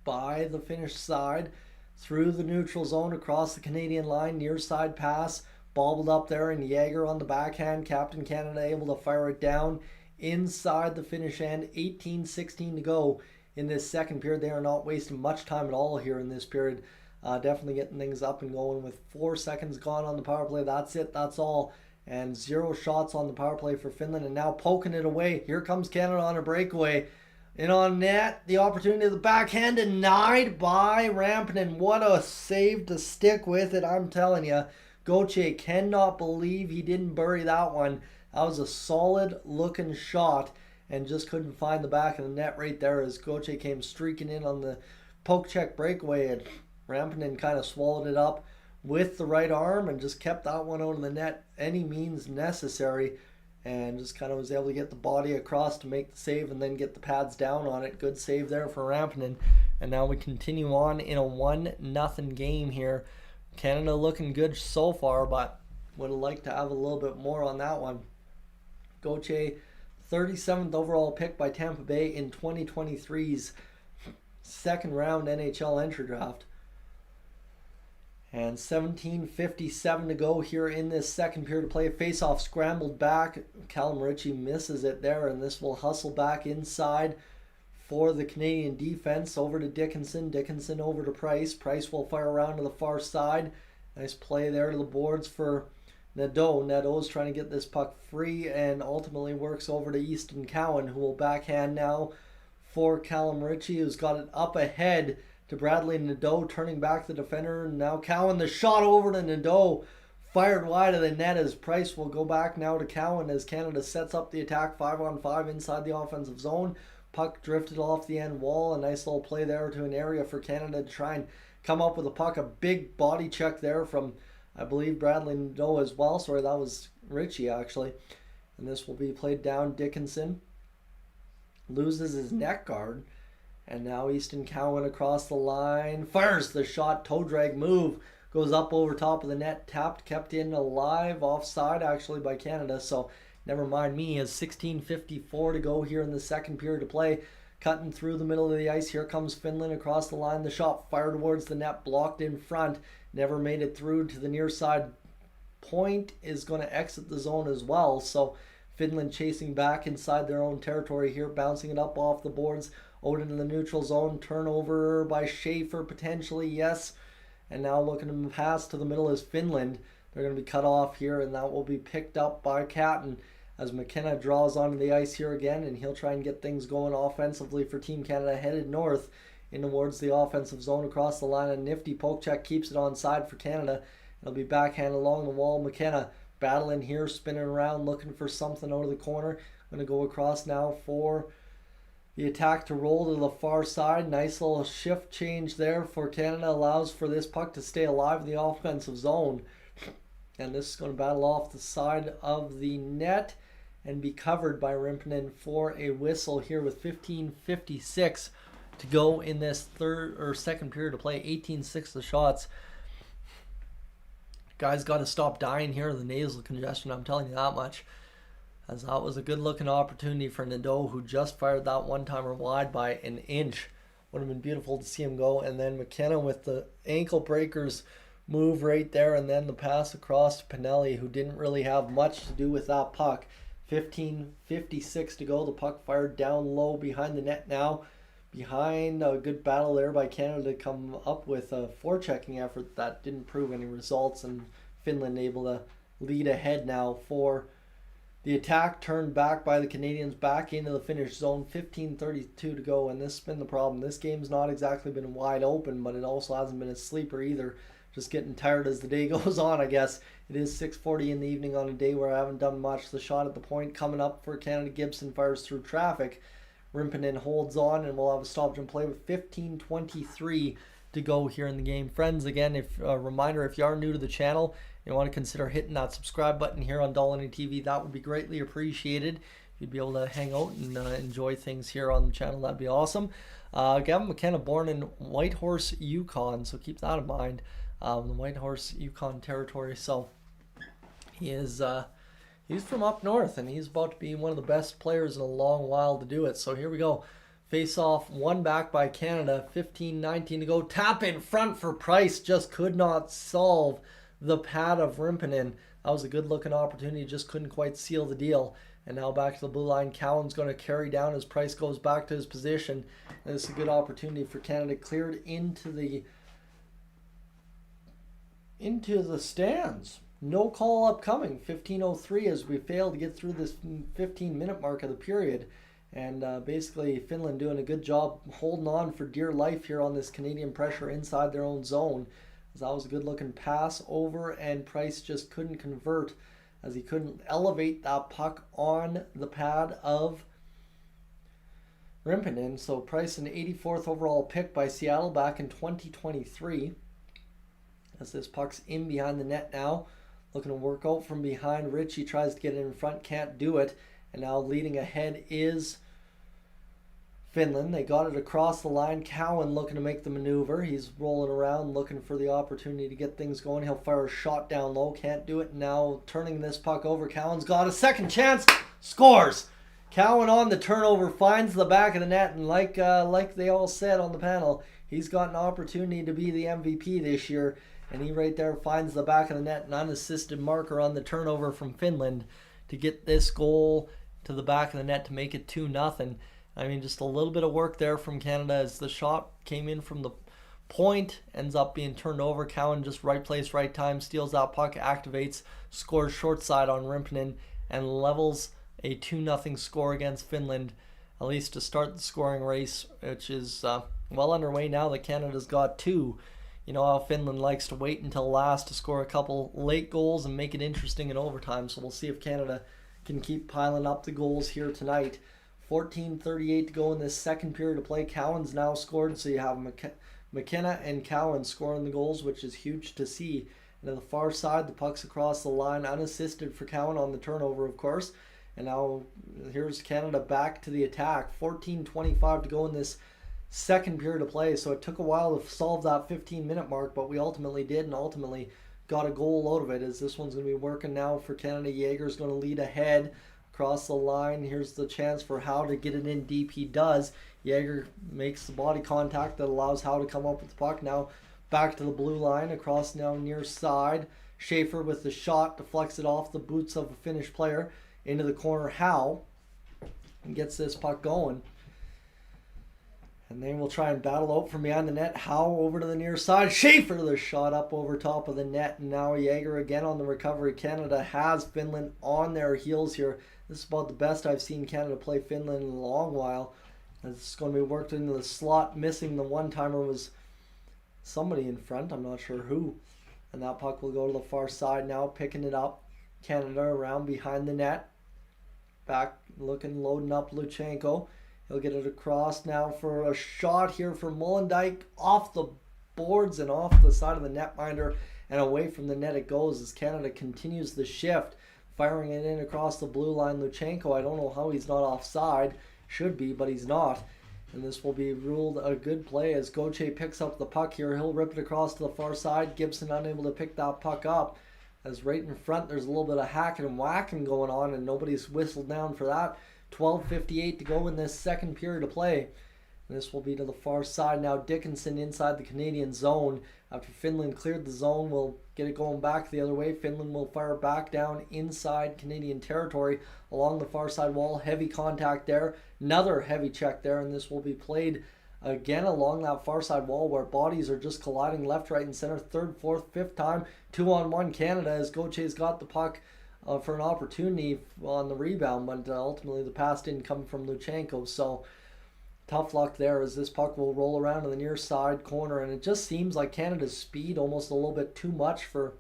by the Finnish side. Through the neutral zone across the Canadian line. Near side pass. Bobbled up there, and Jäger on the backhand. Captain Canada able to fire it down inside the Finnish end. 18-16 to go in this second period. They are not wasting much time at all here in this period. Definitely getting things up and going with 4 seconds gone on the power play. That's it. That's all. And 0 shots on the power play for Finland. And now poking it away. Here comes Canada on a breakaway. In on net, the opportunity of the backhand denied by Rampinen. What a save to stick with it, I'm telling you. Gauthier cannot believe he didn't bury that one. That was a solid looking shot and just couldn't find the back of the net right there as Gauthier came streaking in on the poke check breakaway, and Rampinen kind of swallowed it up with the right arm and just kept that one out of the net any means necessary, and just kind of was able to get the body across to make the save and then get the pads down on it. Good save there for Rampinen. And now we continue on in a 1-0 game here. Canada looking good so far, but would have liked to have a little bit more on that one. Gauthier, 37th overall pick by Tampa Bay in 2023's second round NHL entry draft. And 17:57 to go here in this second period of play. Face-off scrambled back. Callum Ritchie misses it there, and this will hustle back inside for the Canadian defense. Over to Dickinson. Dickinson over to Price. Price will fire around to the far side. Nice play there to the boards for Nadeau's trying to get this puck free and ultimately works over to Easton Cowan, who will backhand now for Callum Ritchie, who's got it up ahead to Bradley Nadeau, turning back the defender. Now Cowan, the shot over to Nadeau, fired wide of the net as Price will go back now to Cowan as Canada sets up the attack 5-on-5 inside the offensive zone. Puck drifted off the end wall. A nice little play there to an area for Canada to try and come up with a puck. A big body check there from, I believe, Bradley Nadeau as well. Sorry, that was Ritchie actually. And this will be played down. Dickinson loses his neck guard. And now Easton Cowan across the line. Fires the shot. Toe drag move. Goes up over top of the net. Tapped, kept in alive. Offside actually by Canada. So never mind me. Has 16:54 to go here in the second period to play. Cutting through the middle of the ice. Here comes Finland across the line. The shot fired towards the net. Blocked in front. Never made it through to the near side. Point is going to exit the zone as well. So Finland chasing back inside their own territory here. Bouncing it up off the boards. Out into the neutral zone. Turnover by Schaefer potentially. Yes. And now looking to pass to the middle is Finland. They're going to be cut off here, and that will be picked up by Catton as McKenna draws onto the ice here again, and he'll try and get things going offensively for Team Canada, headed north in towards the offensive zone across the line. A nifty poke check keeps it onside for Canada. It'll be backhand along the wall. McKenna battling here, spinning around, looking for something out of the corner. Going to go across now for the attack to roll to the far side. Nice little shift change there for Canada. Allows for this puck to stay alive in the offensive zone. And this is going to battle off the side of the net and be covered by Rimpinen for a whistle here with 15:56 to go in this second period to play. 18-6 the shots. Guys got to stop dying here of the nasal congestion, I'm telling you that much. As that was a good looking opportunity for Nadeau, who just fired that one-timer wide by an inch. Would have been beautiful to see him go. And then McKenna with the ankle breakers move right there, and then the pass across to Pinelli, who didn't really have much to do with that puck. 15:56 to go. The puck fired down low behind the net now. Behind a good battle there by Canada to come up with a forechecking effort that didn't prove any results, and Finland able to lead ahead now for the attack, turned back by the Canadians back into the finish zone. 15:32 to go, and this has been the problem. This game's not exactly been wide open, but it also hasn't been a sleeper either. Just getting tired as the day goes on, I guess. It is 6:40 in the evening on a day where I haven't done much. The shot at the point coming up for Canada. Gibson fires through traffic. Rimpinen holds on, and we'll have a stoppage and play with 15:23 to go here in the game. Friends, again, if a reminder, if you are new to the channel, you want to consider hitting that subscribe button here on Dolany TV. That would be greatly appreciated. If you'd be able to hang out and enjoy things here on the channel, that'd be awesome. Gavin McKenna, born in Whitehorse, Yukon, so keep that in mind. The Whitehorse, Yukon territory. So he is he's from up north, and he's about to be one of the best players in a long while to do it. So here we go. Face off, one back by Canada. 15:19 to go. Tap in front for Price. Just could not solve the pad of Rimpinen. That was a good looking opportunity. Just couldn't quite seal the deal. And now back to the blue line. Cowan's going to carry down as Price goes back to his position. And this is a good opportunity for Canada. Cleared into the stands. No call upcoming. 15:03 as we fail to get through this 15-minute mark of the period. And basically Finland doing a good job holding on for dear life here on this Canadian pressure inside their own zone. As that was a good looking pass over, and Price just couldn't convert as he couldn't elevate that puck on the pad of Rimpinen. So Price, an 84th overall pick by Seattle back in 2023. As this puck's in behind the net now. Looking to work out from behind. Ritchie tries to get it in front, can't do it. And now leading ahead is Finland. They got it across the line. Cowan looking to make the maneuver. He's rolling around looking for the opportunity to get things going. He'll fire a shot down low. Can't do it. Now turning this puck over. Cowan's got a second chance. Scores! Cowan on the turnover finds the back of the net. And like they all said on the panel, he's got an opportunity to be the MVP this year. And he right there finds the back of the net. An unassisted marker on the turnover from Finland to get this goal to the back of the net to make it 2-0. I mean, just a little bit of work there from Canada as the shot came in from the point. Ends up being turned over. Cowan just right place, right time, steals that puck, activates, scores short side on Rimpinen, and levels a 2-0 score against Finland, at least to start the scoring race, which is well underway now that Canada's got two. You know how Finland likes to wait until last to score a couple late goals and make it interesting in overtime. So we'll see if Canada can keep piling up the goals here tonight. 14:38 to go in this second period of play. Cowan's now scored, so you have McKenna and Cowan scoring the goals, which is huge to see. And on the far side, the puck's across the line, unassisted for Cowan on the turnover, of course. And now here's Canada back to the attack. 14:25 to go in this second period of play. So it took a while to solve that 15-minute mark, but we ultimately did, and ultimately got a goal out of it, as this one's going to be working now for Canada. Jaeger's going to lead ahead across the line. Here's the chance for Howe to get it in deep. He does. Jaeger makes the body contact that allows Howe to come up with the puck. Now back to the blue line, across now near side. Schaefer with the shot, deflects it off the boots of a Finnish player into the corner. Howe gets this puck going. And they will try and battle out from behind the net. Howe over to the near side. Schaefer, the shot up over top of the net. And now Jaeger again on the recovery. Canada has Finland on their heels here. This is about the best I've seen Canada play Finland in a long while. It's going to be worked into the slot. Missing the one-timer was somebody in front. I'm not sure who. And that puck will go to the far side now. Picking it up. Canada around behind the net. Back looking, loading up Luchenko. He'll get it across now for a shot here for Molendyk, off the boards and off the side of the netminder, and away from the net it goes as Canada continues the shift, firing it in across the blue line. Luchenko, I don't know how he's not offside. Should be, but he's not. And this will be ruled a good play as Gauthier picks up the puck here. He'll rip it across to the far side. Gibson unable to pick that puck up, as right in front there's a little bit of hacking and whacking going on, and nobody's whistled down for that. 12:58 to go in this second period of play. And this will be to the far side now. Dickinson inside the Canadian zone. After Finland cleared the zone, we'll get it going back the other way. Finland will fire back down inside Canadian territory along the far side wall. Heavy contact there. Another heavy check there, and this will be played again along that far side wall where bodies are just colliding left, right, and center. Third, fourth, fifth time. 2-on-1 Canada as Gauthier's got the puck for an opportunity on the rebound, but ultimately the pass didn't come from Luchenko. So tough luck there as this puck will roll around to the near side corner, and it just seems like Canada's speed almost a little bit too much for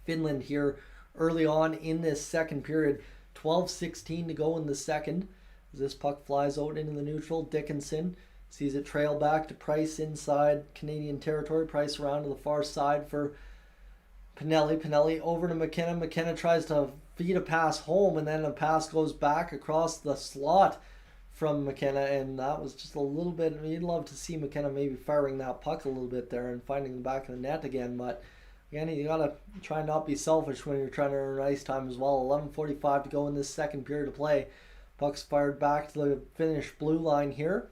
Finland here early on in this second period. 12:16 to go in the second as this puck flies out into the neutral. Dickinson sees it trail back to Price inside Canadian territory. Price around to the far side for Pinelli. Pinelli over to McKenna. McKenna tries to feed a pass home, and then a pass goes back across the slot from McKenna, and that was just a little bit. You'd love to see McKenna maybe firing that puck a little bit there and finding the back of the net again, but again, you gotta try not be selfish when you're trying to earn ice time as well. 11:45 to go in this second period of play. Puck's fired back to the Finnish blue line here.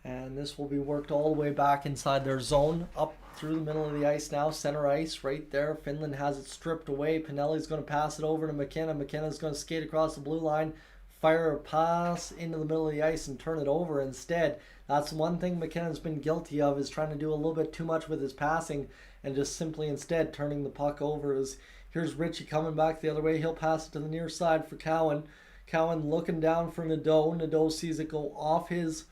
And this will be worked all the way back inside their zone, up through the middle of the ice now, center ice right there. Finland has it stripped away. Pinelli's going to pass it over to McKenna. McKenna's going to skate across the blue line, fire a pass into the middle of the ice and turn it over instead. That's one thing McKenna's been guilty of, is trying to do a little bit too much with his passing and just simply instead turning the puck over. As here's Ritchie coming back the other way. He'll pass it to the near side for Cowan. Cowan looking down for Nadeau. Nadeau sees it go off his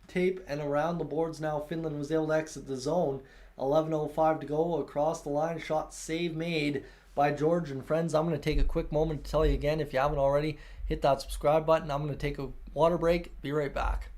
tape and around the boards now. Finland was able to exit the zone. 11:05 to go across the line. Shot save made by George. And friends, I'm going to take a quick moment to tell you again, if you haven't already, hit that subscribe button. I'm going to take a water break. Be right back.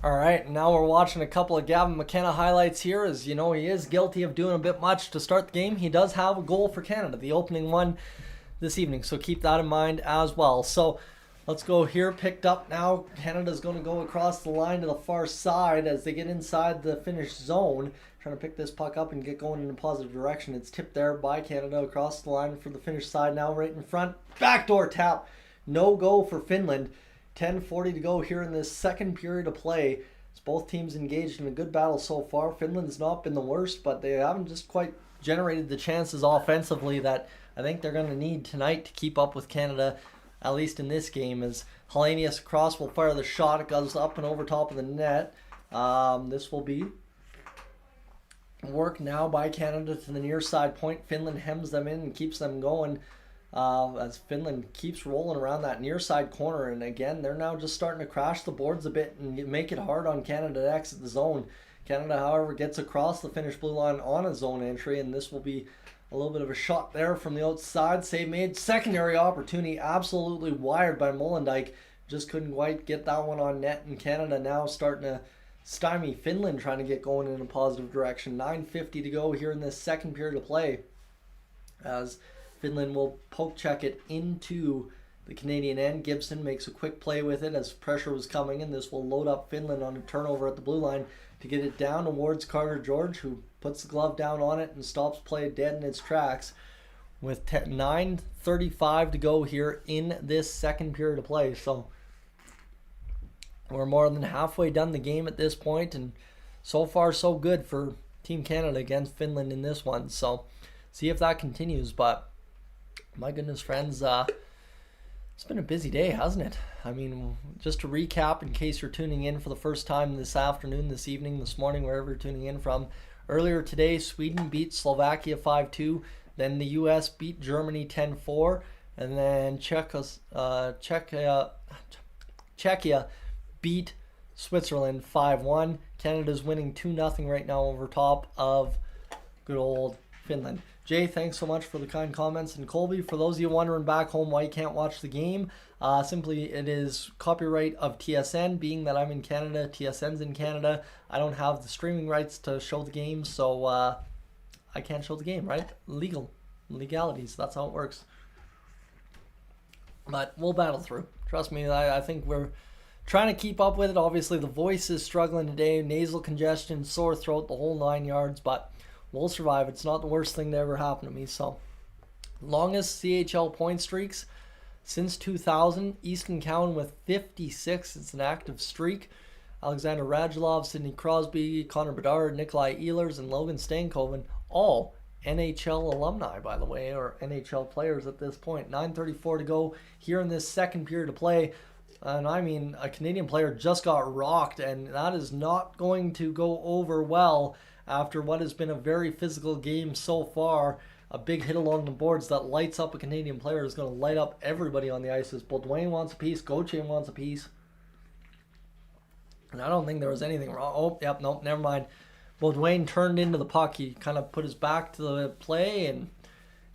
All right, now we're watching a couple of Gavin McKenna highlights here. As you know, he is guilty of doing a bit much to start the game. He does have a goal for Canada, the opening one this evening, so keep that in mind as well. So let's go here, picked up now. Canada's going to go across the line to the far side as they get inside the Finnish zone, trying to pick this puck up and get going in a positive direction. It's tipped there by Canada across the line for the Finnish side now, right in front. Backdoor tap, no go for Finland. 10:40 to go here in this second period of play. It's both teams engaged in a good battle so far. Finland's not been the worst, but they haven't just quite generated the chances offensively that I think they're going to need tonight to keep up with Canada, at least in this game. As Hellenius across will fire the shot. It goes up and over top of the net. This will be work now by Canada to the near side point. Finland hems them in and keeps them going. As Finland keeps rolling around that near side corner, and again they're now just starting to crash the boards a bit and make it hard on Canada to exit the zone. Canada, however, gets across the Finnish blue line on a zone entry, and this will be a little bit of a shot there from the outside. Save made. Secondary opportunity absolutely wired by Molendyk. Just couldn't quite get that one on net, and Canada now starting to stymie Finland trying to get going in a positive direction. 9:50 to go here in this second period of play, as Finland will poke check it into the Canadian end. Gibson makes a quick play with it as pressure was coming, and this will load up Finland on a turnover at the blue line to get it down towards Carter George, who puts the glove down on it and stops play dead in its tracks. With 9:35 to go here in this second period of play. So we're more than halfway done the game at this point, and so far so good for Team Canada against Finland in this one. So see if that continues, but my goodness, friends, it's been a busy day, hasn't it? I mean, just to recap, in case you're tuning in for the first time this afternoon, this evening, this morning, wherever you're tuning in from, earlier today, Sweden beat Slovakia 5-2, then the U.S. beat Germany 10-4, and then Czechia beat Switzerland 5-1. Canada's winning 2-0 right now over top of good old Finland. Jay, thanks so much for the kind comments. And Colby, for those of you wondering back home why you can't watch the game, simply it is copyright of TSN, being that I'm in Canada, TSN's in Canada. I don't have the streaming rights to show the game, so I can't show the game, right? Legalities, that's how it works. But we'll battle through. Trust me, I think we're trying to keep up with it. Obviously, the voice is struggling today, nasal congestion, sore throat, the whole 9 yards, but we'll survive. It's not the worst thing to ever happen to me. So, longest CHL point streaks since 2000. Easton Cowan with 56. It's an active streak. Alexander Radulov, Sidney Crosby, Connor Bedard, Nikolai Ehlers, and Logan Stankoven, all NHL alumni, by the way, or NHL players at this point. 9:34 to go here in this second period of play. And I mean, a Canadian player just got rocked, and that is not going to go over well after what has been a very physical game so far. A big hit along the boards that lights up a Canadian player is going to light up everybody on the ice. Baudouin wants a piece. Gauthier wants a piece. And I don't think there was anything wrong. Oh, yep, nope, never mind. Baudouin turned into the puck. He kind of put his back to the play and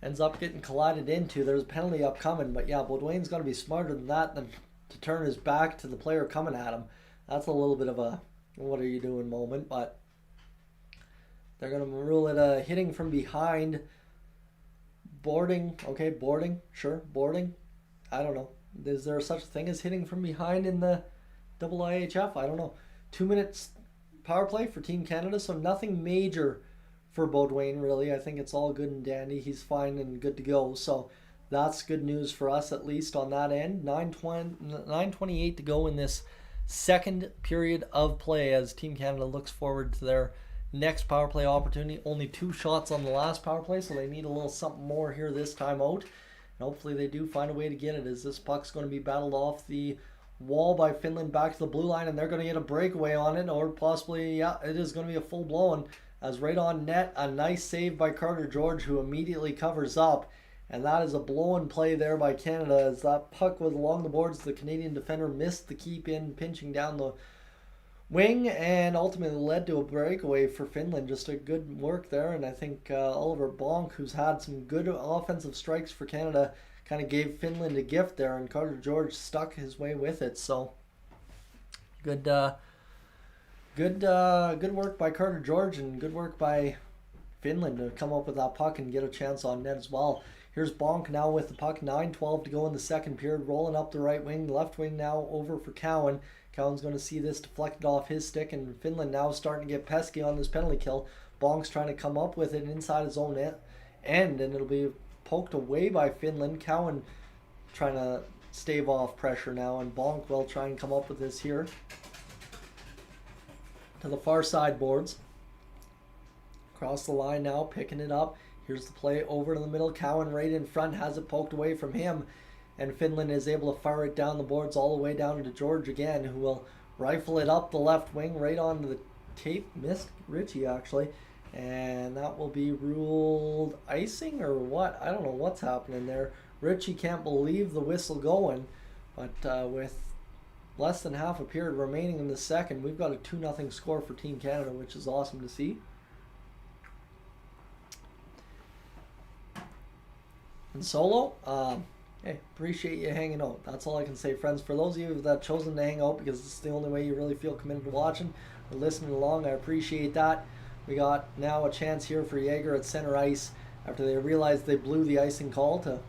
ends up getting collided into. There's a penalty upcoming, but yeah, Baudouin's got to be smarter than that than to turn his back to the player coming at him. That's a little bit of a what are you doing moment, but they're going to rule it a hitting from behind. Boarding. Okay, boarding. Sure, boarding. I don't know. Is there such a thing as hitting from behind in the IIHF? I don't know. 2 minutes power play for Team Canada, so nothing major for Baudouin, really. I think it's all good and dandy. He's fine and good to go. So that's good news for us, at least on that end. 9:28 to go in this second period of play as Team Canada looks forward to their next power play opportunity. Only 2 shots on the last power play, so they need a little something more here this time out. And hopefully they do find a way to get it, as this puck's going to be battled off the wall by Finland back to the blue line, and they're going to get a breakaway on it, or possibly, yeah, it is going to be a full blown, as right on net, a nice save by Carter George, who immediately covers up. And that is a blow-in play there by Canada, as that puck was along the boards. The Canadian defender missed the keep in, pinching down the wing, and ultimately led to a breakaway for Finland. Just a good work there, and I think Oliver Bonk, who's had some good offensive strikes for Canada, kind of gave Finland a gift there, and Carter George stuck his way with it. So good Good work by Carter George and good work by Finland to come up with that puck and get a chance on net as well. Here's Bonk now with the puck. 9:12 to go in the second period. Rolling up the right wing. Left wing now over for Cowan. Cowan's going to see this deflected off his stick, and Finland now starting to get pesky on this penalty kill. Bonk's trying to come up with it inside his own end, and it'll be poked away by Finland. Cowan trying to stave off pressure now, and Bonk will try and come up with this here to the far side boards. Across the line now, picking it up. Here's the play over to the middle. Cowan right in front has it poked away from him, and Finland is able to fire it down the boards all the way down to George again, who will rifle it up the left wing right onto the tape. Missed Ritchie actually, and that will be ruled icing or what? I don't know what's happening there. Ritchie can't believe the whistle going, but with less than half a period remaining in the second, we've got a 2-0 score for Team Canada, which is awesome to see. And Solo, hey, appreciate you hanging out. That's all I can say, friends. For those of you that have chosen to hang out because it's the only way you really feel committed to watching or listening along, I appreciate that. We got now a chance here for Jaeger at center ice after they realized they blew the icing call to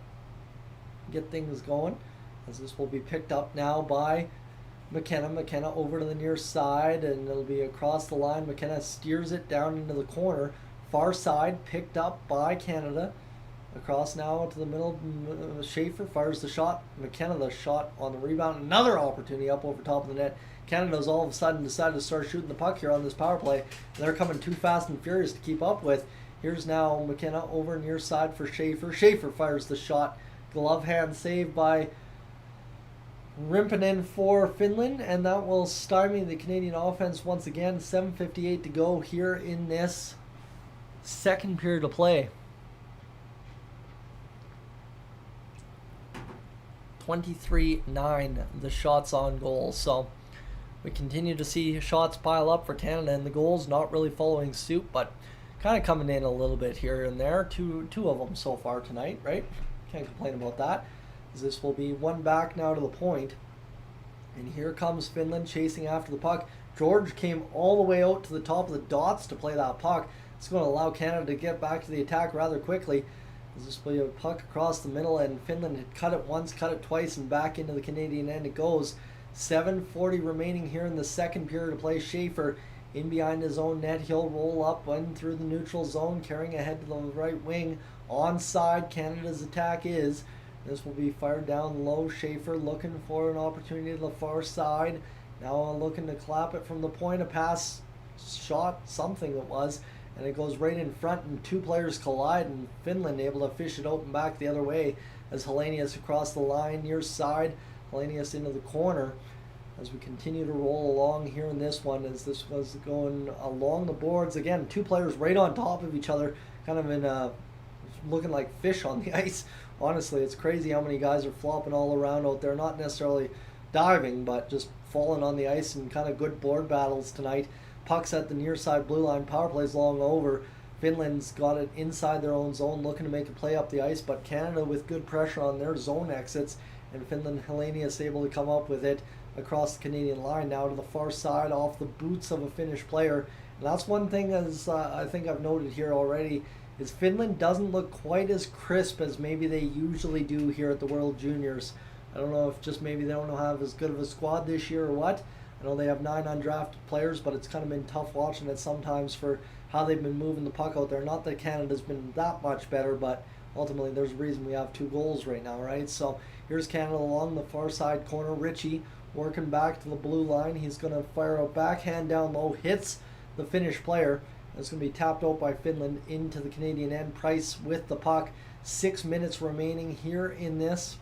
get things going, as this will be picked up now by McKenna. McKenna over to the near side, and it'll be across the line. McKenna steers it down into the corner. Far side, picked up by Canada. Across now to the middle. Schaefer fires the shot. McKenna the shot on the rebound. Another opportunity up over top of the net. Canada's all of a sudden decided to start shooting the puck here on this power play. And they're coming too fast and furious to keep up with. Here's now McKenna over near side for Schaefer. Schaefer fires the shot. Glove hand save by Rimpinen for Finland, and that will stymie the Canadian offense once again. 7:58 to go here in this second period of play. 23-9 the shots on goal. So we continue to see shots pile up for Canada, and the goals not really following suit, but kind of coming in a little bit here and there. Two of them so far tonight, right? Can't complain about that. This will be one back now to the point. And here comes Finland chasing after the puck. George came all the way out to the top of the dots to play that puck. It's going to allow Canada to get back to the attack rather quickly. This will be a puck across the middle, and Finland had cut it once, cut it twice, and back into the Canadian end it goes. 7:40 remaining here in the second period of play. Schaefer in behind his own net. He'll roll up and through the neutral zone, carrying ahead to the right wing. Onside, Canada's attack is. This will be fired down low. Schaefer looking for an opportunity to the far side. Now looking to clap it from the point. A pass, shot, something it was. And it goes right in front, and two players collide, and Finland able to fish it open back the other way as Hellenius across the line near side. Hellenius into the corner as we continue to roll along here in this one, as this was going along the boards. Again, two players right on top of each other, kind of in looking like fish on the ice. Honestly, it's crazy how many guys are flopping all around out there, not necessarily diving, but just falling on the ice, and kind of good board battles tonight. Pucks at the near side blue line. Power plays long over. Finland's got it inside their own zone, looking to make a play up the ice, but Canada with good pressure on their zone exits, and Finland Hellenius able to come up with it across the Canadian line now to the far side off the boots of a Finnish player. And that's one thing, as I think I've noted here already, is Finland doesn't look quite as crisp as maybe they usually do here at the World Juniors. I don't know if just maybe they don't have as good of a squad this year or what. I know they have 9 undrafted players, but it's kind of been tough watching it sometimes for how they've been moving the puck out there. Not that Canada's been that much better, but ultimately there's a reason we have 2 goals right now, right? So here's Canada along the far side corner. Ritchie working back to the blue line. He's going to fire a backhand down low, hits the Finnish player. It's going to be tapped out by Finland into the Canadian end. Price with the puck. 6 minutes remaining here in this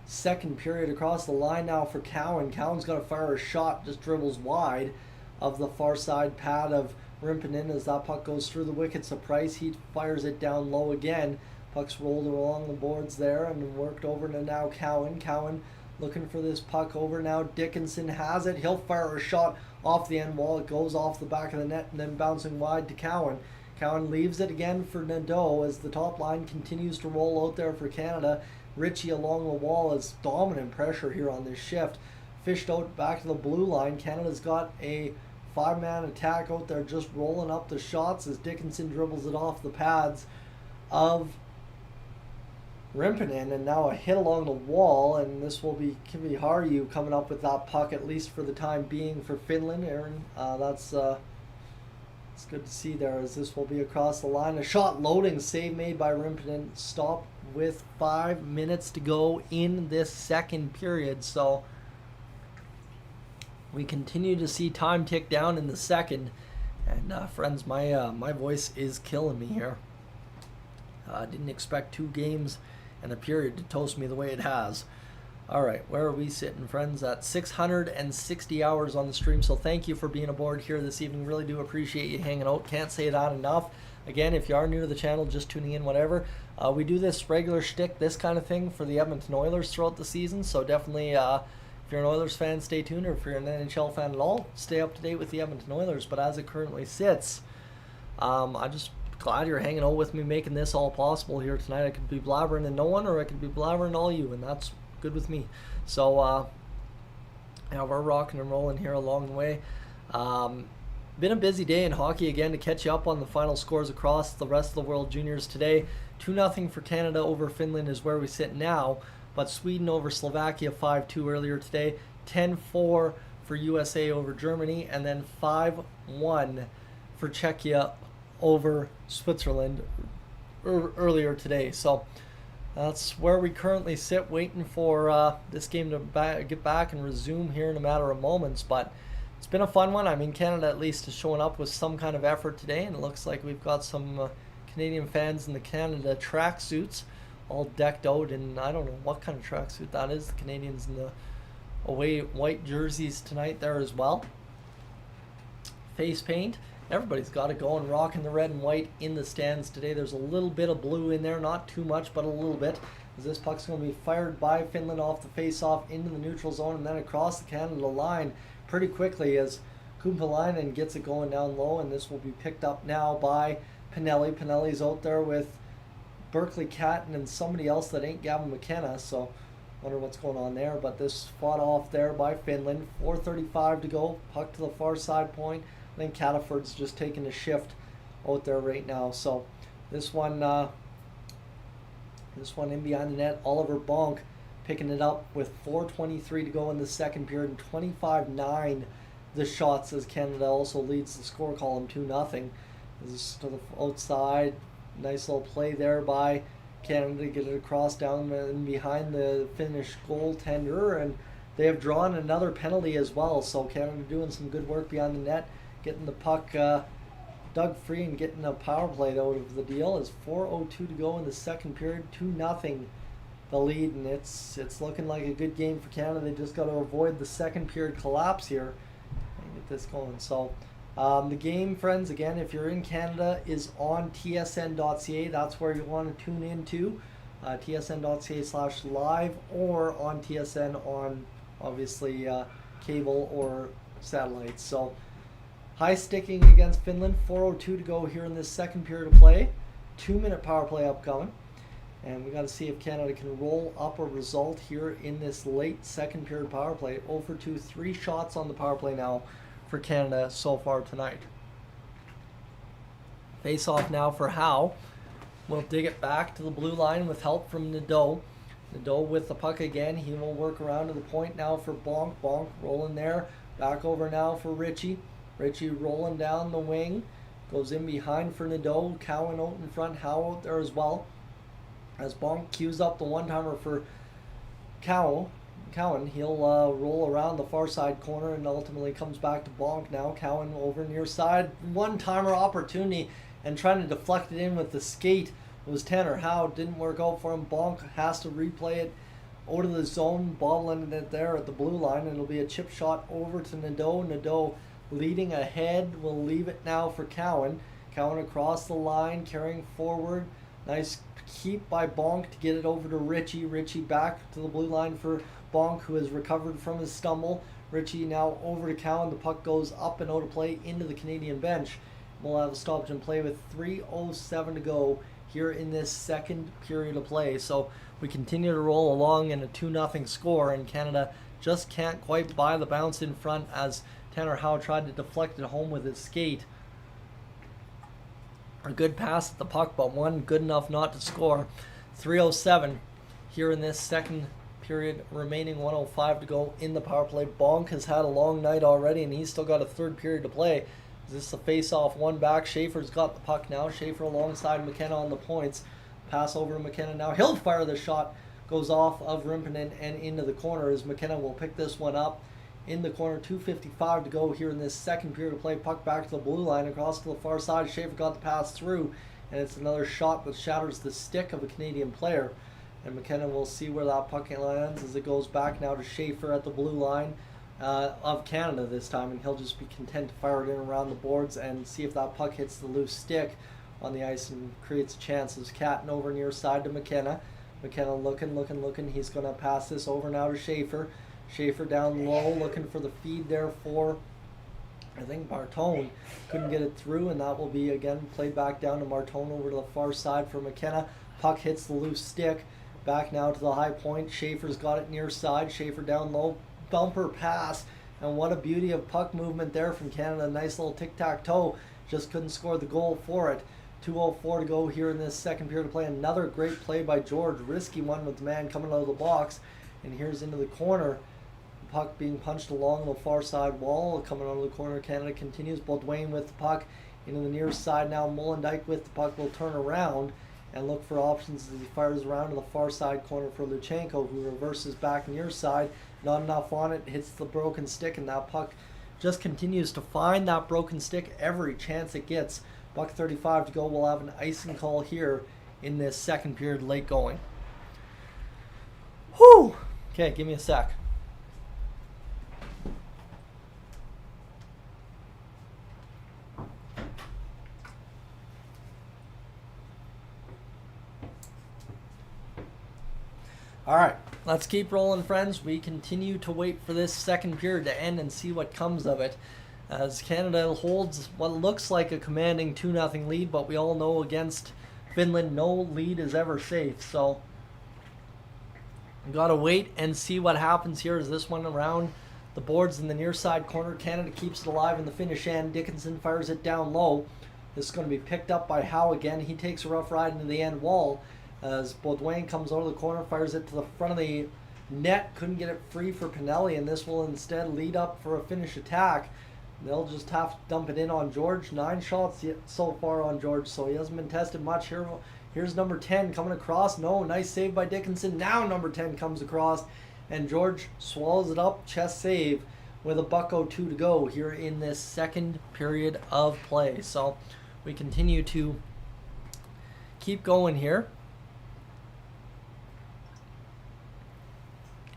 second period. Across the line now for Cowan. Cowan's going to fire a shot, just dribbles wide of the far side pad of Rimpinen as that puck goes through the wickets of Price. He fires it down low again. Puck's rolled along the boards there and worked over to now Cowan. Cowan looking for this puck over now. Dickinson has it. He'll fire a shot off the end wall. It goes off the back of the net and then bouncing wide to Cowan. Cowan leaves it again for Nadeau as the top line continues to roll out there for Canada. Ritchie along the wall is dominant pressure here on this shift. fished out back to the blue line. Canada's got a 5-man attack out there just rolling up the shots as Dickinson dribbles it off the pads of Rimpinen, and now a hit along the wall, and this will be Kiviharju coming up with that puck, at least for the time being, for Finland. Aaron, that's it's good to see there, as this will be across the line. A shot loading, save made by Rimpinen, stopped with 5 minutes to go in this second period. So we continue to see time tick down in the second, and friends, my voice is killing me here. Didn't expect 2 games and a period to toast me the way it has. All right, where are we sitting, friends? At 660 hours on the stream, so thank you for being aboard here this evening. Really do appreciate you hanging out. Can't say that enough. Again, if you are new to the channel, just tuning in, whatever, we do this regular shtick, this kind of thing, for the Edmonton Oilers throughout the season, so definitely, if you're an Oilers fan, stay tuned, or if you're an NHL fan at all, stay up to date with the Edmonton Oilers. But as it currently sits, I'm just glad you're hanging out with me, making this all possible here tonight. I could be blabbering to no one, or I could be blabbering to all you, and that's good with me. So yeah, we're rocking and rolling here along the way. Been a busy day in hockey again. To catch you up on the final scores across the rest of the World Juniors today, 2-0 for Canada over Finland is where we sit now, but Sweden over Slovakia 5-2 earlier today, 10-4 for USA over Germany, and then 5-1 for Czechia over Switzerland earlier today. So that's where we currently sit, waiting for this game to get back and resume here in a matter of moments. But it's been a fun one. I mean, Canada at least is showing up with some kind of effort today, and it looks like we've got some Canadian fans in the Canada tracksuits, all decked out in, I don't know what kind of tracksuit that is. The Canadians in the away white jerseys tonight there as well. Face paint. Everybody's got it going, rocking the red and white in the stands today. There's a little bit of blue in there, not too much, but a little bit, as this puck's going to be fired by Finland off the face-off into the neutral zone and then across the Canada line pretty quickly as Kumpalainen gets it going down low, and this will be picked up now by Pinelli. Pinelli's out there with Berkeley Catton and somebody else that ain't Gavin McKenna, so wonder what's going on there. But this fought off there by Finland. 4:35 to go, puck to the far side point. I think Cataford's just taking a shift out there right now. So this one in behind the net, Oliver Bonk picking it up with 4:23 to go in the second period, and 25-9 the shots, as Canada also leads the score column 2-0. This is to the outside. Nice little play there by Canada to get it across down and behind the Finnish goaltender, and they have drawn another penalty as well. So Canada doing some good work behind the net, getting the puck dug free and getting a power play out of the deal. As 4:02 to go in the second period, 2-0 the lead, and it's looking like a good game for Canada. They just got to avoid the second period collapse here and get this going. So the game, friends, again, if you're in Canada, is on tsn.ca. That's where you want to tune into, tsn.ca/live, or on TSN on, obviously, cable or satellite. So high sticking against Finland, 4:02 to go here in this second period of play. 2-minute power play upcoming, and we got to see if Canada can roll up a result here in this late second period power play. 0-for-2, 3 shots on the power play now for Canada so far tonight. Face off now for Howe. We'll dig it back to the blue line with help from Nadeau. Nadeau with the puck again. He will work around to the point now for Bonk. Bonk rolling there. Back over now for Ritchie. Ritchie rolling down the wing. Goes in behind for Nadeau. Cowan out in front. Howe out there as well. As Bonk cues up the one-timer for Cowan, he'll roll around the far side corner and ultimately comes back to Bonk now. Cowan over near side. One-timer opportunity and trying to deflect it in with the skate. It was Tanner Howe. Didn't work out for him. Bonk has to replay it out of the zone, bobbling it there at the blue line, and it'll be a chip shot over to Nadeau. Nadeau leading ahead. Will leave it now for Cowan. Cowan across the line, carrying forward. Nice keep by Bonk to get it over to Ritchie. Ritchie back to the blue line for Bonk, who has recovered from his stumble. Ritchie now over to Cowan. The puck goes up and out of play into the Canadian bench. We'll have a stoppage in play with 3:07 to go here in this second period of play. So we continue to roll along in a 2-0 score, and Canada just can't quite buy the bounce in front as Tanner Howe tried to deflect it home with his skate. A good pass at the puck, but one good enough not to score. 3:07 here in this second period, remaining 1:05 to go in the power play. Bonk has had a long night already, and he's still got a third period to play. Is this a face-off? One back. Schaefer's got the puck now. Schaefer alongside McKenna on the points. Pass over to McKenna now. He'll fire the shot. Goes off of Rimpinen and into the corner as McKenna will pick this one up. In the corner, 2:55 to go here in this second period of play. Puck back to the blue line, across to the far side. Schaefer got the pass through, and it's another shot that shatters the stick of a Canadian player. And McKenna will see where that puck lands as it goes back now to Schaefer at the blue line of Canada this time, and he'll just be content to fire it in around the boards and see if that puck hits the loose stick on the ice and creates a chance. As catting over near side to McKenna. McKenna looking. He's going to pass this over now to Schaefer. Schaefer down low, looking for the feed there for, I think, Martone. Couldn't get it through, and that will be, again, played back down to Martone over to the far side for McKenna. Puck hits the loose stick. Back now to the high point. Schaefer's got it near side. Schaefer down low. Bumper pass. And what a beauty of puck movement there from Canada. Nice little tic-tac-toe. Just couldn't score the goal for it. 2:04 to go here in this second period of play. Another great play by George. Risky one with the man coming out of the box. And here's into the corner. Puck being punched along the far side wall. Coming out of the corner, Canada continues. Baudouin with the puck into the near side now. Molendyk with the puck will turn around and look for options as he fires around to the far side corner for Luchenko, who reverses back near side. Not enough on it. Hits the broken stick, and that puck just continues to find that broken stick every chance it gets. $1:35 to go. We'll have an icing call here in this second period, late going. Whew! Okay, give me a sec. All right, let's keep rolling, friends. We continue to wait for this second period to end and see what comes of it, as Canada holds what looks like a commanding 2-0 lead, but we all know against Finland, no lead is ever safe. So we got to wait and see what happens here as this one around the boards in the near side corner. Canada keeps it alive in the finish end. Dickinson fires it down low. This is going to be picked up by Howe again. He takes a rough ride into the end wall as Baudouin comes over the corner, fires it to the front of the net. Couldn't get it free for Pinelli, and this will instead lead up for a finish attack. They'll just have to dump it in on George. 9 shots so far on George, so he hasn't been tested much here. Here's number 10 coming across. No, nice save by Dickinson. Now number 10 comes across, and George swallows it up. Chest save with a $1:02 to go here in this second period of play. So we continue to keep going here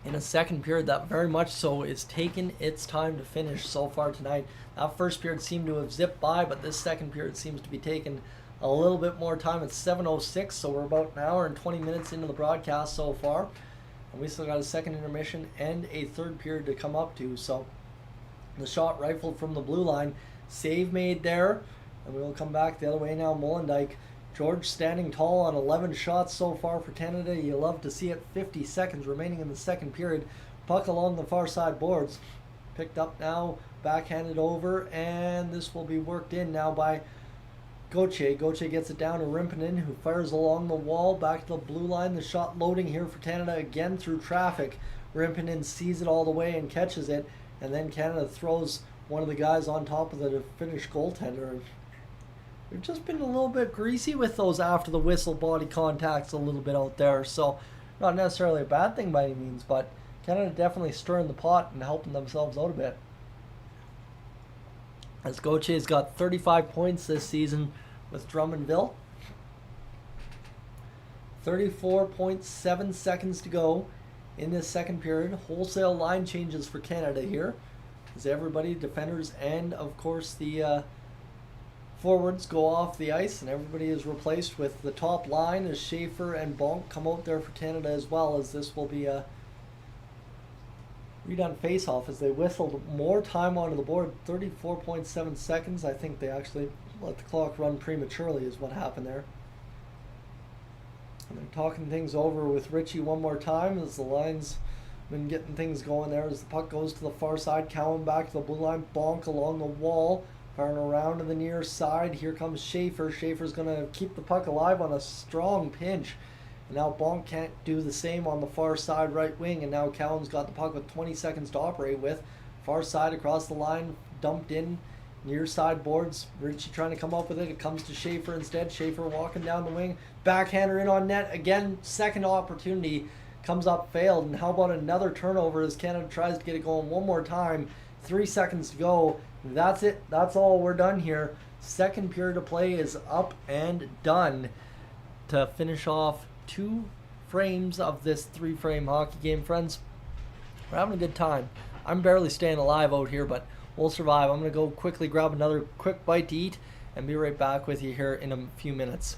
in a second period that very much so is taking its time to finish so far tonight. That first period seemed to have zipped by, but this second period seems to be taking a little bit more time. It's 7:06, so we're about an hour and 20 minutes into the broadcast so far. And we still got a second intermission and a third period to come up to. So the shot rifled from the blue line. Save made there. And we'll come back the other way now. Molendyk. George standing tall on 11 shots so far for Canada. You love to see it. 50 seconds remaining in the second period. Puck along the far side boards. Picked up now. Backhanded over. And this will be worked in now by Gauthier. Gauthier gets it down to Rimpinen, who fires along the wall. Back to the blue line. The shot loading here for Canada again through traffic. Rimpinen sees it all the way and catches it. And then Canada throws one of the guys on top of the Finnish goaltender. We've just been a little bit greasy with those after the whistle body contacts a little bit out there. So not necessarily a bad thing by any means, but Canada definitely stirring the pot and helping themselves out a bit. As Gauthier's got 35 points this season with Drummondville. 34.7 seconds to go in this second period. Wholesale line changes for Canada here, as everybody, defenders and of course the forwards, go off the ice, and everybody is replaced with the top line as Schaefer and Bonk come out there for Canada, as well as this will be a redone face-off as they whistled more time onto the board. 34.7 seconds. I think they actually let the clock run prematurely is what happened there. And they're talking things over with Richie one more time as the lines been getting things going there as the puck goes to the far side. Cowan back to the blue line, bonk along the wall, firing around to the near side. Here comes Schaefer. Schaefer's going to keep the puck alive on a strong pinch. And now Bonk can't do the same on the far side right wing. And now Cowan's got the puck with 20 seconds to operate with. Far side across the line, dumped in. Near side boards. Ritchie trying to come up with it. It comes to Schaefer instead. Schaefer walking down the wing. Backhander in on net. Again, second opportunity comes up failed. And how about another turnover as Canada tries to get it going one more time. 3 seconds to go. That's it. That's all. We're done here. Second period of play is up and done to finish off 2 frames of this 3-frame hockey game, friends. We're having a good time. I'm barely staying alive out here, but we'll survive. I'm going to go quickly grab another quick bite to eat and be right back with you here in a few minutes.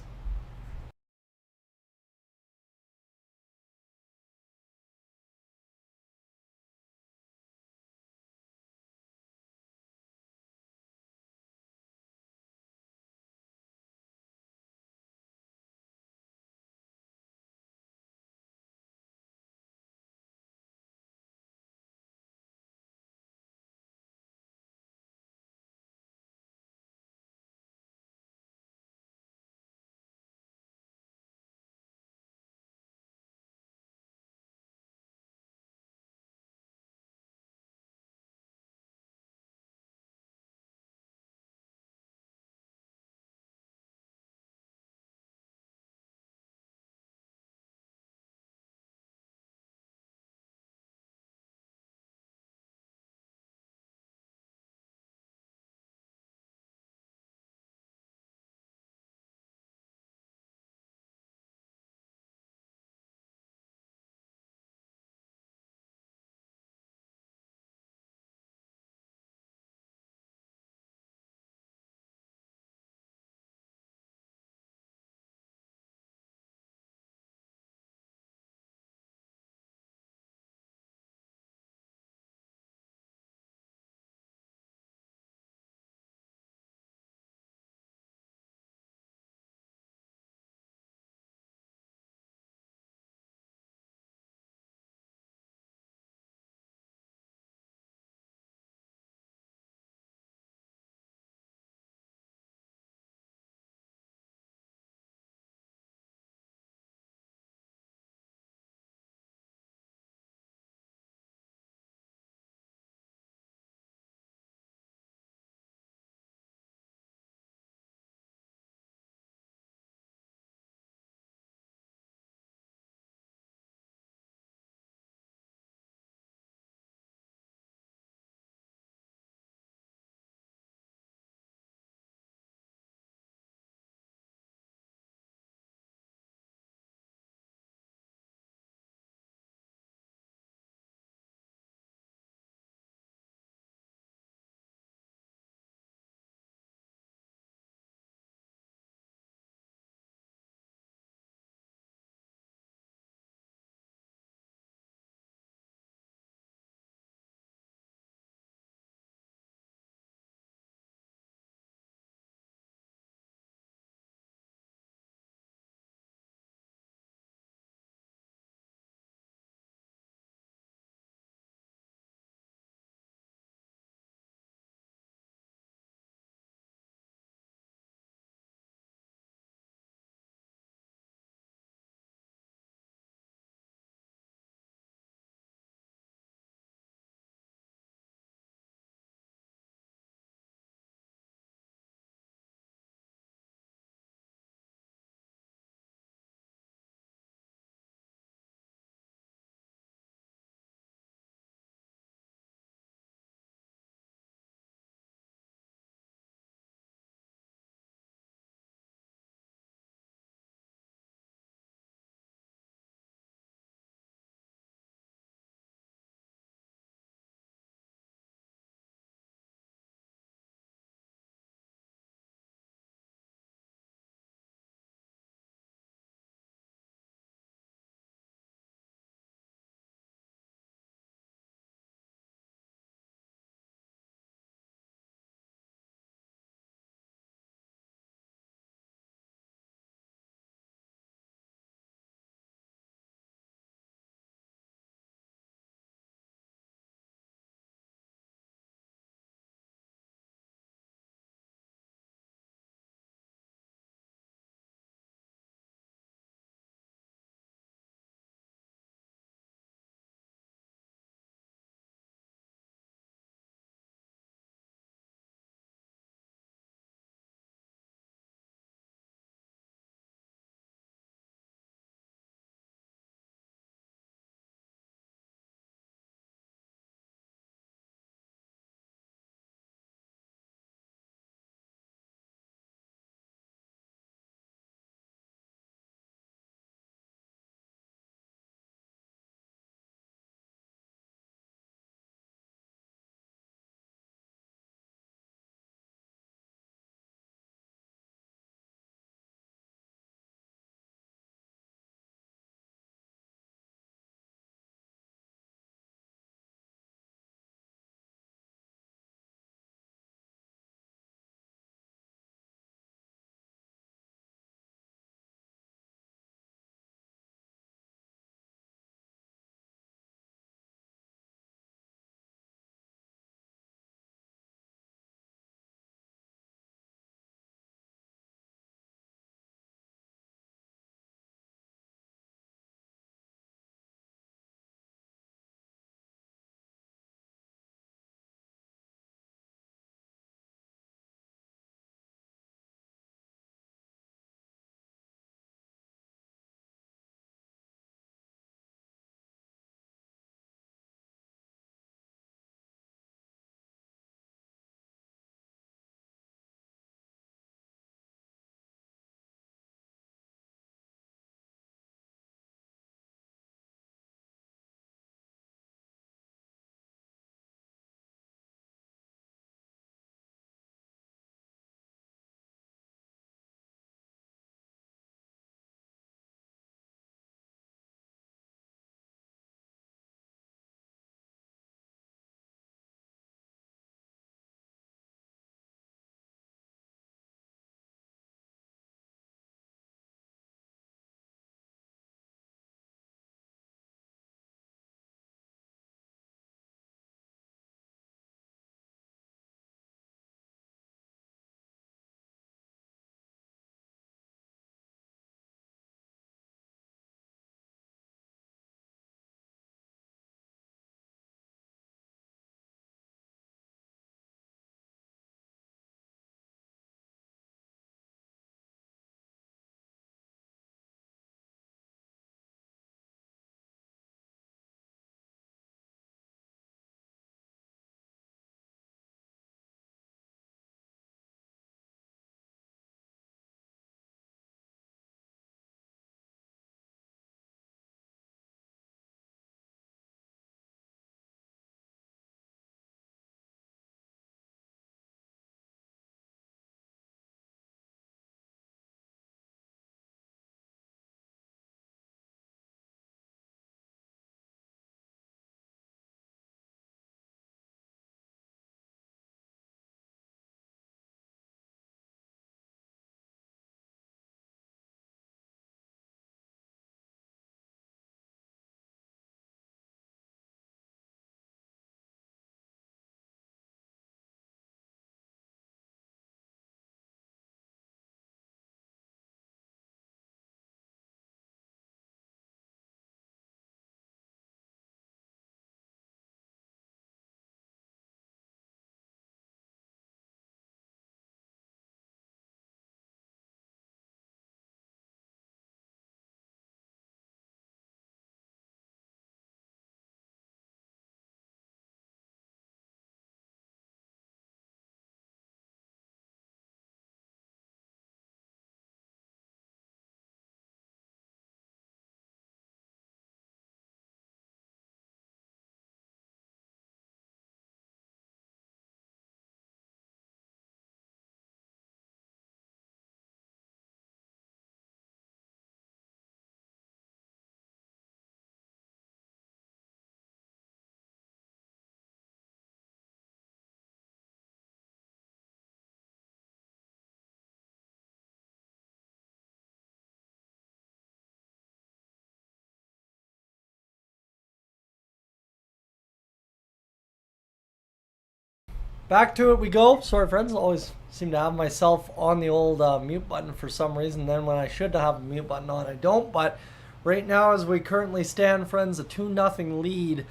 Back to it we go. Sorry, friends. I always seem to have myself on the old mute button for some reason. Then when I should have a mute button on, I don't. But right now, as we currently stand, friends, a 2-0 lead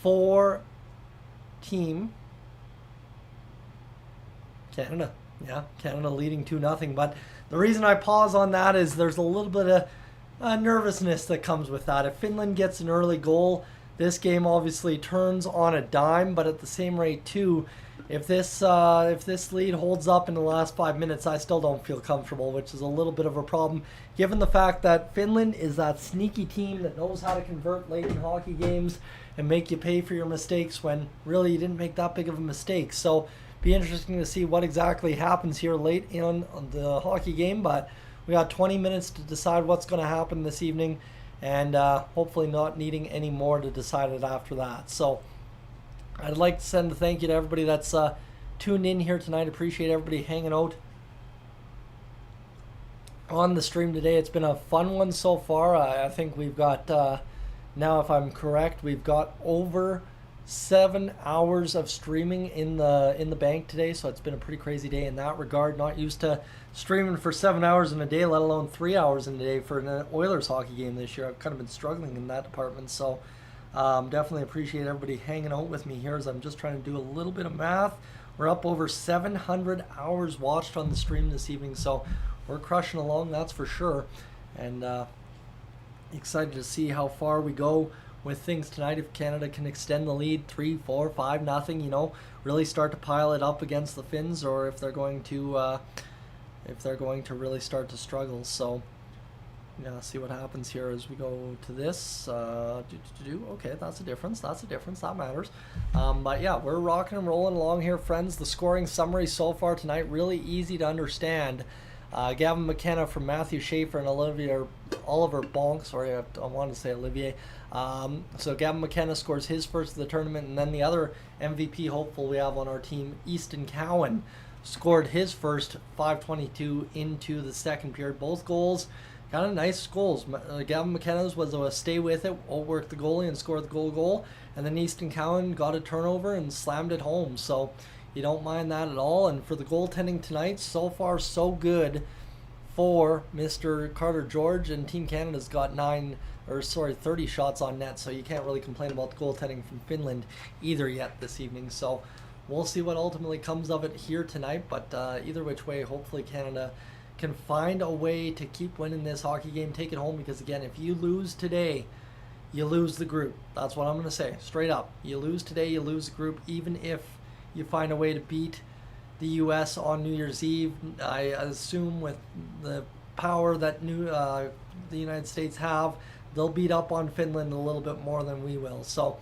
for Team Canada. Yeah, Canada leading 2-0. But the reason I pause on that is there's a little bit of nervousness that comes with that. If Finland gets an early goal, this game obviously turns on a dime. But at the same rate, too, if this lead holds up in the last 5 minutes, I still don't feel comfortable, which is a little bit of a problem, given the fact that Finland is that sneaky team that knows how to convert late in hockey games and make you pay for your mistakes when really you didn't make that big of a mistake. So be interesting to see what exactly happens here late in on the hockey game, but we got 20 minutes to decide what's going to happen this evening, and hopefully not needing any more to decide it after that. So I'd like to send a thank you to everybody that's tuned in here tonight. Appreciate everybody hanging out on the stream today. It's been a fun one so far. I think we've got, now if I'm correct, we've got over 7 hours of streaming in the bank today. So it's been a pretty crazy day in that regard. Not used to streaming for 7 hours in a day, let alone 3 hours in a day for an Oilers hockey game this year. I've kind of been struggling in that department. So definitely appreciate everybody hanging out with me here as I'm just trying to do a little bit of math. We're up over 700 hours watched on the stream this evening, so we're crushing along, that's for sure. And excited to see how far we go with things tonight. If Canada can extend the lead 3, 4, 5-0, you know, really start to pile it up against the Finns, or if they're going to really start to struggle. So yeah, see what happens here as we go to this. Okay, that's a difference. That matters. But yeah, we're rocking and rolling along here, friends. The scoring summary so far tonight, really easy to understand. Gavin McKenna from Matthew Schaefer and Oliver Bonk. Sorry, I wanted to say Olivier. So Gavin McKenna scores his first of the tournament, and then the other MVP hopeful we have on our team, Easton Cowan, scored his first 5:22 into the second period. Both goals kind of nice goals. Gavin McKenna's was a stay with it, outworked the goalie and scored the goal. And then Easton Cowan got a turnover and slammed it home. So you don't mind that at all. And for the goaltending tonight, so far so good for Mr. Carter George. And Team Canada's got 30 shots on net. So you can't really complain about the goaltending from Finland either yet this evening. So we'll see what ultimately comes of it here tonight. But either which way, hopefully Canada can find a way to keep winning this hockey game, take it home, because again, if you lose today, you lose the group. That's what I'm going to say, straight up. You lose today, you lose the group, even if you find a way to beat the U.S. on New Year's Eve. I assume with the power that the United States have, they'll beat up on Finland a little bit more than we will. So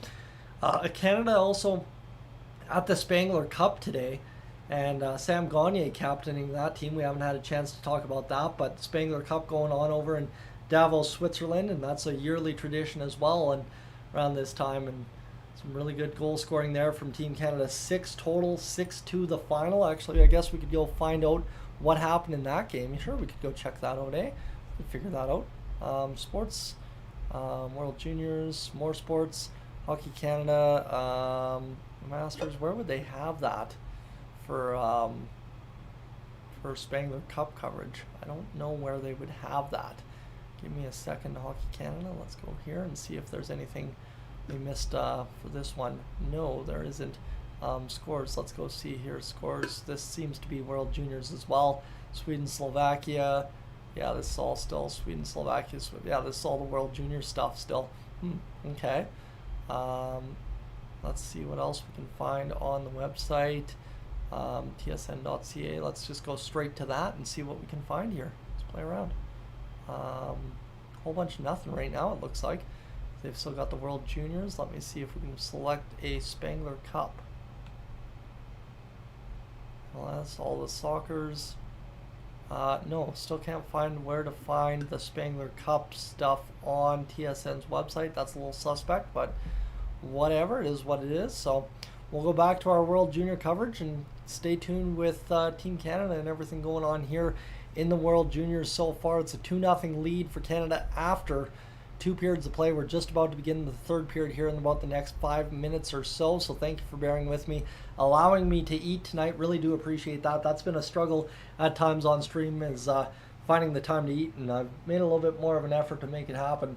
Canada also at the Spangler Cup today, and Sam Gagner captaining that team. We haven't had a chance to talk about that, but Spangler Cup going on over in Davos, Switzerland, and that's a yearly tradition as well. And around this time, and some really good goal scoring there from Team Canada. 6 total, 6-2 the final. Actually, I guess we could go find out what happened in that game. Sure, we could go check that out, eh? We could figure that out. Sports, World Juniors, more sports, Hockey Canada, Masters. Where would they have that for Spangler Cup coverage? I don't know where they would have that. Give me a second, Hockey Canada. Let's go here and see if there's anything we missed for this one. No, there isn't. Scores, let's go see here. Scores, this seems to be World Juniors as well. Sweden, Slovakia. Yeah, this is all still Sweden, Slovakia. Yeah, this is all the World Junior stuff still. Okay. Let's see what else we can find on the website. tsn.ca. Let's just go straight to that and see what we can find here. Let's play around. Whole bunch of nothing right now, it looks like. They've still got the World Juniors. Let me see if we can select a Spangler Cup. Well, that's all the soccers. No, still can't find where to find the Spangler Cup stuff on TSN's website. That's a little suspect, but whatever, it is what it is. So we'll go back to our World Junior coverage and stay tuned with Team Canada and everything going on here in the World Juniors so far. It's a 2-0 lead for Canada after 2 periods of play. We're just about to begin the 3rd period here in about the next 5 minutes or so. So thank you for bearing with me, allowing me to eat tonight. Really do appreciate that. That's been a struggle at times on stream, is finding the time to eat, and I've made a little bit more of an effort to make it happen.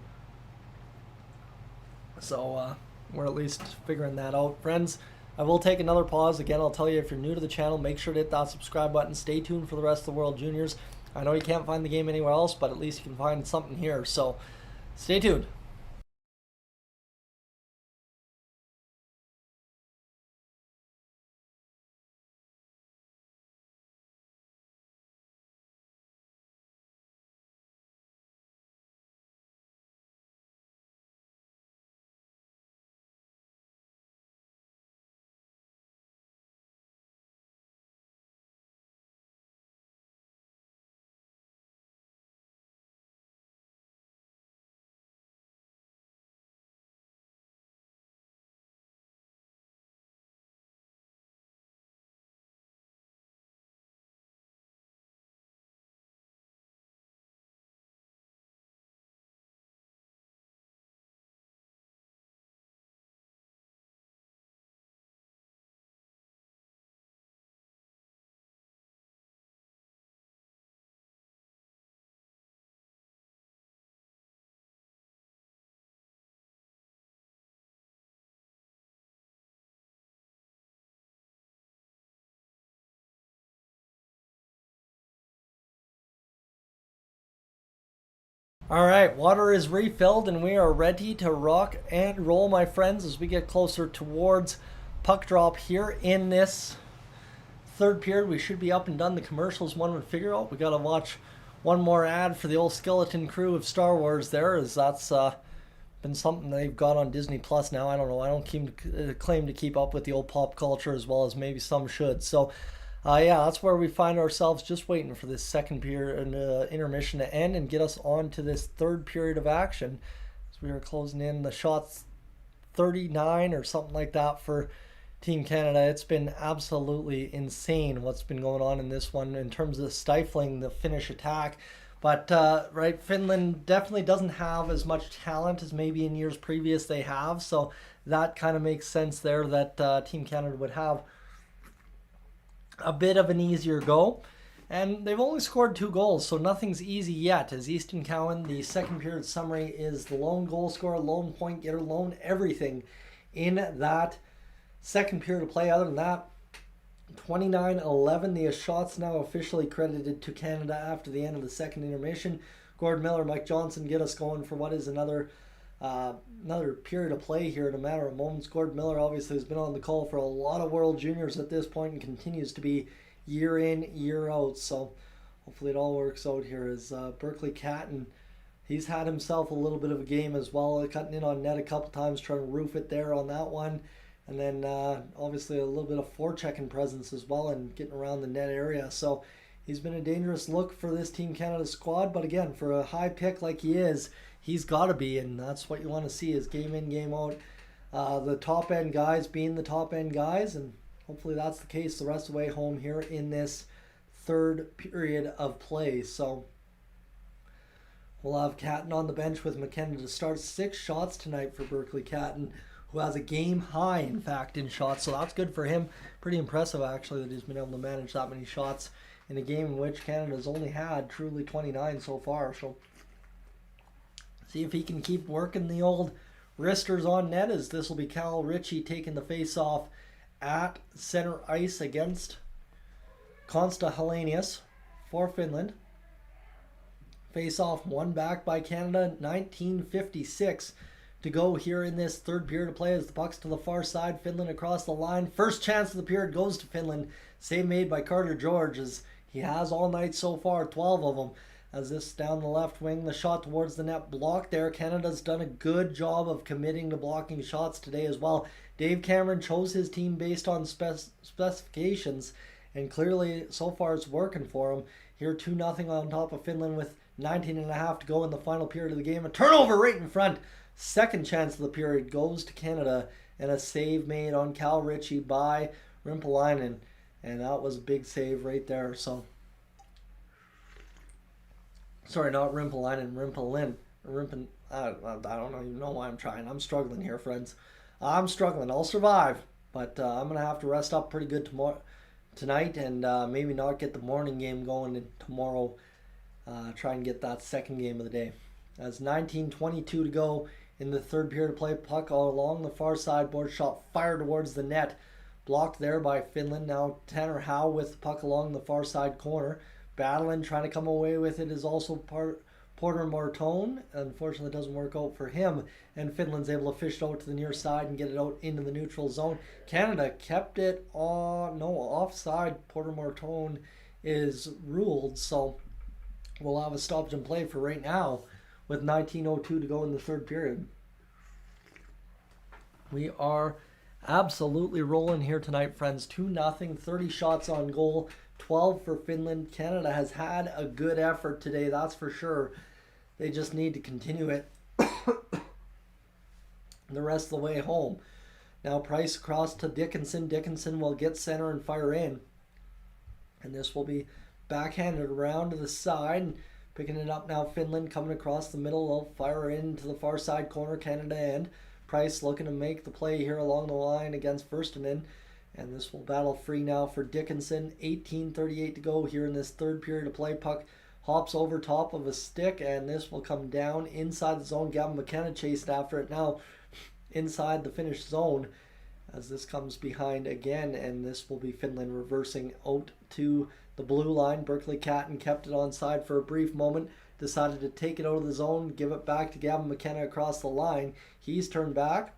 So we're at least figuring that out. Friends, I will take another pause. Again, I'll tell you, if you're new to the channel, make sure to hit that subscribe button. Stay tuned for the rest of the World Juniors. I know you can't find the game anywhere else, but at least you can find something here. So stay tuned. All right, water is refilled and we are ready to rock and roll, my friends, as we get closer towards puck drop here in this 3rd period. We should be up and done. The commercials one would figure out. We got to watch one more ad for the old skeleton crew of Star Wars there, as that's been something they've got on Disney Plus now. I don't know. I don't claim to keep up with the old pop culture as well as maybe some should. So yeah, that's where we find ourselves, just waiting for this 2nd period and intermission to end and get us on to this 3rd period of action. So we are closing in the shots 39 or something like that for Team Canada. It's been absolutely insane what's been going on in this one in terms of stifling the Finnish attack. But right, Finland definitely doesn't have as much talent as maybe in years previous they have. So that kind of makes sense there, that Team Canada would have a bit of an easier go. And they've only scored 2 goals, so nothing's easy yet. As Easton Cowan, the 2nd period summary, is the lone goal scorer, lone point getter, lone everything in that 2nd period of play. Other than that, 29-11. The shots now officially credited to Canada after the end of the 2nd intermission. Gord Miller, Mike Johnson get us going for what is another period of play here in a matter of moments. Gord Miller obviously has been on the call for a lot of World Juniors at this point and continues to be year in, year out. So hopefully it all works out here. As Berkeley Catton, he's had himself a little bit of a game as well, cutting in on net a couple times, trying to roof it there on that one. And then obviously a little bit of forechecking presence as well and getting around the net area. So he's been a dangerous look for this Team Canada squad. But again, for a high pick like he is, he's got to be, and that's what you want to see, is game in, game out. The top end guys being the top end guys, and hopefully that's the case the rest of the way home here in this 3rd period of play. So we'll have Catton on the bench with McKenna to start. 6 shots tonight for Berkeley Catton, who has a game high, in fact, in shots. So that's good for him. Pretty impressive, actually, that he's been able to manage that many shots in a game in which Canada's only had truly 29 so far. So see if he can keep working the old wristers on net, as this will be Cal Ritchie taking the face-off at center ice against Konsta Helenius for Finland. Face-off won back by Canada, 1956 to go here in this 3rd period of play, as the puck's to the far side. Finland across the line. First chance of the period goes to Finland. Save made by Carter George, as he has all night so far, 12 of them. As this down the left wing, the shot towards the net, blocked there. Canada's done a good job of committing to blocking shots today as well. Dave Cameron chose his team based on specifications, and clearly so far it's working for him. Here 2-0 on top of Finland with 19.5 to go in the final period of the game. A turnover right in front. 2nd chance of the period goes to Canada, and a save made on Cal Ritchie by Rimpalainen, and that was a big save right there. So sorry, not Rimpalainen, Rimpalin. I don't even know why I'm trying. I'm struggling here, friends. I'm struggling. I'll survive, but I'm gonna have to rest up pretty good tonight, and maybe not get the morning game going tomorrow. Try and get that second game of the day. As 19:22 to go in the third period of play, puck all along the far sideboard, shot fired towards the net, blocked there by Finland. Now Tanner Howe with the puck along the far side corner, battling, trying to come away with it is also Porter Martone. Unfortunately, it doesn't work out for him, and Finland's able to fish it out to the near side and get it out into the neutral zone. Canada kept it offside. Porter Martone is ruled, so we'll have a stoppage in play for right now with 19:02 to go in the third period. We are absolutely rolling here tonight, friends. 2-0, 30 shots on goal, 12 for Finland. Canada has had a good effort today, that's for sure. They just need to continue it the rest of the way home. Now Price across to Dickinson. Dickinson will get center and fire in. And this will be backhanded around to the side. Picking it up now, Finland coming across the middle. They'll fire into the far side corner, Canada end. Price looking to make the play here along the line against Verstanen. And this will battle free now for Dickinson. 18:38 to go here in this third period of play. Puck hops over top of a stick, and this will come down inside the zone. Gavin McKenna chased after it now inside the Finnish zone as this comes behind again, and this will be Finland reversing out to the blue line. Berkeley Catton kept it onside for a brief moment, decided to take it out of the zone, give it back to Gavin McKenna across the line. He's turned back.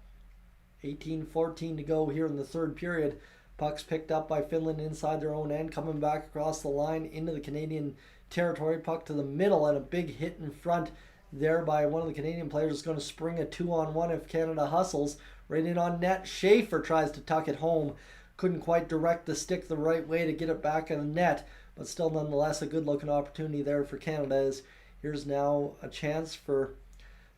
18:14 to go here in the third period. Puck's picked up by Finland inside their own end, coming back across the line into the Canadian territory. Puck to the middle, and a big hit in front there by one of the Canadian players is going to spring a 2-on-1 if Canada hustles. Right in on net. Schaefer tries to tuck it home. Couldn't quite direct the stick the right way to get it back in the net, but still nonetheless a good looking opportunity there for Canada. As here's now a chance for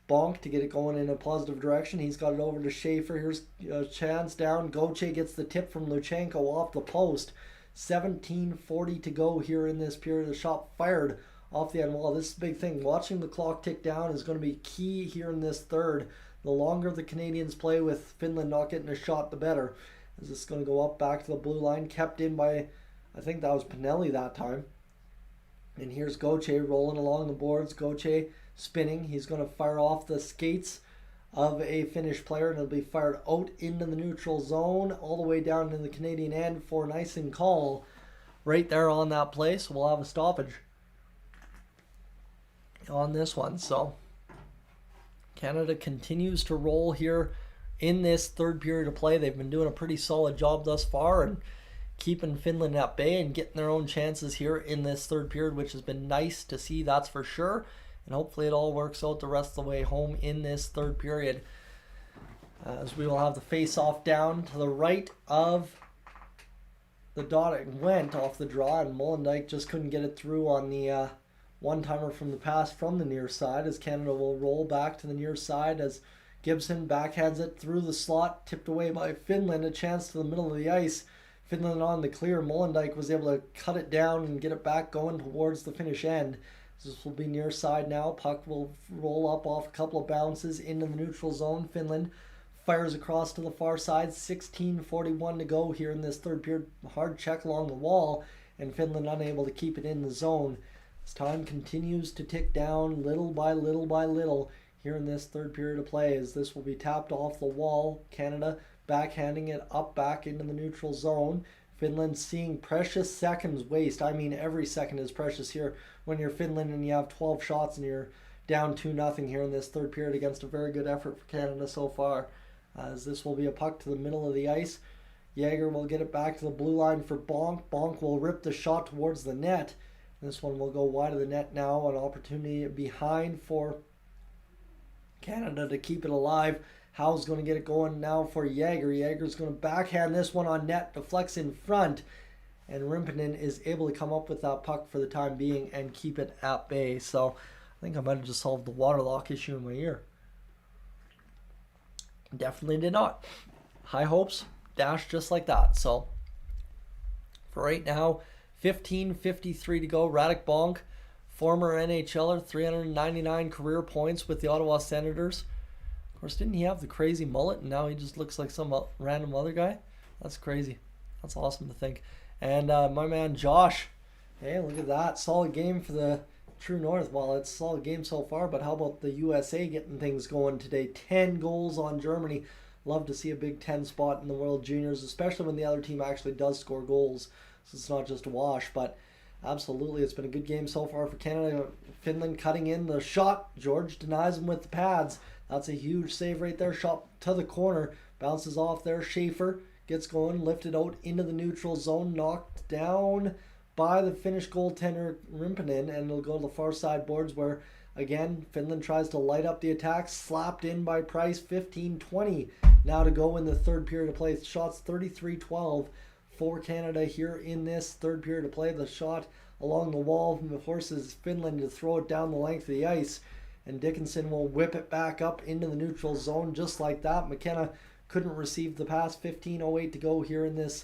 Bonk to get it going in a positive direction. He's got it over to Schaefer. Here's a chance down. Gauthier gets the tip from Luchenko off the post. 17:40 to go here in this period. The shot fired off the end wall. This is a big thing. Watching the clock tick down is going to be key here in this third. The longer the Canadians play with Finland not getting a shot, the better. As this is going to go up back to the blue line. Kept in by, I think that was Pinelli that time. And here's Gauthier rolling along the boards. Gauthier spinning. He's going to fire off the skates of a Finnish player, and it'll be fired out into the neutral zone all the way down to the Canadian end for an icing call right there on that play. So we'll have a stoppage on this one. So Canada continues to roll here in this third period of play. They've been doing a pretty solid job thus far and keeping Finland at bay and getting their own chances here in this third period, which has been nice to see, that's for sure. And hopefully it all works out the rest of the way home in this third period, as we will have the face-off down to the right of the dot. It went off the draw, and Molendyk just couldn't get it through on the one-timer from the pass from the near side, as Canada will roll back to the near side as Gibson backhands it through the slot, tipped away by Finland. A chance to the middle of the ice. Finland on the clear. Molendyk was able to cut it down and get it back going towards the Finnish end. This will be near side now. Puck will roll up off a couple of bounces into the neutral zone. Finland fires across to the far side. 16:41 to go here in this third period. Hard check along the wall, and Finland unable to keep it in the zone. As time continues to tick down little by little by little here in this third period of play, as this will be tapped off the wall. Canada backhanding it up back into the neutral zone. Finland seeing precious seconds waste. I mean, every second is precious here when you're Finland and you have 12 shots and you're down 2-0 here in this third period against a very good effort for Canada so far. As this will be a puck to the middle of the ice. Jäger will get it back to the blue line for Bonk. Bonk will rip the shot towards the net. This one will go wide of the net now. An opportunity behind for Canada to keep it alive. Howe's going to get it going now for Jäger. Jäger's going to backhand this one on net, deflects in front, and Rimpinen is able to come up with that puck for the time being and keep it at bay. So I think I might have just solved the water lock issue in my ear. Definitely did not. High hopes, dashed just like that. So for right now, 15:53 to go. Radek Bonk former NHLer, 399 career points with the Ottawa Senators. Of course, didn't he have the crazy mullet and now he just looks like some random other guy? That's crazy. That's awesome to think. And my man Josh, hey, look at that. Solid game for the True North. Well, it's a solid game so far, but how about the USA getting things going today? 10 goals on Germany. Love to see a Big 10 spot in the World Juniors, especially when the other team actually does score goals. So it's not just a wash, but absolutely, it's been a good game so far for Canada. Finland cutting in the shot. George denies him with the pads. That's a huge save right there. Shot to the corner. Bounces off there. Schaefer gets going. Lifted out into the neutral zone. Knocked down by the Finnish goaltender Rimpinen. And it'll go to the far side boards where, again, Finland tries to light up the attack. Slapped in by Price. 15-20 now to go in the third period of play. Shots 33-12 for Canada here in this third period of play. The shot along the wall forces Finland to throw it down the length of the ice. And Dickinson will whip it back up into the neutral zone just like that. McKenna couldn't receive the pass. 15:08 to go here in this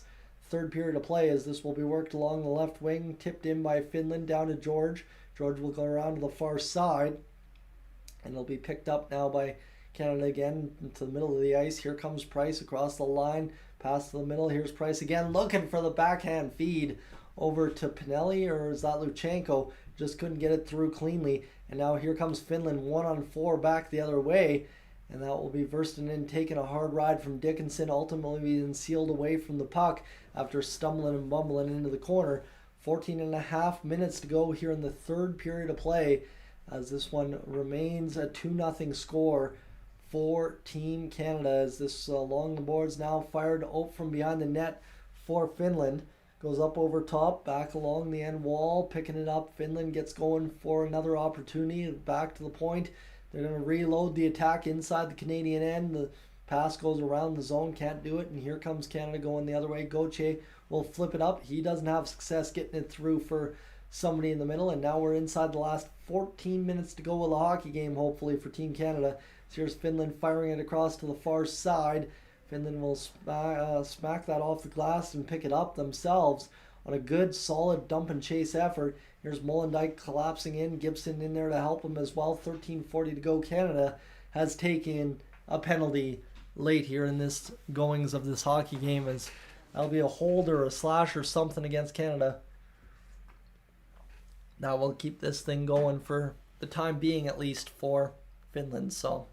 third period of play as this will be worked along the left wing. Tipped in by Finland down to George. George will go around to the far side. And it'll be picked up now by Canada again into the middle of the ice. Here comes Price across the line. Pass to the middle. Here's Price again looking for the backhand feed over to Pinelli, or is that Luchenko? Just couldn't get it through cleanly. And now here comes Finland 1-on-4 back the other way. And that will be Verstanen taking a hard ride from Dickinson, ultimately being sealed away from the puck after stumbling and bumbling into the corner. 14.5 minutes to go here in the third period of play as this one remains a 2-0 score for Team Canada as this along the boards now fired out from behind the net for Finland. Goes up over top, back along the end wall, picking it up. Finland gets going for another opportunity, back to the point. They're going to reload the attack inside the Canadian end. The pass goes around the zone, can't do it. And here comes Canada going the other way. Gauthier will flip it up. He doesn't have success getting it through for somebody in the middle. And now we're inside the last 14 minutes to go of the hockey game, hopefully, for Team Canada. So here's Finland firing it across to the far side. Finland will smack that off the glass and pick it up themselves on a good, solid dump and chase effort. Here's Molendyk collapsing in. Gibson in there to help him as well. 13:40 to go. Canada has taken a penalty late here in this goings of this hockey game, as that'll be a hold or a slash or something against Canada. That will keep this thing going for the time being, at least for Finland. So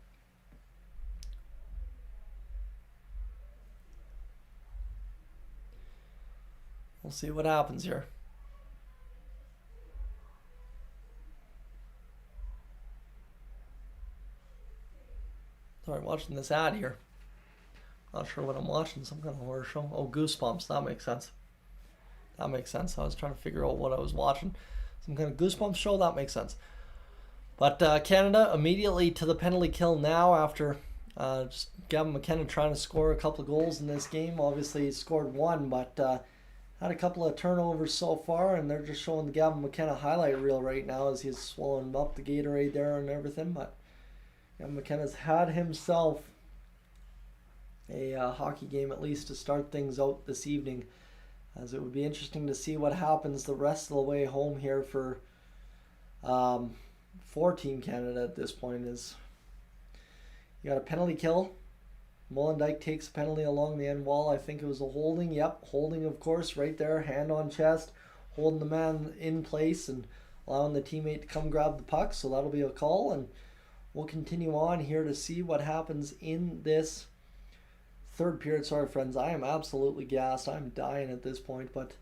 we'll see what happens here. Sorry, watching this ad here. Not sure what I'm watching. Some kind of horror show. Oh, Goosebumps. That makes sense. That makes sense. I was trying to figure out what I was watching. Some kind of Goosebumps show. That makes sense. But Canada immediately to the penalty kill now after just Gavin McKenna trying to score a couple of goals in this game. Obviously, he scored one, but had a couple of turnovers so far, and they're just showing the Gavin McKenna highlight reel right now as he's swallowing up the Gatorade there and everything. But Gavin McKenna's had himself a hockey game at least to start things out this evening, as it would be interesting to see what happens the rest of the way home here for Team Canada at this point. Is you got a penalty kill. Molendyk takes a penalty along the end wall. I think it was a holding. Yep, holding, of course, right there. Hand on chest, holding the man in place and allowing the teammate to come grab the puck. So that'll be a call, and we'll continue on here to see what happens in this third period. Sorry, friends, I am absolutely gassed. I'm dying at this point, but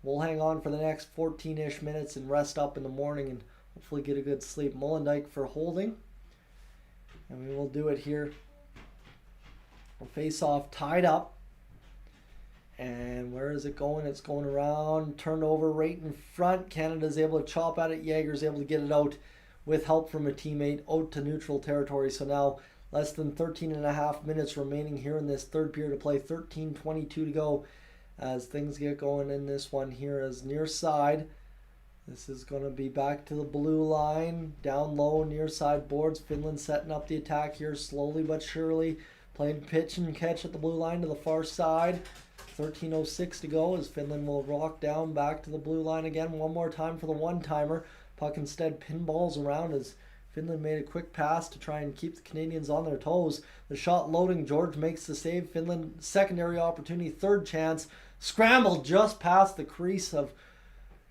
we'll hang on for the next 14-ish minutes and rest up in the morning and hopefully get a good sleep. Molendyk for holding, and we will do it here. We'll face off tied up. And where is it going? It's going around. Turned over right in front. Canada's able to chop at it. Jaeger's able to get it out with help from a teammate out to neutral territory. So now less than 13.5 minutes remaining here in this third period of play. 13:22 to go as things get going in this one here as near side. This is going to be back to the blue line. Down low, near side boards. Finland setting up the attack here slowly but surely. Playing pitch and catch at the blue line to the far side. 13:06 to go as Finland will rock down back to the blue line again. One more time for the one-timer. Puck instead pinballs around as Finland made a quick pass to try and keep the Canadians on their toes. The shot loading, George makes the save. Finland, secondary opportunity, third chance. Scramble just past the crease of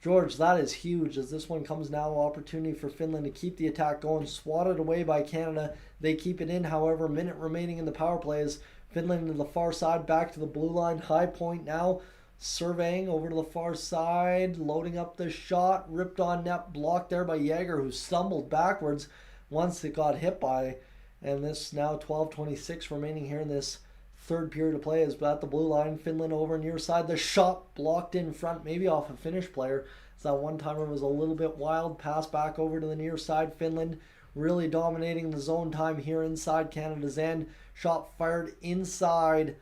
George. That is huge as this one comes now. Opportunity for Finland to keep the attack going. Swatted away by Canada. They keep it in, however. Minute remaining in the power play as Finland to the far side, back to the blue line. High point now. Surveying over to the far side, loading up the shot, ripped on net, blocked there by Jäger, who stumbled backwards once it got hit by. And this now 12:26 remaining here in this third period of play is at the blue line. Finland over near side. The shot blocked in front, maybe off a Finnish player. So that one timer was a little bit wild. Pass back over to the near side. Finland really dominating the zone time here inside Canada's end. Shot fired inside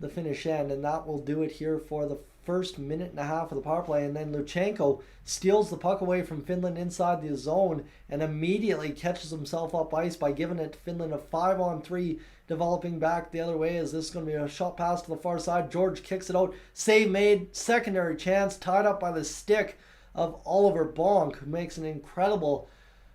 the Finnish end, and that will do it here for the first minute and a half of the power play. And then Luchenko steals the puck away from Finland inside the zone and immediately catches himself up ice by giving it to Finland. A 5-on-3 developing back the other way as this is going to be a shot pass to the far side. George kicks it out. Save made. Secondary chance tied up by the stick of Oliver Bonk, who makes an incredible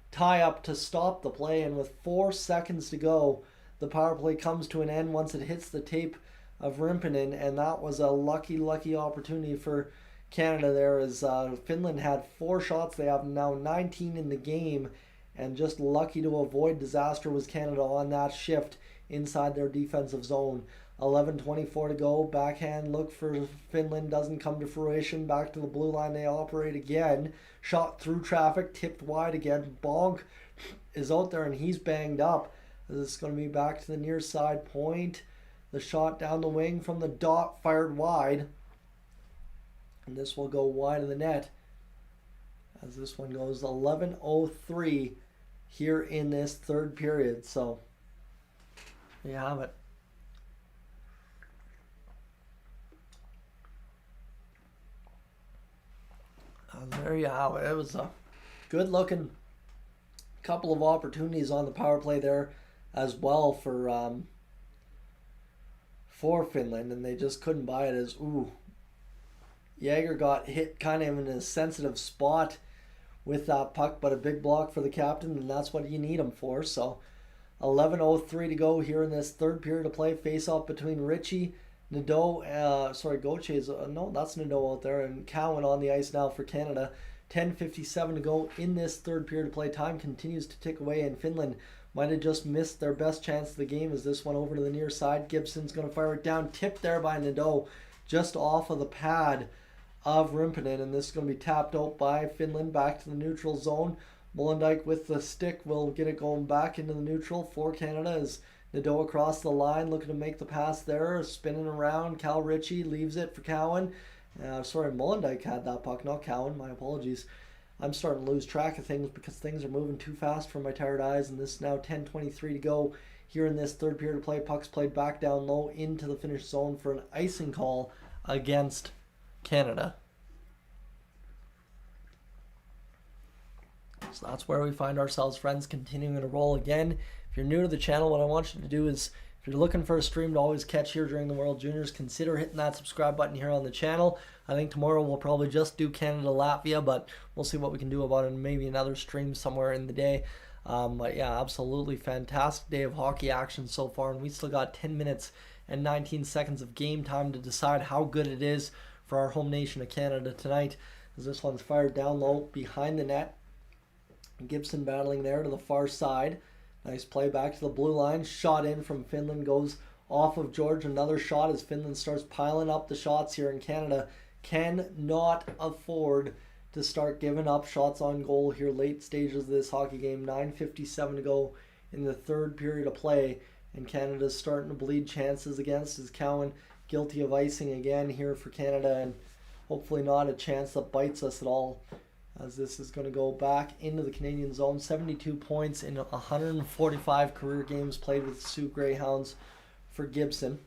tie up to stop the play. And with 4 seconds to go, the power play comes to an end once it hits the tape of Rimpinen, and that was a lucky opportunity for Canada there as Finland had 4 shots. They have now 19 in the game, and just lucky to avoid disaster was Canada on that shift inside their defensive zone. 11:24 to go. Backhand look for Finland doesn't come to fruition. Back to the blue line they operate again. Shot through traffic, tipped wide again. Bonk is out there and he's banged up. This is going to be back to the near side point. The shot down the wing from the dot fired wide. And this will go wide of the net as this one goes 11:03 here in this third period. So there you have it. There you have it. It was a good looking couple of opportunities on the power play there as well for Finland, and they just couldn't buy it as Jäger got hit kind of in a sensitive spot with that puck, but a big block for the captain, and that's what you need him for. So 11:03 to go here in this third period of play. Face off between Ritchie, Nadeau, Gauthier, no, that's Nadeau out there, and Cowan on the ice now for Canada. 10:57 to go in this third period of play. Time continues to tick away, and Finland might have just missed their best chance of the game as this one over to the near side. Gibson's going to fire it down, tipped there by Nadeau, just off of the pad of Rimpinen, and this is going to be tapped out by Finland back to the neutral zone. Molendyk with the stick will get it going back into the neutral for Canada as Nadeau across the line looking to make the pass there, spinning around. Cal Ritchie leaves it for Cowan. Molendyk had that puck, not Cowan. My apologies. I'm starting to lose track of things because things are moving too fast for my tired eyes. And this is now 10:23 to go here in this third period of play. Puck's played back down low into the Finnish zone for an icing call against Canada. So that's where we find ourselves, friends, continuing to roll again. If you're new to the channel, what I want you to do is, if you're looking for a stream to always catch here during the World Juniors, consider hitting that subscribe button here on the channel. I think tomorrow we'll probably just do Canada-Latvia, but we'll see what we can do about it, and maybe another stream somewhere in the day. But yeah, absolutely fantastic day of hockey action so far, and we still got 10 minutes and 19 seconds of game time to decide how good it is for our home nation of Canada tonight, as this one's fired down low behind the net. Gibson battling there to the far side. Nice play back to the blue line. Shot in from Finland goes off of George. Another shot as Finland starts piling up the shots here, in Canada cannot afford to start giving up shots on goal here late stages of this hockey game. 9:57 to go in the third period of play, and Canada's starting to bleed chances against as Cowan guilty of icing again here for Canada, and hopefully not a chance that bites us at all, as this is going to go back into the Canadian zone. 72 points in 145 career games played with the Sioux Greyhounds for Gibson.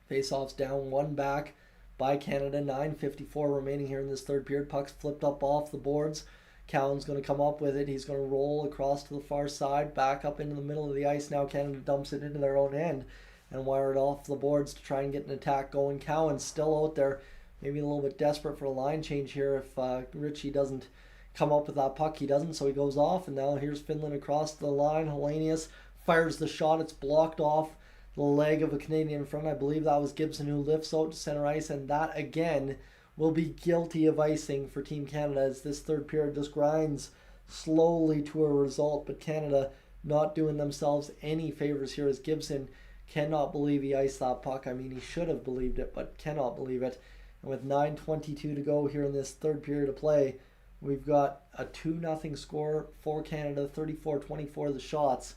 Face-offs down, one back by Canada. 9:54 remaining here in this third period. Puck's flipped up off the boards. Cowan's going to come up with it. He's going to roll across to the far side, back up into the middle of the ice. Now Canada dumps it into their own end and wire it off the boards to try and get an attack going. Cowan's still out there maybe a little bit desperate for a line change here if Ritchie doesn't come up with that puck. He doesn't, so he goes off, and now here's Finland across the line. Hellenius fires the shot. It's blocked off the leg of a Canadian in front. I believe that was Gibson who lifts out to center ice, and that again will be guilty of icing for Team Canada as this third period just grinds slowly to a result. But Canada not doing themselves any favors here as Gibson cannot believe he iced that puck. I mean, he should have believed it, but cannot believe it. And with 9:22 to go here in this third period of play, we've got a 2-0 score for Canada, 34-24 the shots,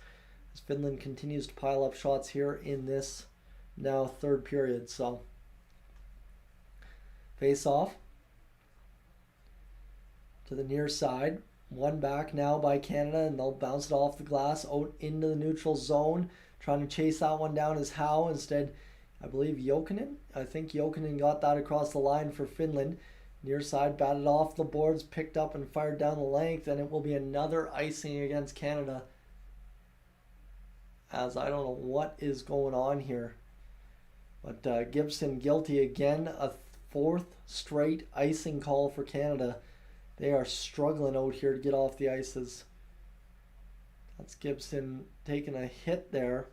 as Finland continues to pile up shots here in this now third period. So, face off to the near side. One back now by Canada, and they'll bounce it off the glass out into the neutral zone. Trying to chase that one down is Howe. Instead, I believe Jokinen. I think Jokinen got that across the line for Finland. Near side batted off the boards, picked up and fired down the length, and it will be another icing against Canada. As I don't know what is going on here. But Gibson guilty again. A fourth straight icing call for Canada. They are struggling out here to get off the ices. That's Gibson taking a hit there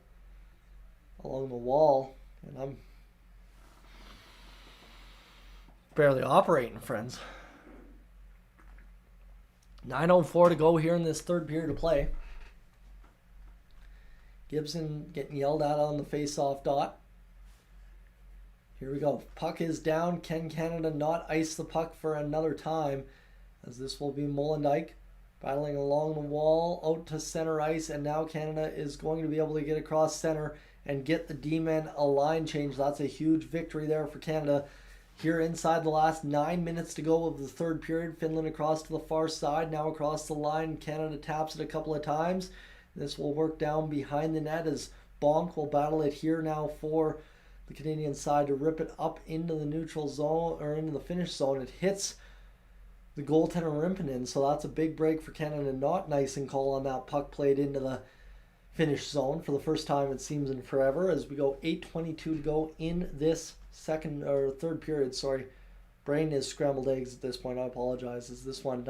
along the wall. And I'm barely operating, friends. 9:04 to go here in this third period of play. Gibson getting yelled at on the face-off dot. Here we go. Puck is down. Can Canada not ice the puck for another time? As this will be Molendyk battling along the wall out to center ice, and now Canada is going to be able to get across center and get the D-men a line change. That's a huge victory there for Canada. Here inside the last 9 minutes to go of the third period, Finland across to the far side, now across the line. Canada taps it a couple of times. This will work down behind the net as Bonk will battle it here now for the Canadian side to rip it up into the neutral zone, or into the finish zone. It hits the goaltender Rimpinen, so that's a big break for Canada. Not nice and call on that puck played into the finish zone for the first time it seems in forever, as we go 8:22 to go in this third period. Sorry, brain is scrambled eggs at this point. I apologize. As this one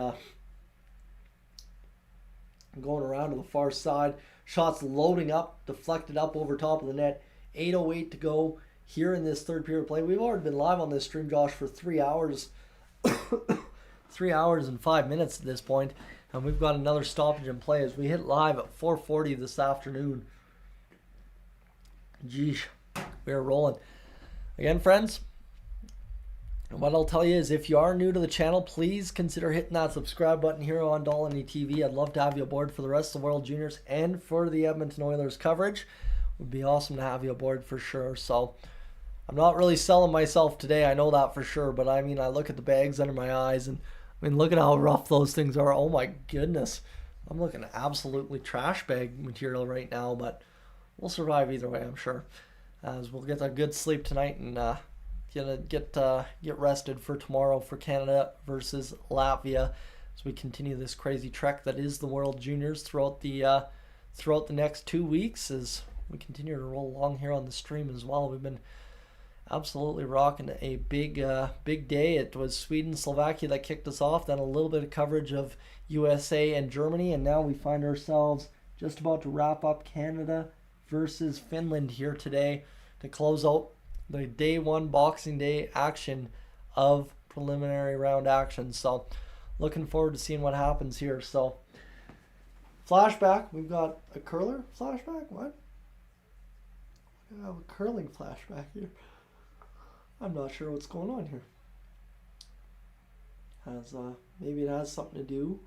going around to the far side, shots loading up, deflected up over top of the net. 8:08 to go here in this third period play. We've already been live on this stream, Josh, for 3 hours. 3 hours and 5 minutes at this point, and we've got another stoppage in play as we hit live at 4:40 this afternoon. Geesh, we are rolling. Again, friends, what I'll tell you is if you are new to the channel, please consider hitting that subscribe button here on Dolany TV. I'd love to have you aboard for the rest of the World Juniors and for the Edmonton Oilers coverage. It would be awesome to have you aboard for sure. So I'm not really selling myself today, I know that for sure, but I mean, I look at the bags under my eyes, and I mean, look at how rough those things are. Oh my goodness. I'm looking at absolutely trash bag material right now, but we'll survive either way, I'm sure. As we'll get a good sleep tonight and get rested for tomorrow for Canada versus Latvia as we continue this crazy trek that is the World Juniors throughout the next 2 weeks as we continue to roll along here on the stream as well. We've been absolutely rocking a big day. It was Sweden, Slovakia that kicked us off, then a little bit of coverage of USA and Germany, and now we find ourselves just about to wrap up Canada versus Finland here today to close out the day one Boxing Day action of preliminary round action. So looking forward to seeing what happens here. So flashback, we've got a curler flashback. What? I have a curling flashback here. I'm not sure what's going on here. Maybe it has something to do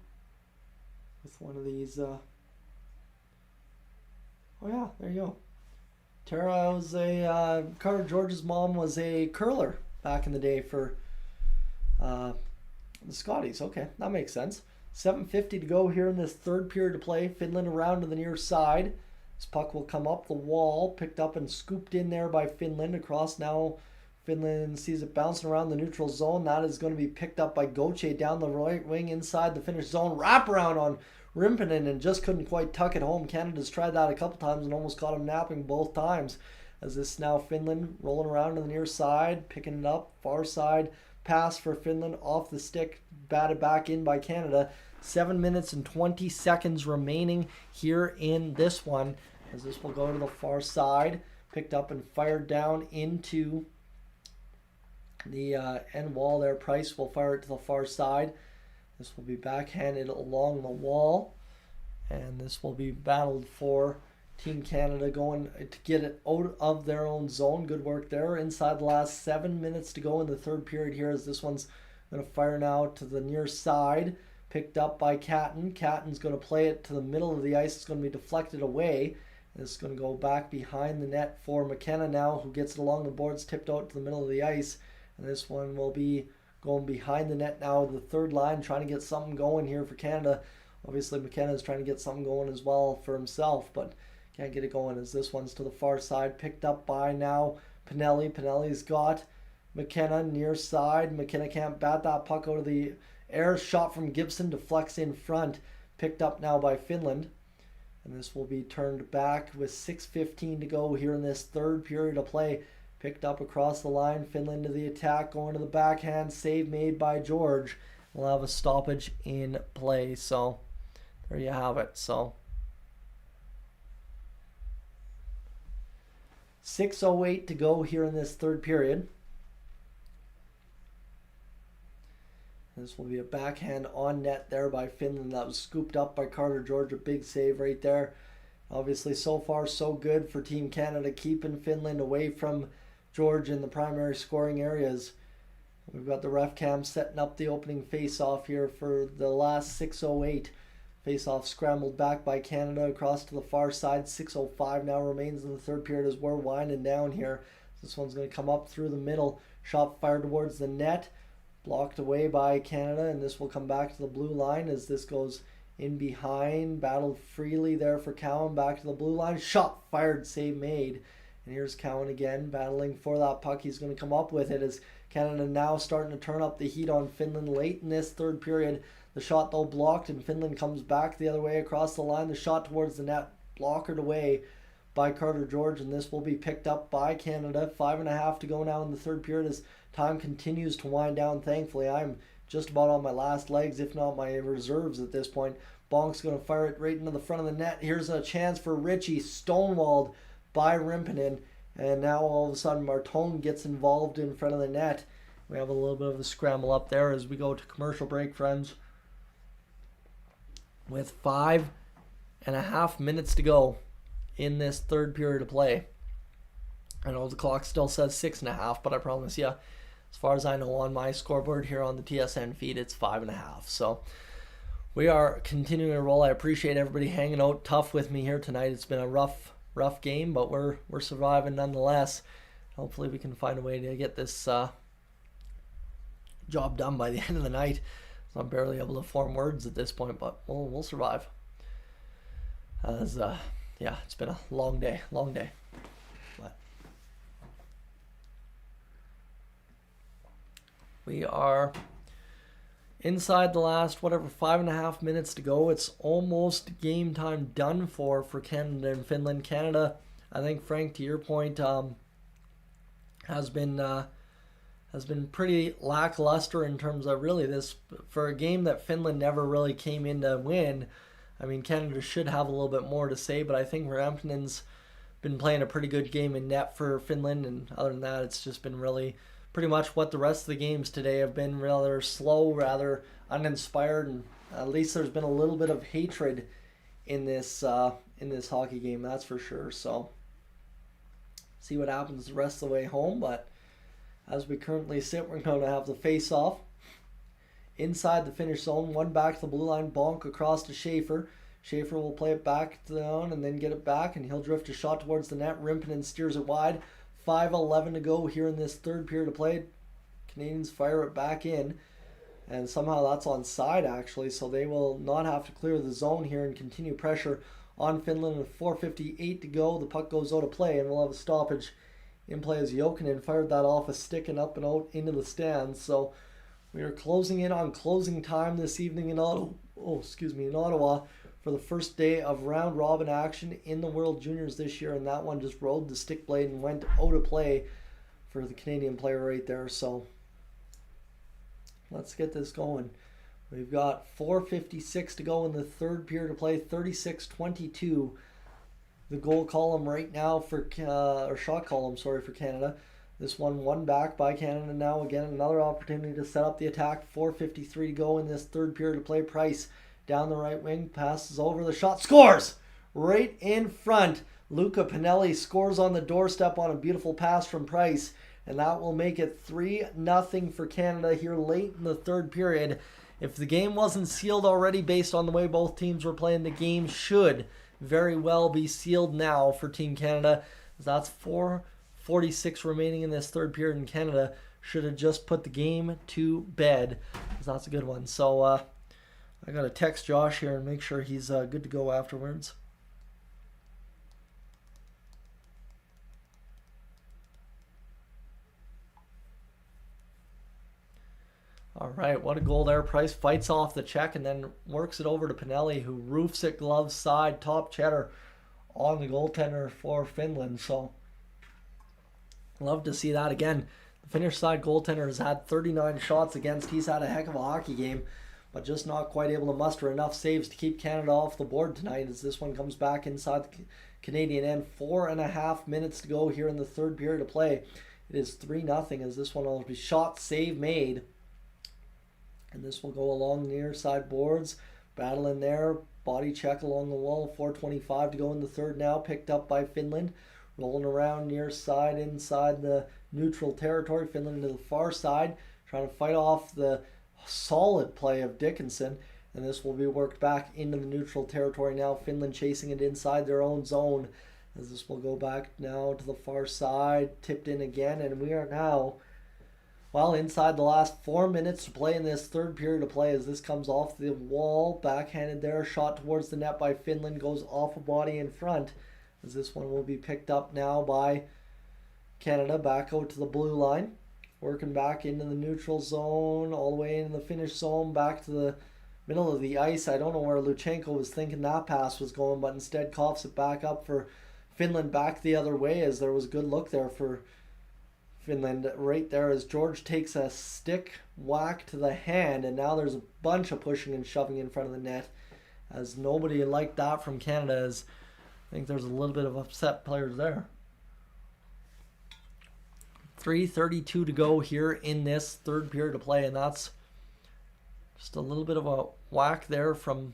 with one of these. Oh yeah, there you go. Tara was Carter George's mom was a curler back in the day for the Scotties. Okay, that makes sense. 7:50 to go here in this third period of play. Finland around to the near side. This puck will come up the wall, picked up and scooped in there by Finland. Across now, Finland sees it bouncing around the neutral zone. That is going to be picked up by Gauthier down the right wing inside the finish zone. Wrap around on Rimpinen and just couldn't quite tuck it home. Canada's tried that a couple times and almost caught him napping both times. as this now Finland rolling around to the near side, picking it up, far side, pass for Finland off the stick, batted back in by Canada. 7 minutes and 20 seconds remaining here in this one, as this will go to the far side, picked up and fired down into the end wall there. Price will fire it to the far side. This will be backhanded along the wall, and this will be battled for Team Canada, going to get it out of their own zone. Good work there. Inside the last 7 minutes to go in the third period here, as this one's going to fire now to the near side. Picked up by Catton. Catton's going to play it to the middle of the ice. It's going to be deflected away. This is going to go back behind the net for McKenna now, who gets it along the boards, tipped out to the middle of the ice. And this one will be going behind the net now, the third line, trying to get something going here for Canada. Obviously, McKenna is trying to get something going as well for himself, but can't get it going as this one's to the far side. Picked up by now Pinelli. Pinelli's got McKenna near side. McKenna can't bat that puck out of the air. Shot from Gibson deflects in front. Picked up now by Finland. And this will be turned back with 6:15 to go here in this third period of play. Picked up across the line. Finland to the attack, going to the backhand. Save made by George. We'll have a stoppage in play. So there you have it. So 6:08 to go here in this third period. This will be a backhand on net there by Finland. That was scooped up by Carter George. A big save right there. Obviously, so far, so good for Team Canada, keeping Finland away from George in the primary scoring areas. We've got the ref cam setting up the opening face-off here for the last 6:08. Face-off scrambled back by Canada across to the far side. 6:05 now remains in the third period as we're winding down here. This one's going to come up through the middle. Shot fired towards the net. Blocked away by Canada, and this will come back to the blue line as this goes in behind. Battled freely there for Cowan. Back to the blue line. Shot fired, save made. And here's Cowan again, battling for that puck. He's going to come up with it as Canada now starting to turn up the heat on Finland late in this third period. The shot, though, blocked, and Finland comes back the other way across the line. The shot towards the net, blockered away by Carter George, and this will be picked up by Canada. 5:30 to go now in the third period as time continues to wind down. Thankfully, I'm just about on my last legs, if not my reserves at this point. Bonk's going to fire it right into the front of the net. Here's a chance for Richie, stonewalled by Rimpinen, and now all of a sudden Martone gets involved in front of the net. We have a little bit of a scramble up there as we go to commercial break, friends. With 5.5 minutes to go in this third period of play. I know the clock still says 6.5, but I promise you, as far as I know on my scoreboard here on the TSN feed, it's 5.5. So we are continuing to roll. I appreciate everybody hanging out tough with me here tonight. It's been a rough game, but we're surviving nonetheless. Hopefully we can find a way to get this job done by the end of the night. I'm barely able to form words at this point, but we'll survive. Yeah, it's been a long day. But we are inside the last, 5.5 minutes to go. It's almost game time done for Canada and Finland. Canada, I think, Frank, to your point, has been pretty lackluster in terms of really this, for a game that Finland never really came in to win. I mean, Canada should have a little bit more to say, but I think Rampinen's been playing a pretty good game in net for Finland, and other than that, it's just been really pretty much what the rest of the games today have been, rather slow, rather uninspired, and at least there's been a little bit of hatred in this hockey game, that's for sure. So, see what happens the rest of the way home, but as we currently sit, we're going to have the face-off inside the Finnish zone. One back to the blue line, bonk across to Schaefer. Schaefer will play it back down and then get it back, and he'll drift a shot towards the net. Rimpinen steers it wide. 5:11 to go here in this third period of play. Canadians fire it back in, and somehow that's on side, actually, so they will not have to clear the zone here and continue pressure on Finland. With 4:58 to go, the puck goes out of play, and we'll have a stoppage in play as Jokinen fired that off a stick and up and out into the stands. So we are closing in on closing time this evening in Ottawa for the first day of round robin action in the World Juniors this year, and that one just rode the stick blade and went out of play for the Canadian player right there. So let's get this going. We've got 4:56 to go in the third period to play, 36-22. The goal column right now for, or shot column, sorry, for Canada. This one back by Canada now. Again, another opportunity to set up the attack. 4:53 to go in this third period to play. Price down the right wing, passes over the shot, scores! Right in front. Luca Pinelli scores on the doorstep on a beautiful pass from Price, and that will make it 3-0 for Canada here late in the third period. If the game wasn't sealed already based on the way both teams were playing, the game should very well be sealed now for Team Canada. That's 4:46 remaining in this third period, and Canada should have just put the game to bed. That's a good one. So I got to text Josh here and make sure he's good to go afterwards. All right, what a goal there. Price fights off the check and then works it over to Pinelli, who roofs it glove side, top cheddar on the goaltender for Finland. So love to see that again. The Finnish side goaltender has had 39 shots against. He's had a heck of a hockey game, but just not quite able to muster enough saves to keep Canada off the board tonight as this one comes back inside the Canadian end. 4.5 minutes to go here in the third period of play. It is 3-0 as this one will be shot, save made. And this will go along the near side boards. Battle in there. Body check along the wall. 4:25 to go in the third now. Picked up by Finland. Rolling around near side inside the neutral territory. Finland to the far side. Trying to fight off the solid play of Dickinson. And this will be worked back into the neutral territory now. Finland chasing it inside their own zone. As this will go back now to the far side. Tipped in again. And we are now, well, inside the last 4 minutes to play in this third period of play as this comes off the wall. Backhanded there. Shot towards the net by Finland. Goes off a body in front. As this one will be picked up now by Canada. Back out to the blue line. Working back into the neutral zone. All the way into the Finnish zone. Back to the middle of the ice. I don't know where Luchenko was thinking that pass was going, but instead coughs it back up for Finland back the other way as there was a good look there for Finland right there as George takes a stick whack to the hand, and now there's a bunch of pushing and shoving in front of the net as nobody liked that from Canada, as I think there's a little bit of upset players there. 3:32 to go here in this third period of play, and that's just a little bit of a whack there from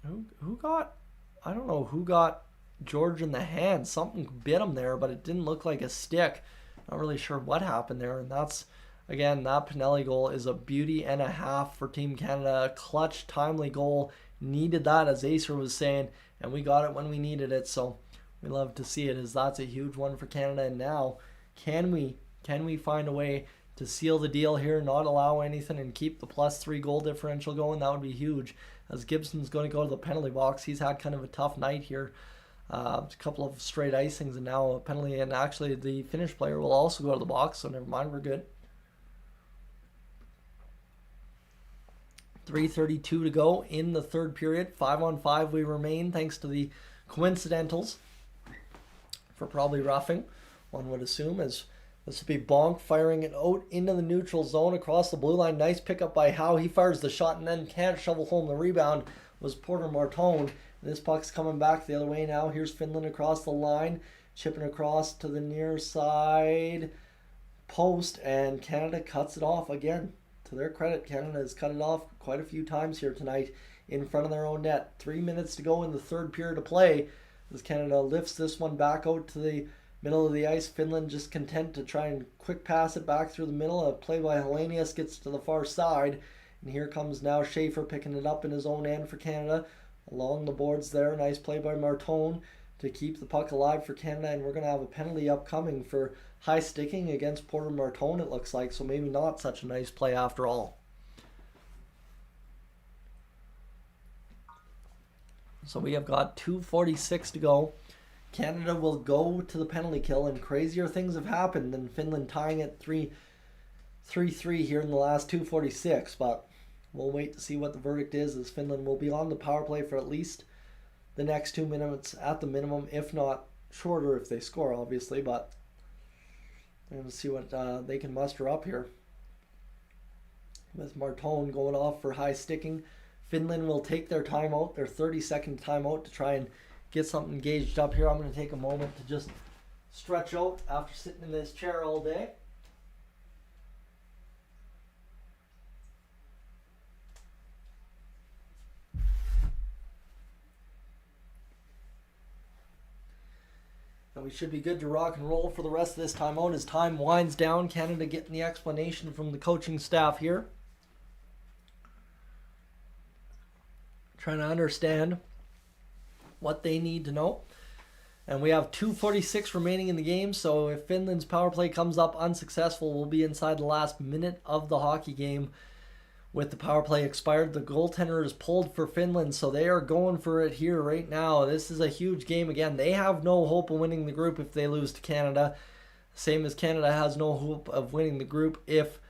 who got, I don't know who got George in the hand. Something bit him there, but it didn't look like a stick. Not really sure what happened there. And that's, again, that Pinelli goal is a beauty and a half for Team Canada. A clutch, timely goal. Needed that, as Acer was saying, and we got it when we needed it. So we love to see it, as that's a huge one for Canada. And now, can we find a way to seal the deal here, not allow anything, and keep the +3 goal differential going? That would be huge, as Gibson's going to go to the penalty box. He's had kind of a tough night here. A couple of straight icings and now a penalty, and actually the Finnish player will also go to the box, so never mind, we're good. 3:32 to go in the third period. 5-on-5 we remain, thanks to the coincidentals for probably roughing, one would assume, as this will be Bonk firing it out into the neutral zone across the blue line. Nice pickup by Howe. He fires the shot and then can't shovel home the rebound. Was Porter Martone. This puck's coming back the other way now. Here's Finland across the line, chipping across to the near side post, and Canada cuts it off again. To their credit, Canada has cut it off quite a few times here tonight in front of their own net. 3 minutes to go in the third period of play as Canada lifts this one back out to the middle of the ice. Finland just content to try and quick pass it back through the middle. A play by Hellenius gets to the far side, and here comes now Schaefer picking it up in his own end for Canada. Along the boards there, nice play by Martone to keep the puck alive for Canada, and we're going to have a penalty upcoming for high sticking against Porter Martone, it looks like, so maybe not such a nice play after all. So we have got 2:46 to go. Canada will go to the penalty kill, and crazier things have happened than Finland tying it 3-3 here in the last 2:46, but We'll wait to see what the verdict is, as Finland will be on the power play for at least the next 2 minutes at the minimum, if not shorter if they score, obviously. But we're going to see what they can muster up here. With Martone going off for high sticking, Finland will take their timeout, their 30-second timeout, to try and get something gauged up here. I'm going to take a moment to just stretch out after sitting in this chair all day. And we should be good to rock and roll for the rest of this timeout as time winds down. Canada getting the explanation from the coaching staff here. Trying to understand what they need to know. And we have 2:46 remaining in the game, so if Finland's power play comes up unsuccessful, we'll be inside the last minute of the hockey game. With the power play expired, the goaltender is pulled for Finland, so they are going for it here right now. This is a huge game again. They have no hope of winning the group if they lose to Canada. Same as Canada has no hope of winning the group if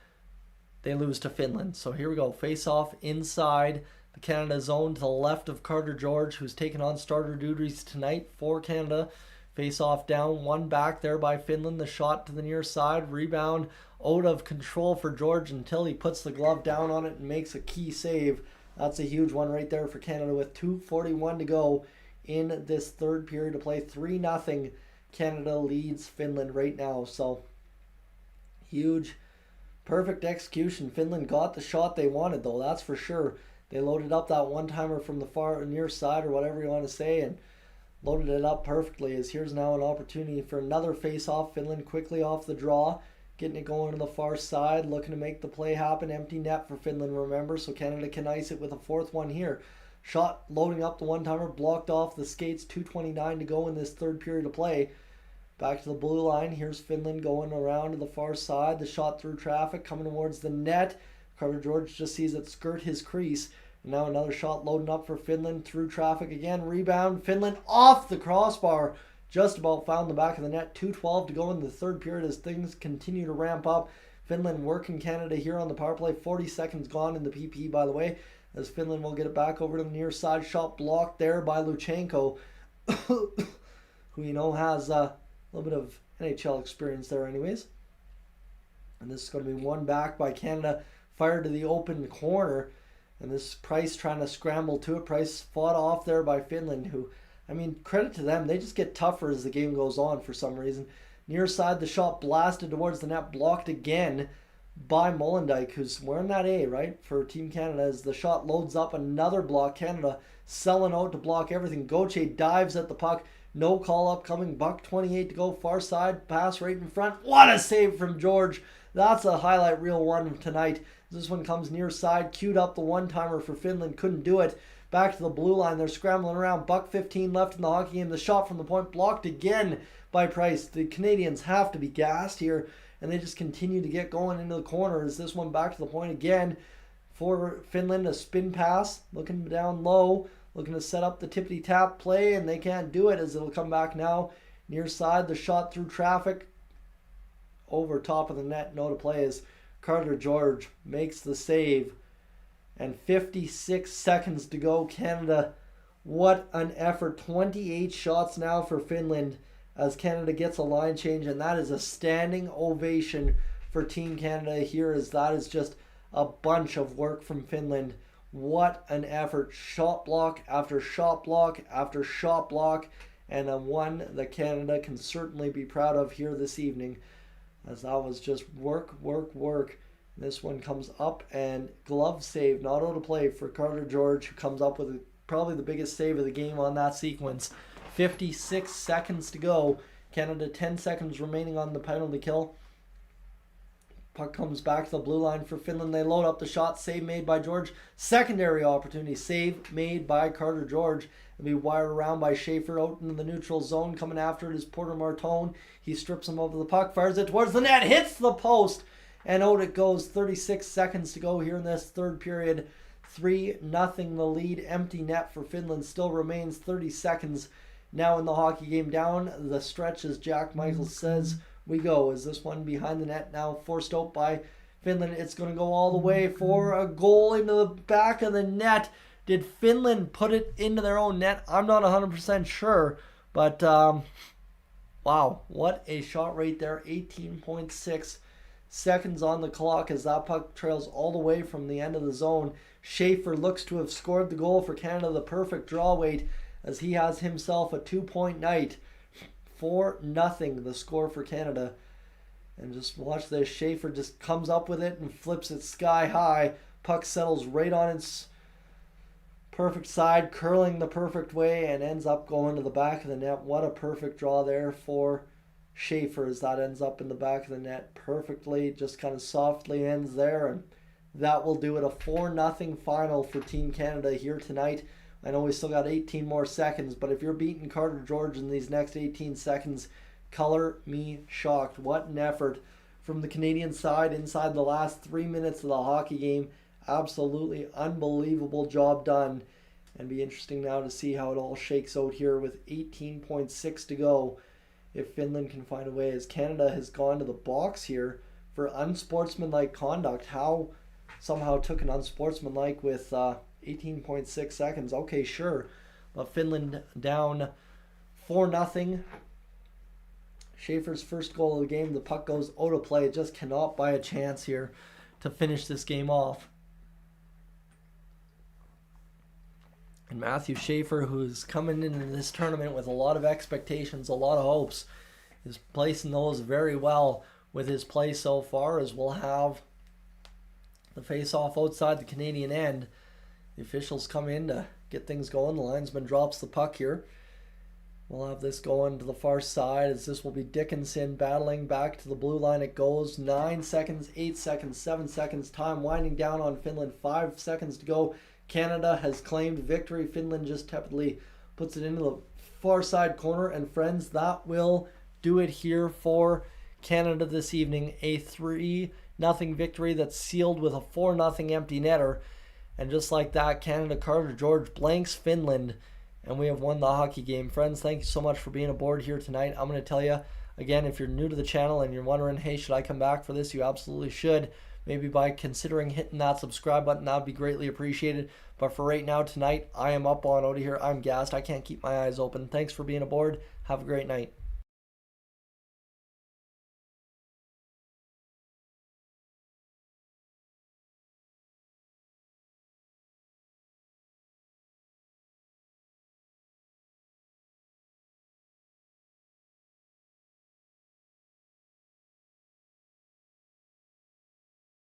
they lose to Finland. So here we go. Face off inside the Canada zone to the left of Carter George, who's taking on starter duties tonight for Canada. Face off down, one back there by Finland. The shot to the near side. Rebound out of control for George until he puts the glove down on it and makes a key save. That's a huge one right there for Canada with 2:41 to go in this third period to play. 3-0. Canada leads Finland right now. So huge, perfect execution. Finland got the shot they wanted though, that's for sure. They loaded up that one-timer from the far near side, or whatever you want to say, and loaded it up perfectly. As here's now an opportunity for another face-off. Finland quickly off the draw, getting it going to the far side, looking to make the play happen. Empty net for Finland, remember, so Canada can ice it with a fourth one here. Shot loading up the one-timer, blocked off the skates. 2:29 to go in this third period of play. Back to the blue line. Here's Finland going around to the far side. The shot through traffic coming towards the net. Carter George just sees it skirt his crease. And now another shot loading up for Finland through traffic again. Rebound. Finland off the crossbar. Just about found the back of the net. 2:12 to go in the third period as things continue to ramp up. Finland working Canada here on the power play. 40 seconds gone in the PP, by the way, as Finland will get it back over to the near side. Shot blocked there by Luchenko, who you know has a little bit of NHL experience there anyways. And this is going to be one back by Canada. Fired to the open corner. And this Price trying to scramble to it. Price fought off there by Finland, who, I mean, credit to them. They just get tougher as the game goes on for some reason. Near side, the shot blasted towards the net. Blocked again by Molendyk, who's wearing that A, right, for Team Canada. As the shot loads up, another block. Canada selling out to block everything. Gauthier dives at the puck. No call up coming. Buck 28 to go. Far side. Pass right in front. What a save from George. That's a highlight reel one tonight. This one comes near side. Queued up the one-timer for Finland. Couldn't do it. Back to the blue line. They're scrambling around. Buck 15 left in the hockey game. The shot from the point blocked again by Price. The Canadians have to be gassed here. And they just continue to get going into the corner. As this one back to the point again for Finland. A spin pass. Looking down low. Looking to set up the tippity-tap play. And they can't do it as it'll come back now. Near side. The shot through traffic. Over top of the net. No to play as Carter George makes the save. And 56 seconds to go. Canada, what an effort. 28 shots now for Finland as Canada gets a line change. And that is a standing ovation for Team Canada here, as that is just a bunch of work from Finland. What an effort. Shot block after shot block after shot block. And a one that Canada can certainly be proud of here this evening, as that was just work, work, work. This one comes up and glove save, not out of play for Carter George, who comes up with probably the biggest save of the game on that sequence. 56 seconds to go. Canada 10 seconds remaining on the penalty kill. Puck comes back to the blue line for Finland. They load up the shot. Save made by George. Secondary opportunity. Save made by Carter George. It'll be wired around by Schaefer out into the neutral zone. Coming after it is Porter Martone. He strips him over the puck. Fires it towards the net. Hits the post. And out it goes. 36 seconds to go here in this third period. 3-0 the lead. Empty net for Finland. Still remains 30 seconds now in the hockey game. Down the stretch, as Jack Michaels says, we go. Is this one behind the net now, forced out by Finland. It's going to go all the way for a goal into the back of the net. Did Finland put it into their own net? I'm not 100% sure. But, wow, what a shot right there. 18.6 seconds on the clock as that puck trails all the way from the end of the zone. Schaefer looks to have scored the goal for Canada, the perfect draw weight, as he has himself a 2-point night. 4-0 the score for Canada. And just watch this. Schaefer just comes up with it and flips it sky high. Puck settles right on its perfect side, curling the perfect way, and ends up going to the back of the net. What a perfect draw there for Schaefer as that ends up in the back of the net perfectly. Just kind of softly ends there, and that will do it. A 4-0 final for Team Canada here tonight. I know we still got 18 more seconds, but if you're beating Carter George in these next 18 seconds, color me shocked. What an effort from the Canadian side inside the last 3 minutes of the hockey game. Absolutely unbelievable job done. And be interesting now to see how it all shakes out here with 18.6 to go. If Finland can find a way, as Canada has gone to the box here for unsportsmanlike conduct. How somehow took an unsportsmanlike with 18.6 seconds. Okay, sure. But Finland down 4-0. Schaefer's first goal of the game. The puck goes out of play. It just cannot buy a chance here to finish this game off. And Matthew Schaefer, who's coming into this tournament with a lot of expectations, a lot of hopes, is placing those very well with his play so far, as we'll have the face-off outside the Canadian end. The officials come in to get things going. The linesman drops the puck here. We'll have this going to the far side, as this will be Dickinson battling back to the blue line. It goes 9 seconds, 8 seconds, 7 seconds. Time winding down on Finland. 5 seconds to go. Canada has claimed victory. Finland just tepidly puts it into the far side corner. And friends, that will do it here for Canada this evening. A 3-0 victory that's sealed with a 4-0 empty netter. And just like that, Canada, Carter George blanks Finland. And we have won the hockey game. Friends, thank you so much for being aboard here tonight. I'm going to tell you, again, if you're new to the channel and you're wondering, hey, should I come back for this? You absolutely should. Maybe by considering hitting that subscribe button, that would be greatly appreciated. But for right now, tonight, I am up on out of here. I'm gassed. I can't keep my eyes open. Thanks for being aboard. Have a great night.